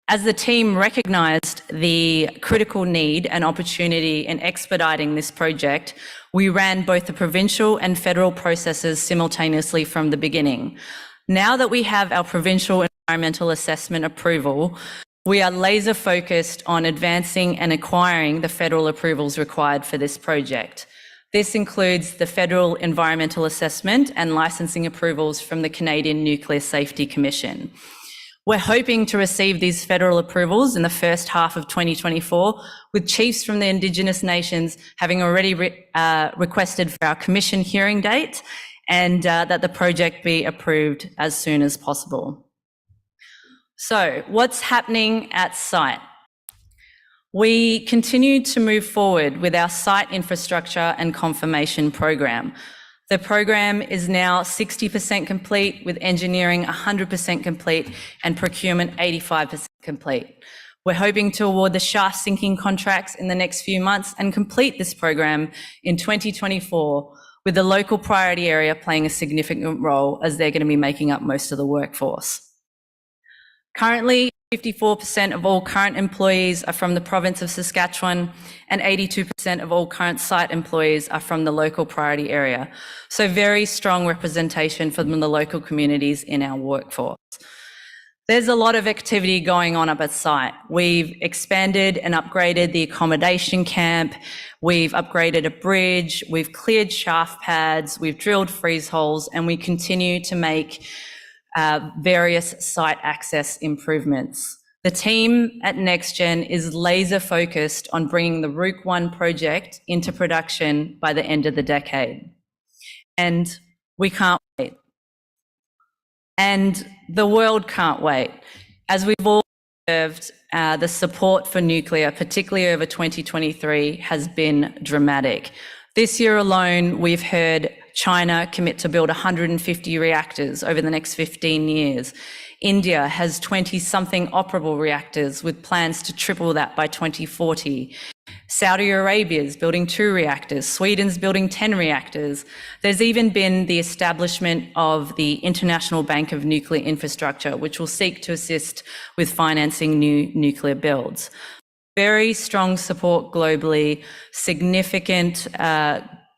As the team recognised the critical need and opportunity in expediting this project, we ran both the provincial and federal processes simultaneously from the beginning. Now that we have our provincial environmental assessment approval, we are laser focused on advancing and acquiring the federal approvals required for this project. This includes the federal environmental assessment and licensing approvals from the Canadian Nuclear Safety Commission. We're hoping to receive these federal approvals in the first half of 2024, with chiefs from the Indigenous nations having already requested for our commission hearing date and that the project be approved as soon as possible. So what's happening at site? We continue to move forward with our site infrastructure and confirmation program. The program is now 60% complete, with engineering 100% complete and procurement 85% complete. We're hoping to award the shaft sinking contracts in the next few months and complete this program in 2024, with the local priority area playing a significant role as they're going to be making up most of the workforce. Currently, 54% of all current employees are from the province of Saskatchewan, and 82% of all current site employees are from the local priority area. So very strong representation from the local communities in our workforce. There's a lot of activity going on up at site. We've expanded and upgraded the accommodation camp. We've upgraded a bridge. We've cleared shaft pads. We've drilled freeze holes, and we continue to make various site access improvements. The team at NexGen is laser focused on bringing the Rook 1 project into production by the end of the decade. And we can't wait. And the world can't wait. As we've all observed, the support for nuclear, particularly over 2023, has been dramatic. This year alone, we've heard China commit to build 150 reactors over the next 15 years. India has 20-something operable reactors with plans to triple that by 2040. Saudi Arabia is building 2 reactors. Sweden's building 10 reactors. There's even been the establishment of the International Bank of Nuclear Infrastructure, which will seek to assist with financing new nuclear builds. Very strong support globally, significant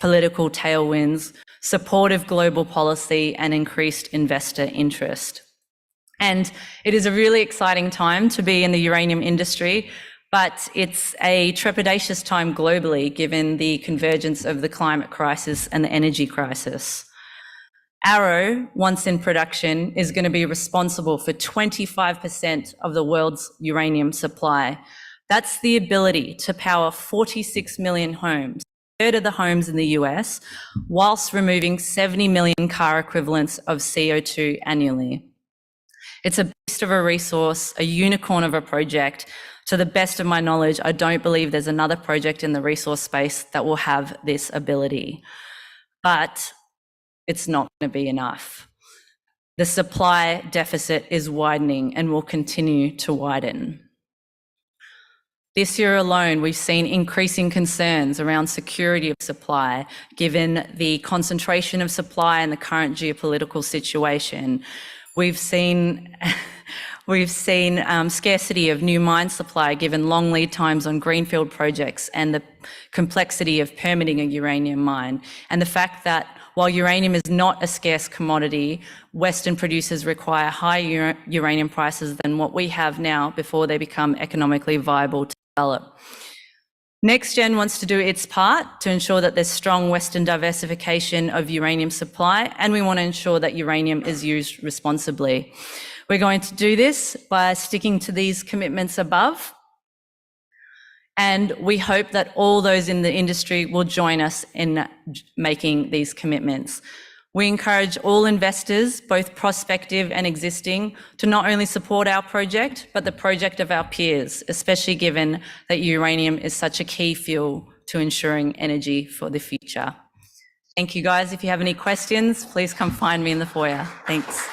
political tailwinds, supportive global policy, and increased investor interest. And it is a really exciting time to be in the uranium industry, but it's a trepidatious time globally given the convergence of the climate crisis and the energy crisis. Arrow, once in production, is going to be responsible for 25% of the world's uranium supply. That's the ability to power 46 million homes, a third of the homes in the US, whilst removing 70 million car equivalents of CO2 annually. It's a beast of a resource, a unicorn of a project. To the best of my knowledge, I don't believe there's another project in the resource space that will have this ability. But it's not going to be enough. The supply deficit is widening and will continue to widen. This year alone, we've seen increasing concerns around security of supply, given the concentration of supply and the current geopolitical situation. We've seen scarcity of new mine supply given long lead times on greenfield projects and the complexity of permitting a uranium mine, and the fact that while uranium is not a scarce commodity, Western producers require higher uranium prices than what we have now before they become economically viable to develop. NexGen wants to do its part to ensure that there's strong Western diversification of uranium supply, and we want to ensure that uranium is used responsibly. We're going to do this by sticking to these commitments above, and we hope that all those in the industry will join us in making these commitments. We encourage all investors, both prospective and existing, to not only support our project, but the project of our peers, especially given that uranium is such a key fuel to ensuring energy for the future. Thank you, guys. If you have any questions, please come find me in the foyer. Thanks.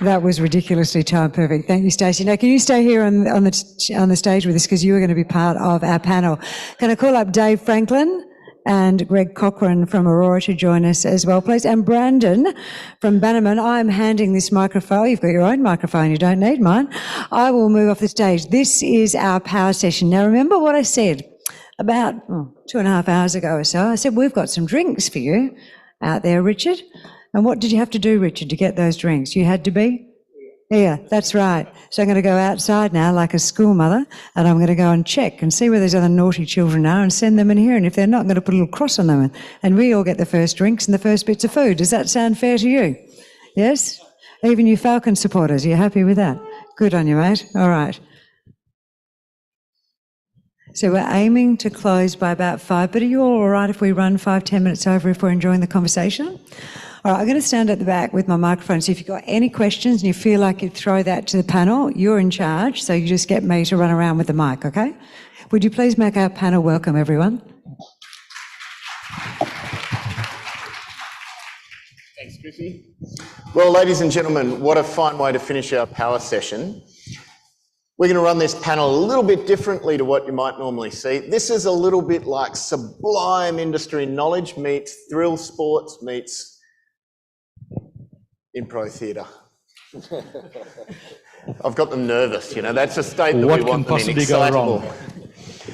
That was ridiculously time perfect. Thank you, Stacey. Now, can you stay here on the stage with us, because you are going to be part of our panel. Can I call up Dave Franklin and Greg Cochran from Aurora to join us as well, please? And Brandon from Bannerman. I'm handing this microphone. You've got your own microphone. You don't need mine. I will move off the stage. This is our power session. Now, remember what I said about 2.5 hours ago or so? I said, we've got some drinks for you out there, Richard. And what did you have to do, Richard, to get those drinks? You had to be? Yeah, that's right. So I'm going to go outside now like a school mother, and I'm going to go and check and see where those other naughty children are and send them in here. And if they're not, I'm going to put a little cross on them. And we all get the first drinks and the first bits of food. Does that sound fair to you? Yes? Even you Falcon supporters, are you happy with that? Good on you, mate. All right. So we're aiming to close by about 5, but are you all right if we run 5-10 minutes over if we're enjoying the conversation? All right, I'm going to stand at the back with my microphone, so if you've got any questions and you feel like you throw that to the panel, you're in charge, so you just get me to run around with the mic, okay? Would you please make our panel welcome, everyone? Thanks, Chrissy. Well, ladies and gentlemen, what a fine way to finish our power session. We're going to run this panel a little bit differently to what you might normally see. This is a little bit like sublime industry knowledge meets thrill sports meets improv theatre. I've got them nervous, you know, that's a state that we want them in, excitable.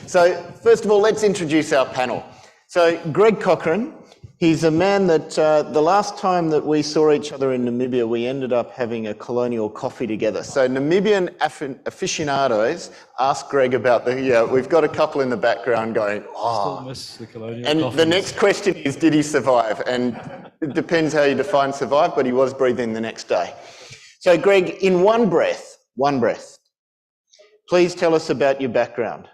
So first of all, let's introduce our panel. So Greg Cochran, he's a man that the last time that we saw each other in Namibia, we ended up having a colonial coffee together. So Namibian aficionados asked Greg about we've got a couple in the background going, oh. Still miss the colonial and coffee. The next question is, did he survive? And It depends how you define survive, but he was breathing the next day. So Greg, in one breath, please tell us about your background.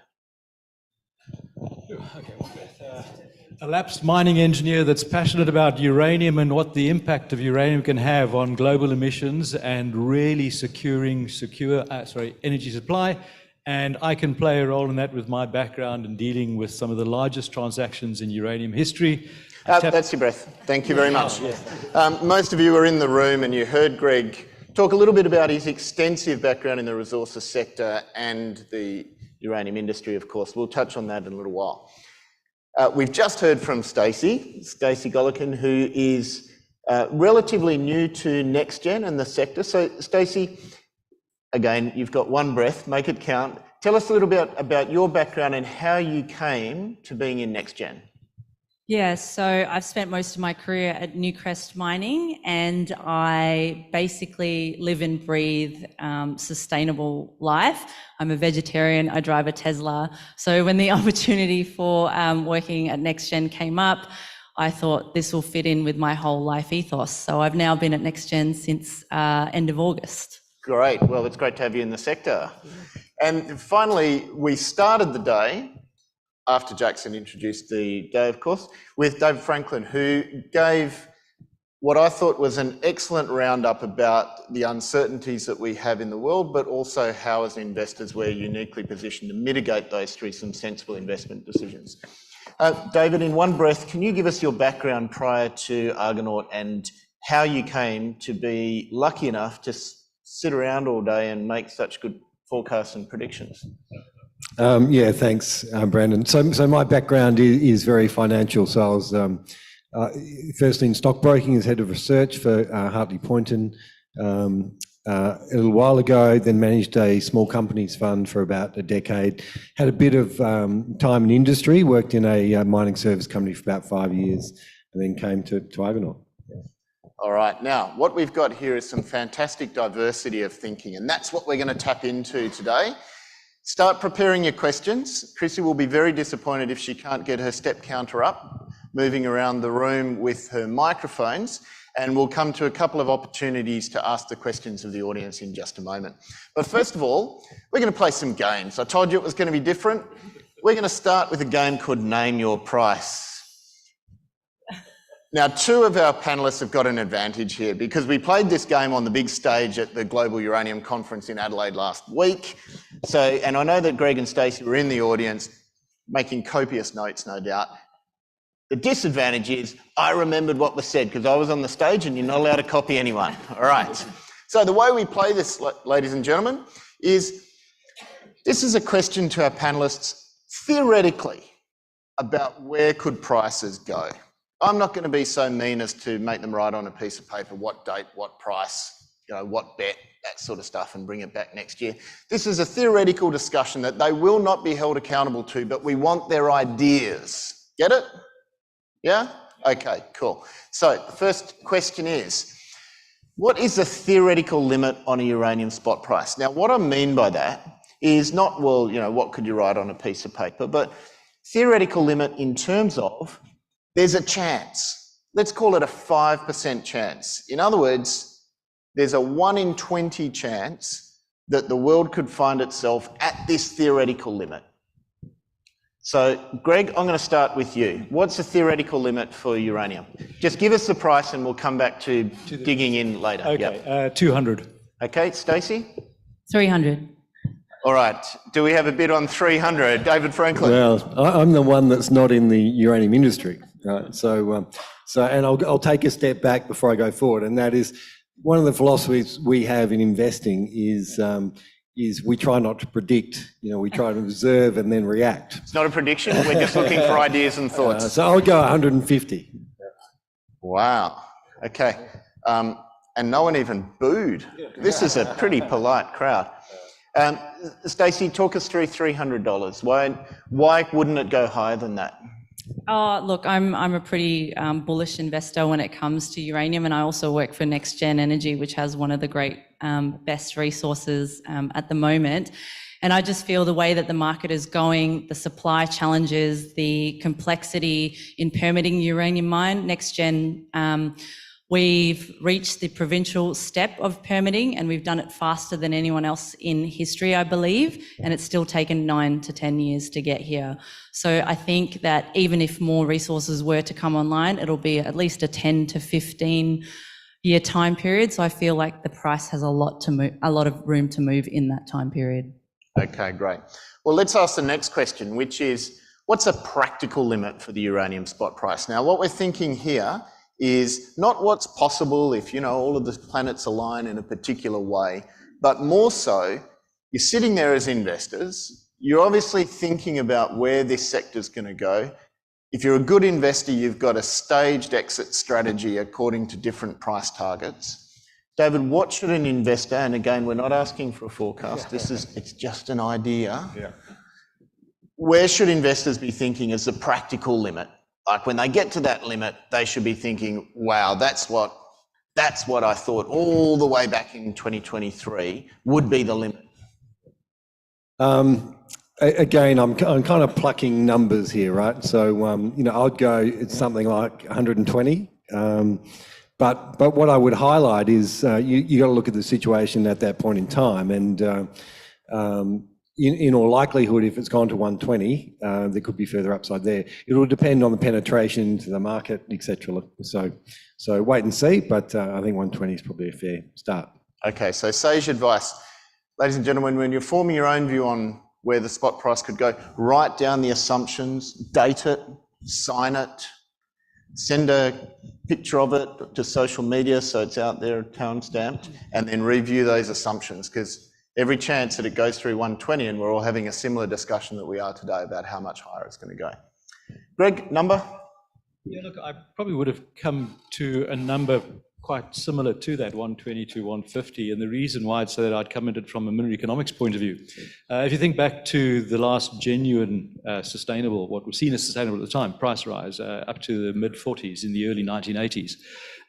A lapsed mining engineer that's passionate about uranium and what the impact of uranium can have on global emissions and really secure energy supply. And I can play a role in that with my background in dealing with some of the largest transactions in uranium history. That's your breath. Thank you very much. Most of you are in the room and you heard Greg talk a little bit about his extensive background in the resources sector and the uranium industry, of course. We'll touch on that in a little while. We've just heard from Stacey Golokin, who is relatively new to NexGen and the sector. So Stacey, again, you've got one breath, make it count. Tell us a little bit about your background and how you came to being in NexGen. Yeah, so I've spent most of my career at Newcrest Mining, and I basically live and breathe sustainable life. I'm a vegetarian, I drive a Tesla. So when the opportunity for working at NexGen came up, I thought this will fit in with my whole life ethos. So I've now been at NexGen since end of August. Great, well, it's great to have you in the sector. And finally, we started the day, after Jackson introduced the day, of course, with David Franklin, who gave what I thought was an excellent roundup about the uncertainties that we have in the world, but also how as investors we're uniquely positioned to mitigate those through some sensible investment decisions. David, in one breath, can you give us your background prior to Argonaut and how you came to be lucky enough to sit around all day and make such good forecasts and predictions? Yeah, thanks, Brandon. So my background is very financial. So I was first in stockbroking as head of research for Hartley Poynton a little while ago, then managed a small companies fund for about a decade, had a bit of time in industry, worked in a mining service company for about 5 years, and then came to Argonaut. All right, now what we've got here is some fantastic diversity of thinking, and that's what we're going to tap into today. Start preparing your questions. Chrissy will be very disappointed if she can't get her step counter up, moving around the room with her microphones, and we'll come to a couple of opportunities to ask the questions of the audience in just a moment. But first of all, we're going to play some games. I told you it was going to be different. We're going to start with a game called Name Your Price. Now, two of our panellists have got an advantage here because we played this game on the big stage at the Global Uranium Conference in Adelaide last week. And I know that Greg and Stacey were in the audience making copious notes, no doubt. The disadvantage is I remembered what was said because I was on the stage and you're not allowed to copy anyone. All right. So the way we play this, ladies and gentlemen, is this is a question to our panellists theoretically about where could prices go. I'm not going to be so mean as to make them write on a piece of paper what date, what price, what bet, that sort of stuff, and bring it back next year. This is a theoretical discussion that they will not be held accountable to, but we want their ideas. Get it? Yeah? Okay, cool. So the first question is, what is the theoretical limit on a uranium spot price? Now, what I mean by that is not, well, what could you write on a piece of paper, but theoretical limit in terms of there's a chance. Let's call it a 5% chance. In other words, there's a 1 in 20 chance that the world could find itself at this theoretical limit. So, Greg, I'm going to start with you. What's the theoretical limit for uranium? Just give us the price and we'll come back to digging in later. Okay, yep. 200. Okay, Stacey? 300. All right. Do we have a bid on 300? David Franklin? Well, I'm the one that's not in the uranium industry, right? And I'll take a step back before I go forward, and that is one of the philosophies we have in investing is we try not to predict. We try to observe and then react. It's not a prediction. We're just looking for ideas and thoughts. So I'll go 150. Wow. Okay. And no one even booed. This is a pretty polite crowd. Stacey, talk us through $300. Why wouldn't it go higher than that? Oh, look, I'm a pretty bullish investor when it comes to uranium, and I also work for NexGen Energy, which has one of the great best resources at the moment. And I just feel the way that the market is going, the supply challenges, the complexity in permitting uranium mine, NexGen, we've reached the provincial step of permitting, and we've done it faster than anyone else in history, I believe, and it's still taken 9 to 10 years to get here. So I think that even if more resources were to come online, it'll be at least a 10 to 15 year time period. So I feel like the price has a lot of room to move in that time period. Okay, great. Well, let's ask the next question, which is, what's a practical limit for the uranium spot price? Now, what we're thinking here is not what's possible if, all of the planets align in a particular way, but more so, you're sitting there as investors, you're obviously thinking about where this sector's going to go. If you're a good investor, you've got a staged exit strategy according to different price targets. David, what should an investor, and again, we're not asking for a forecast, it's just an idea. Yeah. Where should investors be thinking as the practical limit? Like when they get to that limit, they should be thinking, wow, that's what I thought all the way back in 2023 would be the limit. Again, I'm kind of plucking numbers here, right? So, I'd go, it's something like 120. But what I would highlight is you got to look at the situation at that point in time, and in all likelihood, if it's gone to 120, there could be further upside there. It will depend on the penetration into the market, etc. So wait and see, but I think 120 is probably a fair start. Okay, so sage advice. Ladies and gentlemen, when you're forming your own view on where the spot price could go, write down the assumptions, date it, sign it, send a picture of it to social media so it's out there town stamped, and then review those assumptions, because every chance that it goes through 120 and we're all having a similar discussion that we are today about how much higher it's going to go. Greg, number? Yeah, look, I probably would have come to a number quite similar to that, 120 to 150. And the reason why I'd say that I'd come at it from a mineral economics point of view. If you think back to the last genuine sustainable, what was seen as sustainable at the time, price rise up to the mid-40s in the early 1980s.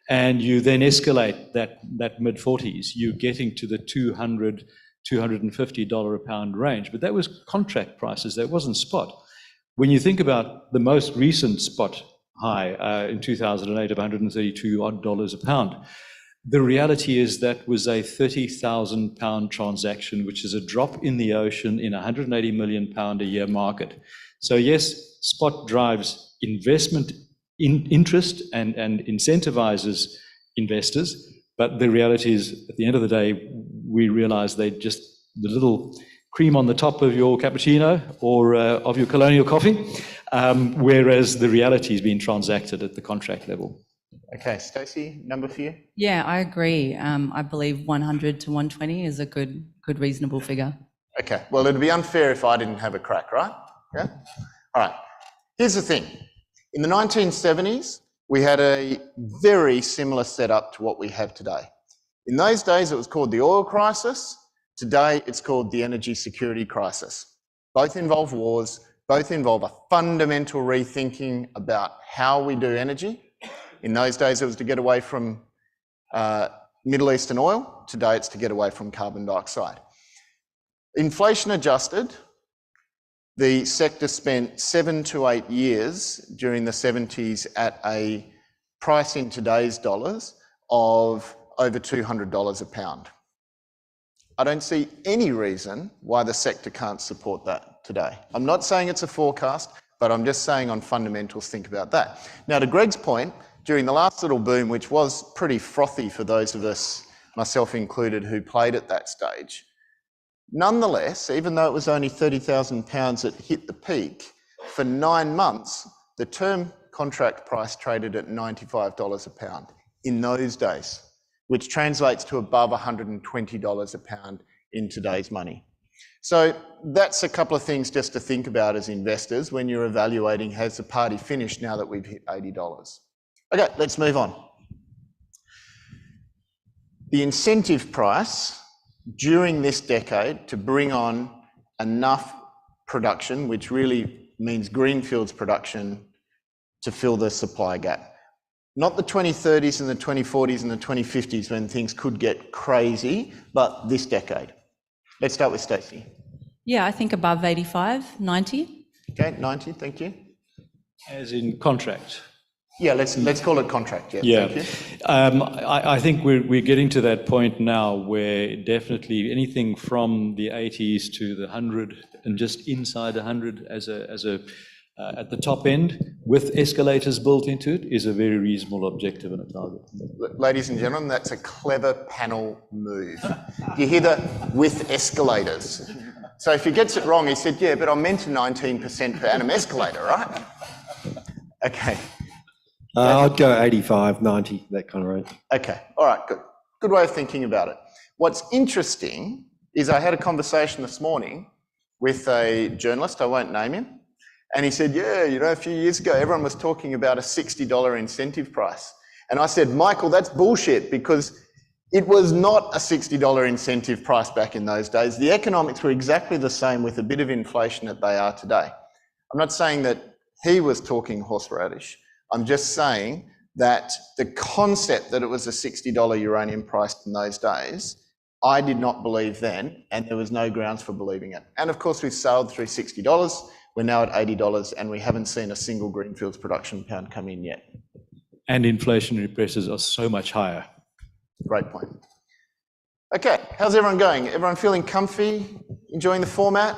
And you then escalate that mid-40s, you're getting to the $200, $250 a pound range. But that was contract prices, that wasn't spot. When you think about the most recent spot high in 2008 of $132 odd a pound, the reality is that was a 30,000 pound transaction, which is a drop in the ocean in a 180 million pound a year market. So yes, spot drives investment in interest and incentivizes investors, but the reality is at the end of the day, we realize they just the little cream on the top of your cappuccino or of your colonial coffee, whereas the reality is being transacted at the contract level. Okay, Stacey, number for you? Yeah, I agree. I believe 100 to 120 is a good reasonable figure. Okay, well, it'd be unfair if I didn't have a crack, right? Yeah? All right, here's the thing. In the 1970s, we had a very similar setup to what we have today. In those days, it was called the oil crisis. Today, it's called the energy security crisis. Both involve wars, both involve a fundamental rethinking about how we do energy. In those days, it was to get away from Middle Eastern oil. Today, it's to get away from carbon dioxide. Inflation adjusted, the sector spent 7 to 8 years during the 70s at a price in today's dollars of over $200 a pound. I don't see any reason why the sector can't support that today. I'm not saying it's a forecast, but I'm just saying on fundamentals, think about that. Now, to Greg's point, during the last little boom, which was pretty frothy for those of us, myself included, who played at that stage, nonetheless, even though it was only 30,000 pounds that hit the peak, for 9 months, the term contract price traded at $95 a pound in those days, which translates to above $120 a pound in today's money. So that's a couple of things just to think about as investors when you're evaluating, has the party finished now that we've hit $80? Okay, let's move on. The incentive price during this decade to bring on enough production, which really means greenfields production, to fill the supply gap. Not the 2030s and the 2040s and the 2050s when things could get crazy, but this decade. Let's start with Stacey. Yeah, I think above 85, 90. Okay, 90, thank you. As in contract. Yeah, let's call it contract, yeah. Thank you. I think we're getting to that point now where definitely anything from the 80s to the 100 and just inside 100 as a at the top end with escalators built into it is a very reasonable objective and a target. Ladies and gentlemen, that's a clever panel move. You hear the with escalators. So if he gets it wrong, he said, yeah, but I meant a 19% per annum escalator, right? Okay. I'd go 85, 90, that kind of range. Okay, all right, good. Good way of thinking about it. What's interesting is I had a conversation this morning with a journalist, I won't name him, and he said, yeah, you know, a few years ago, everyone was talking about a $60 incentive price. And I said, Michael, that's bullshit, because it was not a $60 incentive price back in those days. The economics were exactly the same with a bit of inflation that they are today. I'm not saying that he was talking horseradish. I'm just saying that the concept that it was a $60 uranium price in those days, I did not believe then, and there was no grounds for believing it. And of course, we've sailed through $60. We're now at $80, and we haven't seen a single greenfields production pound come in yet. And inflationary pressures are so much higher. Great point. Okay, how's everyone going? Everyone feeling comfy? Enjoying the format?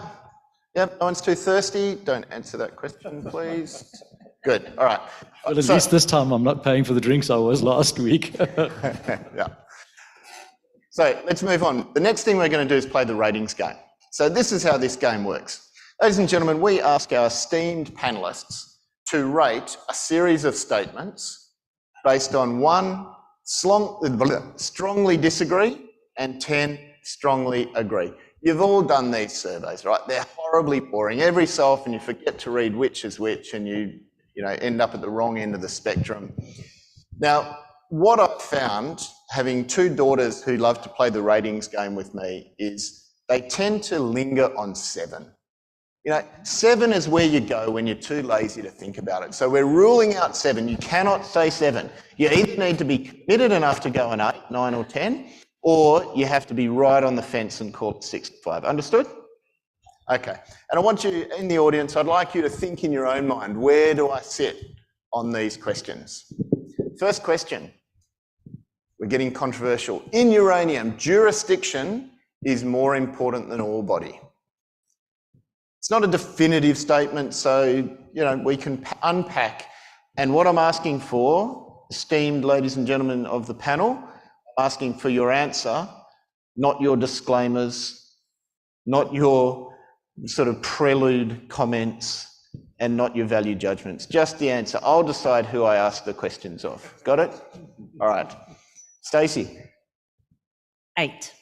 Yep, no one's too thirsty? Don't answer that question, please. Good, all right. Well, at least this time I'm not paying for the drinks I was last week. Yeah. So let's move on. The next thing we're going to do is play the ratings game. So this is how this game works. Ladies and gentlemen, we ask our esteemed panellists to rate a series of statements based on 1, strongly disagree, and 10, strongly agree. You've all done these surveys, right? They're horribly boring. Every so often you forget to read which is which and you end up at the wrong end of the spectrum. Now, what I've found, having 2 daughters who love to play the ratings game with me, is they tend to linger on 7. 7 is where you go when you're too lazy to think about it. So we're ruling out 7. You cannot say 7. You either need to be committed enough to go an 8, 9 or 10, or you have to be right on the fence and call it 6 or 5. Understood? Okay. And I want you in the audience, I'd like you to think in your own mind, where do I sit on these questions? First question. We're getting controversial. In uranium, jurisdiction is more important than ore body. It's not a definitive statement, so we can unpack. And what I'm asking for, esteemed ladies and gentlemen of the panel, I'm asking for your answer, not your disclaimers, not your sort of prelude comments, and not your value judgments. Just the answer. I'll decide who I ask the questions of. Got it? All right. Stacey. 8.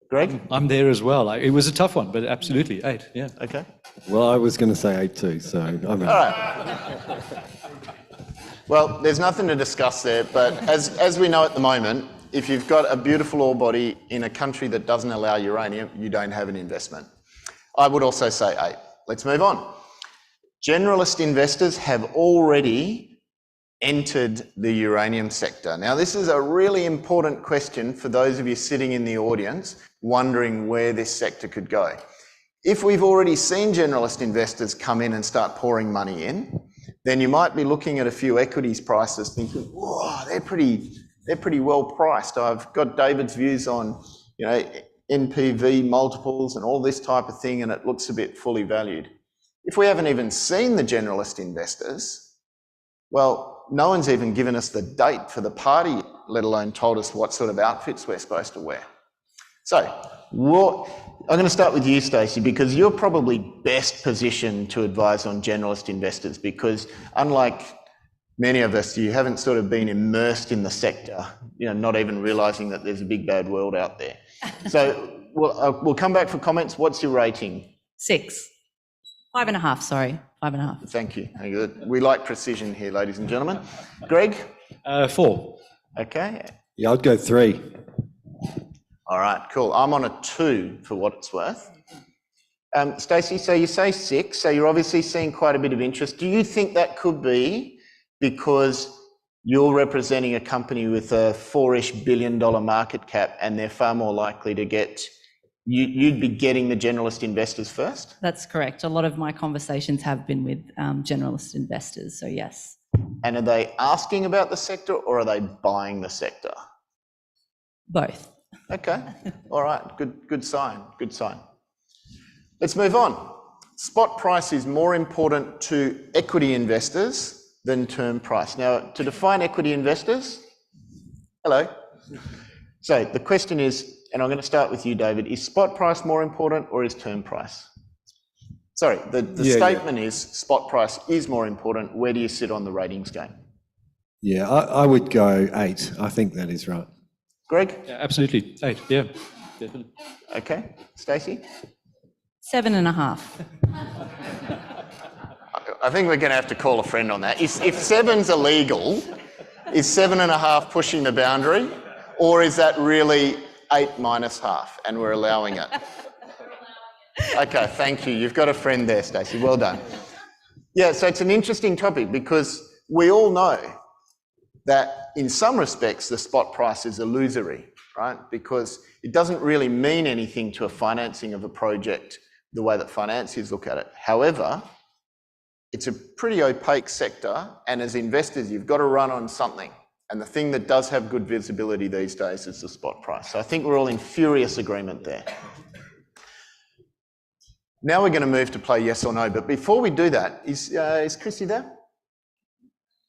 Greg? I'm there as well. It was a tough one, but absolutely 8, yeah. Okay. Well, I was going to say 8 too, so I'm all right. Well, there's nothing to discuss there, but as we know at the moment, if you've got a beautiful ore body in a country that doesn't allow uranium, you don't have an investment. I would also say 8. Let's move on. Generalist investors have already entered the uranium sector. Now, this is a really important question for those of you sitting in the audience wondering where this sector could go. If we've already seen generalist investors come in and start pouring money in, then you might be looking at a few equities prices thinking, whoa, they're pretty well priced. I've got David's views on, NPV multiples and all this type of thing, and it looks a bit fully valued. If we haven't even seen the generalist investors, well, no one's even given us the date for the party, let alone told us what sort of outfits we're supposed to wear. So, I'm going to start with you, Stacey, because you're probably best positioned to advise on generalist investors, because unlike many of us, you haven't sort of been immersed in the sector, not even realising that there's a big bad world out there. So we'll come back for comments. What's your rating? 6. 5.5, sorry. 5.5. Thank you. Very good. We like precision here, ladies and gentlemen. Greg? 4. Okay. Yeah, I'd go 3. All right, cool. I'm on a 2 for what it's worth. Stacey, so you say 6, so you're obviously seeing quite a bit of interest. Do you think that could be because you're representing a company with a $4-ish billion market cap and they're far more likely to get, you'd be getting the generalist investors first? That's correct. A lot of my conversations have been with generalist investors, so yes. And are they asking about the sector or are they buying the sector? Both. Okay, all right, good sign, good sign. Let's move on. Spot price is more important to equity investors than term price. Now, to define equity investors, hello. So the question is, and I'm going to start with you, David, is spot price more important or is term price? Sorry, the statement is spot price is more important. Where do you sit on the ratings game? Yeah, I would go 8. I think that is right. Greg? Yeah, absolutely, 8, yeah, definitely. Okay, Stacey? 7.5. I think we're going to have to call a friend on that. If 7's illegal, is 7.5 pushing the boundary, or is that really 8 minus half and we're allowing it? Okay, thank you. You've got a friend there, Stacey. Well done. Yeah, so it's an interesting topic because we all know that in some respects the spot price is illusory, right? Because it doesn't really mean anything to a financing of a project the way that financiers look at it. However, it's a pretty opaque sector, and as investors, you've got to run on something. And the thing that does have good visibility these days is the spot price. So I think we're all in furious agreement there. Now we're going to move to play yes or no, but before we do that, is Chrissy there?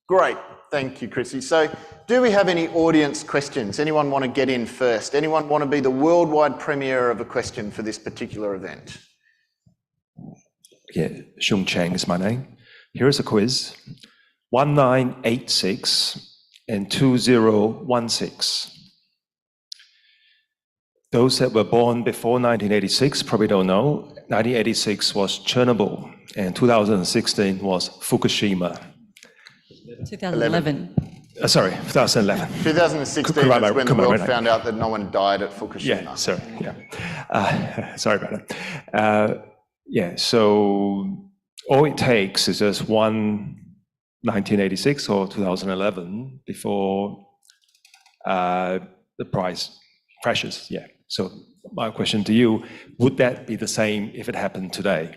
Great, thank you, Chrissy. So do we have any audience questions? Anyone want to get in first? Anyone want to be the worldwide premiere of a question for this particular event? Yeah, Shung Chang is my name. Here's a quiz. 1986 and 2016. Those that were born before 1986 probably don't know. 1986 was Chernobyl and 2016 was Fukushima. 2011. Sorry, 2011. 2016 was when the world found out that no one died at Fukushima. Yeah, sorry, yeah. Sorry about that. Yeah, so all it takes is just one 1986 or 2011 before the price crashes. Yeah. So my question to you, would that be the same if it happened today?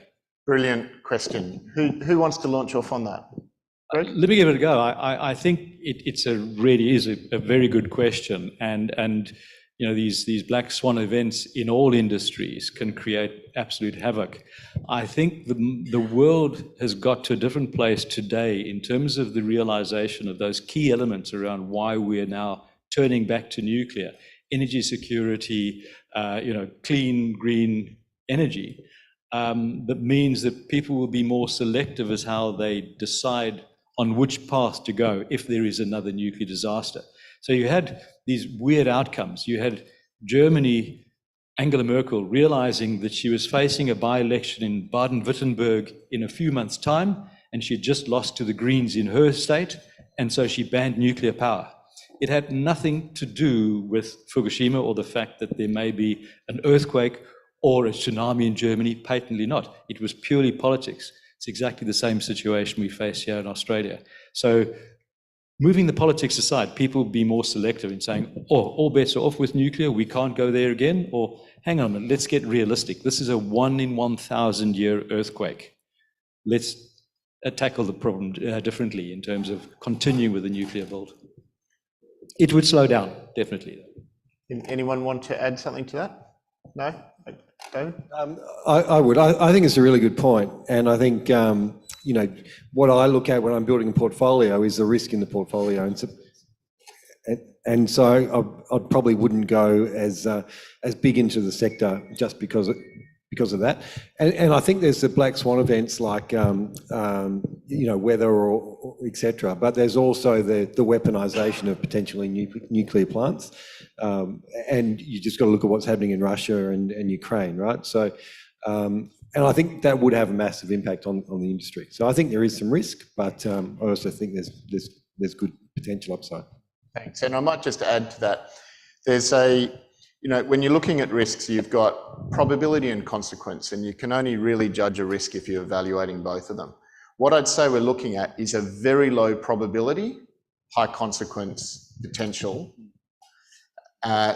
Brilliant question. Who wants to launch off on that? Greg? Let me give it a go. I think it's really is a very good question, and you know, these black swan events in all industries can create absolute havoc. I think the world has got to a different place today in terms of the realization of those key elements around why we are now turning back to nuclear, energy security, you know, clean, green energy. That means that people will be more selective as how they decide on which path to go if there is another nuclear disaster. So you had these weird outcomes. You had Germany, Angela Merkel, realizing that she was facing a by-election in Baden-Württemberg in a few months' time, and she had just lost to the Greens in her state, and so she banned nuclear power. It had nothing to do with Fukushima or the fact that there may be an earthquake or a tsunami in Germany, patently not. It was purely politics. It's exactly the same situation we face here in Australia. So moving the politics aside, people be more selective in saying, oh, all bets are off with nuclear, we can't go there again, or hang on a minute, let's get realistic. This is a 1 in 1,000 year earthquake. Let's tackle the problem differently in terms of continuing with the nuclear build. It would slow down, definitely. Anyone want to add something to that? No? David? I would. I think it's a really good point. And I think, you know, what I look at when I'm building a portfolio is the risk in the portfolio. And so I probably wouldn't go as big into the sector just because of that. And I think there's the black swan events like, you know, weather or et cetera, but there's also the weaponization of potentially nuclear plants. And you just got to look at what's happening in Russia and Ukraine, right? So, and I think that would have a massive impact on the industry. So I think there is some risk, but I also think there's good potential upside. Thanks. And I might just add to that, there's a you know, when you're looking at risks, you've got probability and consequence, and you can only really judge a risk if you're evaluating both of them. What I'd say we're looking at is a very low probability, high consequence potential.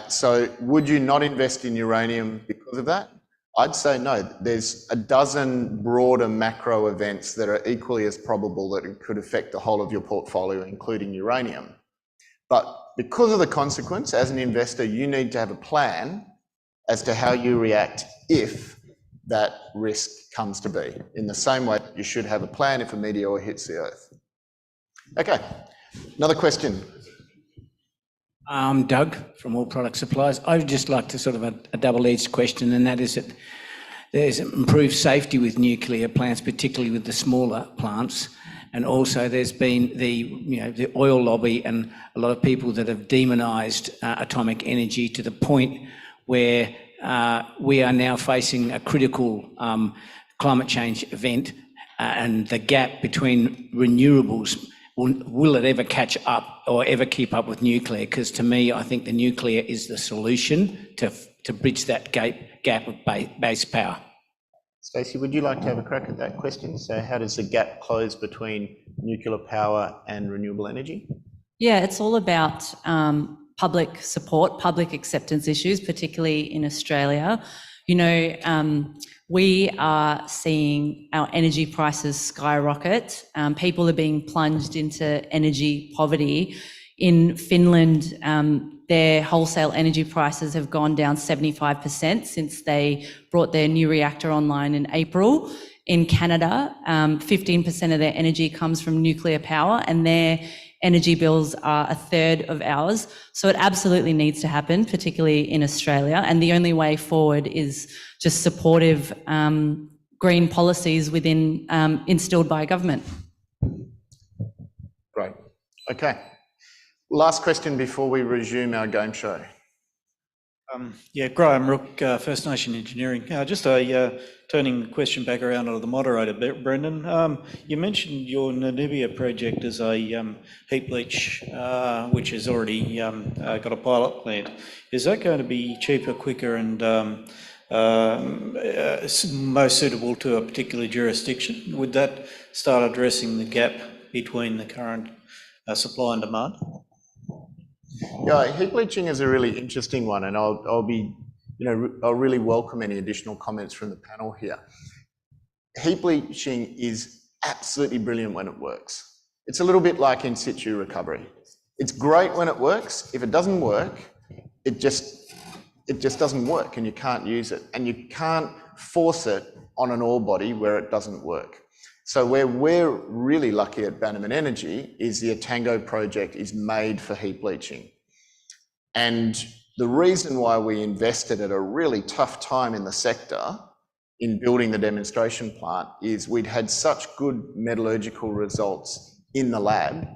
So would you not invest in uranium because of that? I'd say no. There's a dozen broader macro events that are equally as probable that it could affect the whole of your portfolio, including uranium. But because of the consequence, as an investor, you need to have a plan as to how you react if that risk comes to be, in the same way that you should have a plan if a meteor hits the Earth. Okay, another question. Doug from All Product Supplies. I would just like to sort of a double-edged question, and that is that there's improved safety with nuclear plants, particularly with the smaller plants, and also there's been the oil lobby and a lot of people that have demonised atomic energy to the point where we are now facing a critical climate change event, and the gap between renewables. Will it ever catch up or ever keep up with nuclear? Because to me, I think the nuclear is the solution to bridge that gap of base power. Stacey, would you like to have a crack at that question? So how does the gap close between nuclear power and renewable energy? Yeah, it's all about public support, public acceptance issues, particularly in Australia. You know, we are seeing our energy prices skyrocket. People are being plunged into energy poverty. In Finland, their wholesale energy prices have gone down 75% since they brought their new reactor online in April. In Canada, 15% of their energy comes from nuclear power, and their energy bills are a third of ours. So it absolutely needs to happen, particularly in Australia. And the only way forward is just supportive green policies within instilled by government. Great. Okay. Last question before we resume our game show. Yeah, Graham Rook, First Nation Engineering. Just a turning the question back around to the moderator, Brendan. You mentioned your Namibia project as a heap leach, which has already got a pilot plant. Is that going to be cheaper, quicker, and most suitable to a particular jurisdiction? Would that start addressing the gap between the current supply and demand? Yeah, heap leaching is a really interesting one, and I'll really welcome any additional comments from the panel here. Heap leaching is absolutely brilliant when it works. It's a little bit like in situ recovery. It's great when it works. If it doesn't work, it just doesn't work, and you can't use it, and you can't force it on an ore body where it doesn't work. So where we're really lucky at Bannerman Energy is the Atango project is made for heap leaching. And the reason why we invested at a really tough time in the sector in building the demonstration plant is we'd had such good metallurgical results in the lab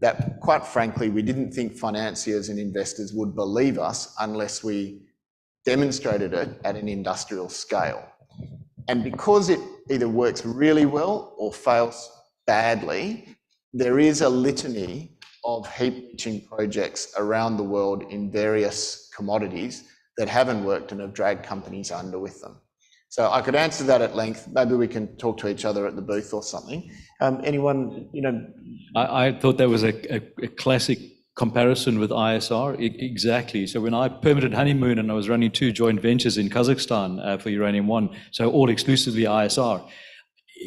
that, quite frankly, we didn't think financiers and investors would believe us unless we demonstrated it at an industrial scale. And because it either works really well or fails badly, there is a litany of heap leaching projects around the world in various commodities that haven't worked and have dragged companies under with them. So I could answer that at length. Maybe we can talk to each other at the booth or something. Anyone, I thought that was a classic comparison with ISR. Exactly. So when I permitted Honeymoon and I was running 2 joint ventures in Kazakhstan for Uranium One, so all exclusively ISR,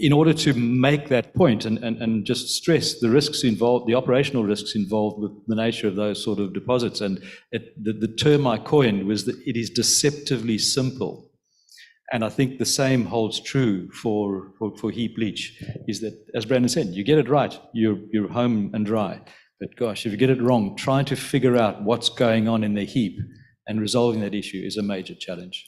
in order to make that point and just stress the risks involved, the operational risks involved with the nature of those sort of deposits. And the term I coined was that it is deceptively simple. And I think the same holds true for heap leach, is that, as Brandon said, you get it right, you're home and dry. But gosh, if you get it wrong, trying to figure out what's going on in the heap and resolving that issue is a major challenge.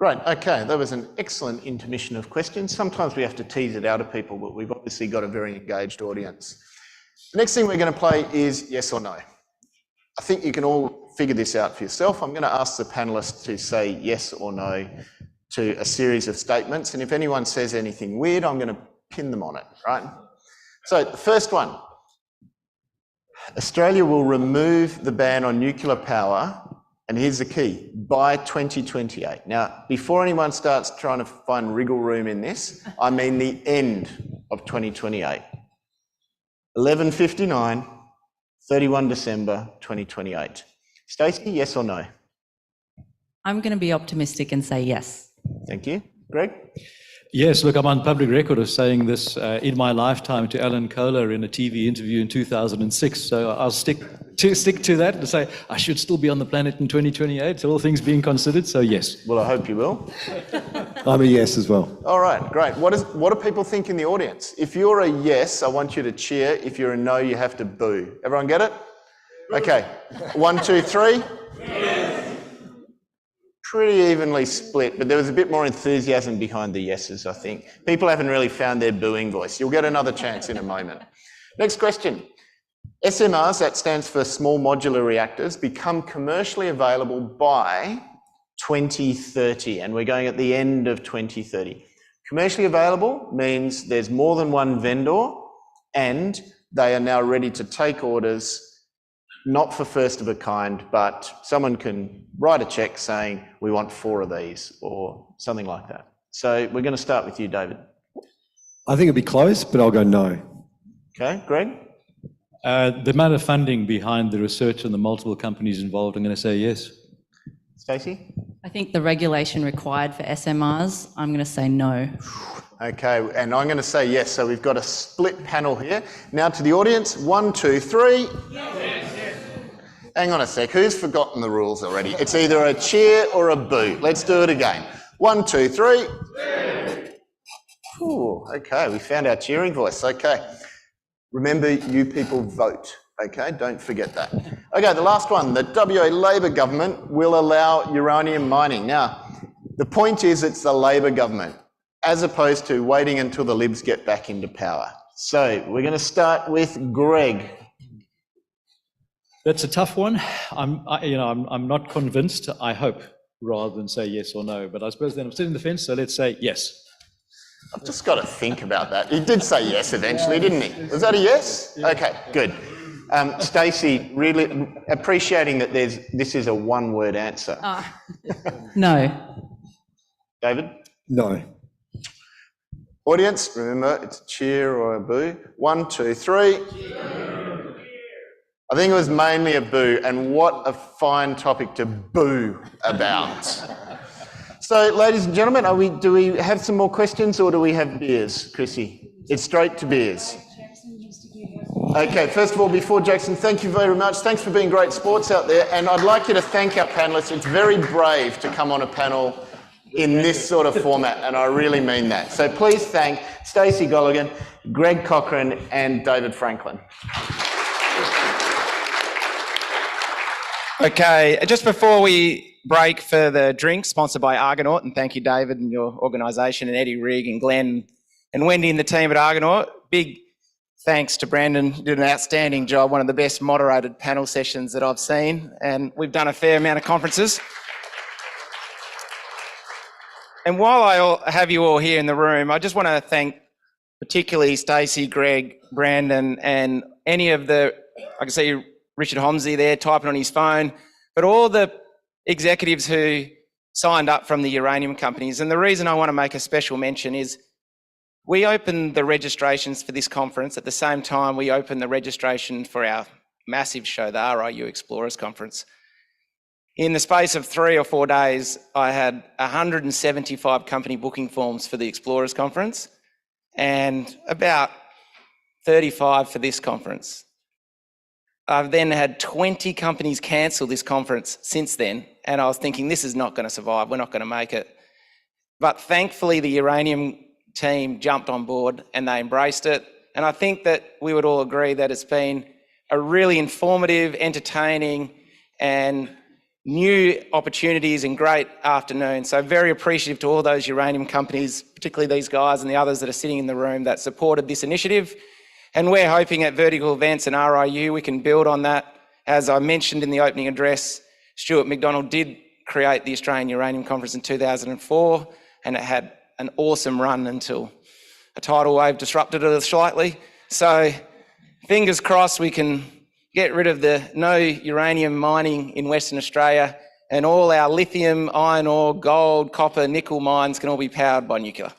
Right, okay, that was an excellent intermission of questions. Sometimes we have to tease it out of people, but we've obviously got a very engaged audience. The next thing we're going to play is yes or no. I think you can all figure this out for yourself. I'm going to ask the panelists to say yes or no to a series of statements, and if anyone says anything weird, I'm going to pin them on it, right? So the first one, Australia will remove the ban on nuclear power and here's the key, by 2028. Now, before anyone starts trying to find wriggle room in this, I mean the end of 2028. 11:59, 31 December 2028. Stacey, yes or no? I'm going to be optimistic and say yes. Thank you. Greg? Yes, look, I'm on public record of saying this in my lifetime to Alan Kohler in a TV interview in 2006. So I'll stick to that and say I should still be on the planet in 2028, all things being considered. So yes. Well, I hope you will. I'm a yes as well. All right, great. What do people think in the audience? If you're a yes, I want you to cheer. If you're a no, you have to boo. Everyone get it? Okay. 1, 2, 3. Yes. Pretty evenly split, but there was a bit more enthusiasm behind the yeses, I think. People haven't really found their booing voice. You'll get another chance in a moment. Next question. SMRs, that stands for small modular reactors, become commercially available by 2030, and we're going at the end of 2030. Commercially available means there's more than one vendor and they are now ready to take orders, not for first of a kind, but someone can write a check saying, we want 4 of these or something like that. So we're going to start with you, David. I think it'd be close, but I'll go no. Okay, Greg? The amount of funding behind the research and the multiple companies involved, I'm going to say yes. Stacey? I think the regulation required for SMRs, I'm going to say no. Okay, and I'm going to say yes. So we've got a split panel here. Now to the audience, 1, 2, 3. Yes. Hang on a sec, who's forgotten the rules already? It's either a cheer or a boo. Let's do it again. 1, 2, 3. Ooh, okay, we found our cheering voice. Okay. Remember, you people vote. Okay, don't forget that. Okay, the last one. The WA Labor government will allow uranium mining. Now, the point is it's the Labor government, as opposed to waiting until the Libs get back into power. So we're going to start with Greg. That's a tough one. I'm not convinced. I hope, rather than say yes or no. But I suppose then I'm sitting on the fence. So let's say yes. I've just got to think about that. He did say yes eventually, didn't he? Was that a yes? Okay, good. Stacey, really appreciating that this is a one-word answer. No. David? No. Audience, remember, it's a cheer or a boo. 1, 2, 3. I think it was mainly a boo, and what a fine topic to boo about. So, ladies and gentlemen, do we have some more questions or do we have beers, Chrissy? It's straight to beers. Okay, first of all, before Jackson, thank you very much. Thanks for being great sports out there, and I'd like you to thank our panellists. It's very brave to come on a panel in this sort of format, and I really mean that. So please thank Stacey Golokin, Greg Cochran, and David Franklin. Okay, just before we break for the drink, sponsored by Argonaut, and thank you, David, and your organisation, and Eddie Rigg, and Glenn, and Wendy, and the team at Argonaut. Big thanks to Brandon, who did an outstanding job, one of the best moderated panel sessions that I've seen, and we've done a fair amount of conferences. And while I have you all here in the room, I just want to thank particularly Stacey, Greg, Brandon, and any of the, I can see Richard Homsey there typing on his phone, but all the executives who signed up from the uranium companies. And the reason I want to make a special mention is we opened the registrations for this conference at the same time we opened the registration for our massive show, the RIU Explorers Conference. In the space of 3 or 4 days, I had 175 company booking forms for the Explorers Conference and about 35 for this conference. I've then had 20 companies cancel this conference since then, and I was thinking, this is not going to survive, we're not going to make it. But thankfully, the uranium team jumped on board and they embraced it. And I think that we would all agree that it's been a really informative, entertaining, and new opportunities and great afternoon. So very appreciative to all those uranium companies, particularly these guys and the others that are sitting in the room that supported this initiative. And we're hoping at Vertical Events and RIU we can build on that. As I mentioned in the opening address, Stuart McDonald did create the Australian Uranium Conference in 2004, and it had an awesome run until a tidal wave disrupted it slightly. So fingers crossed we can get rid of the no uranium mining in Western Australia and all our lithium, iron ore, gold, copper, nickel mines can all be powered by nuclear.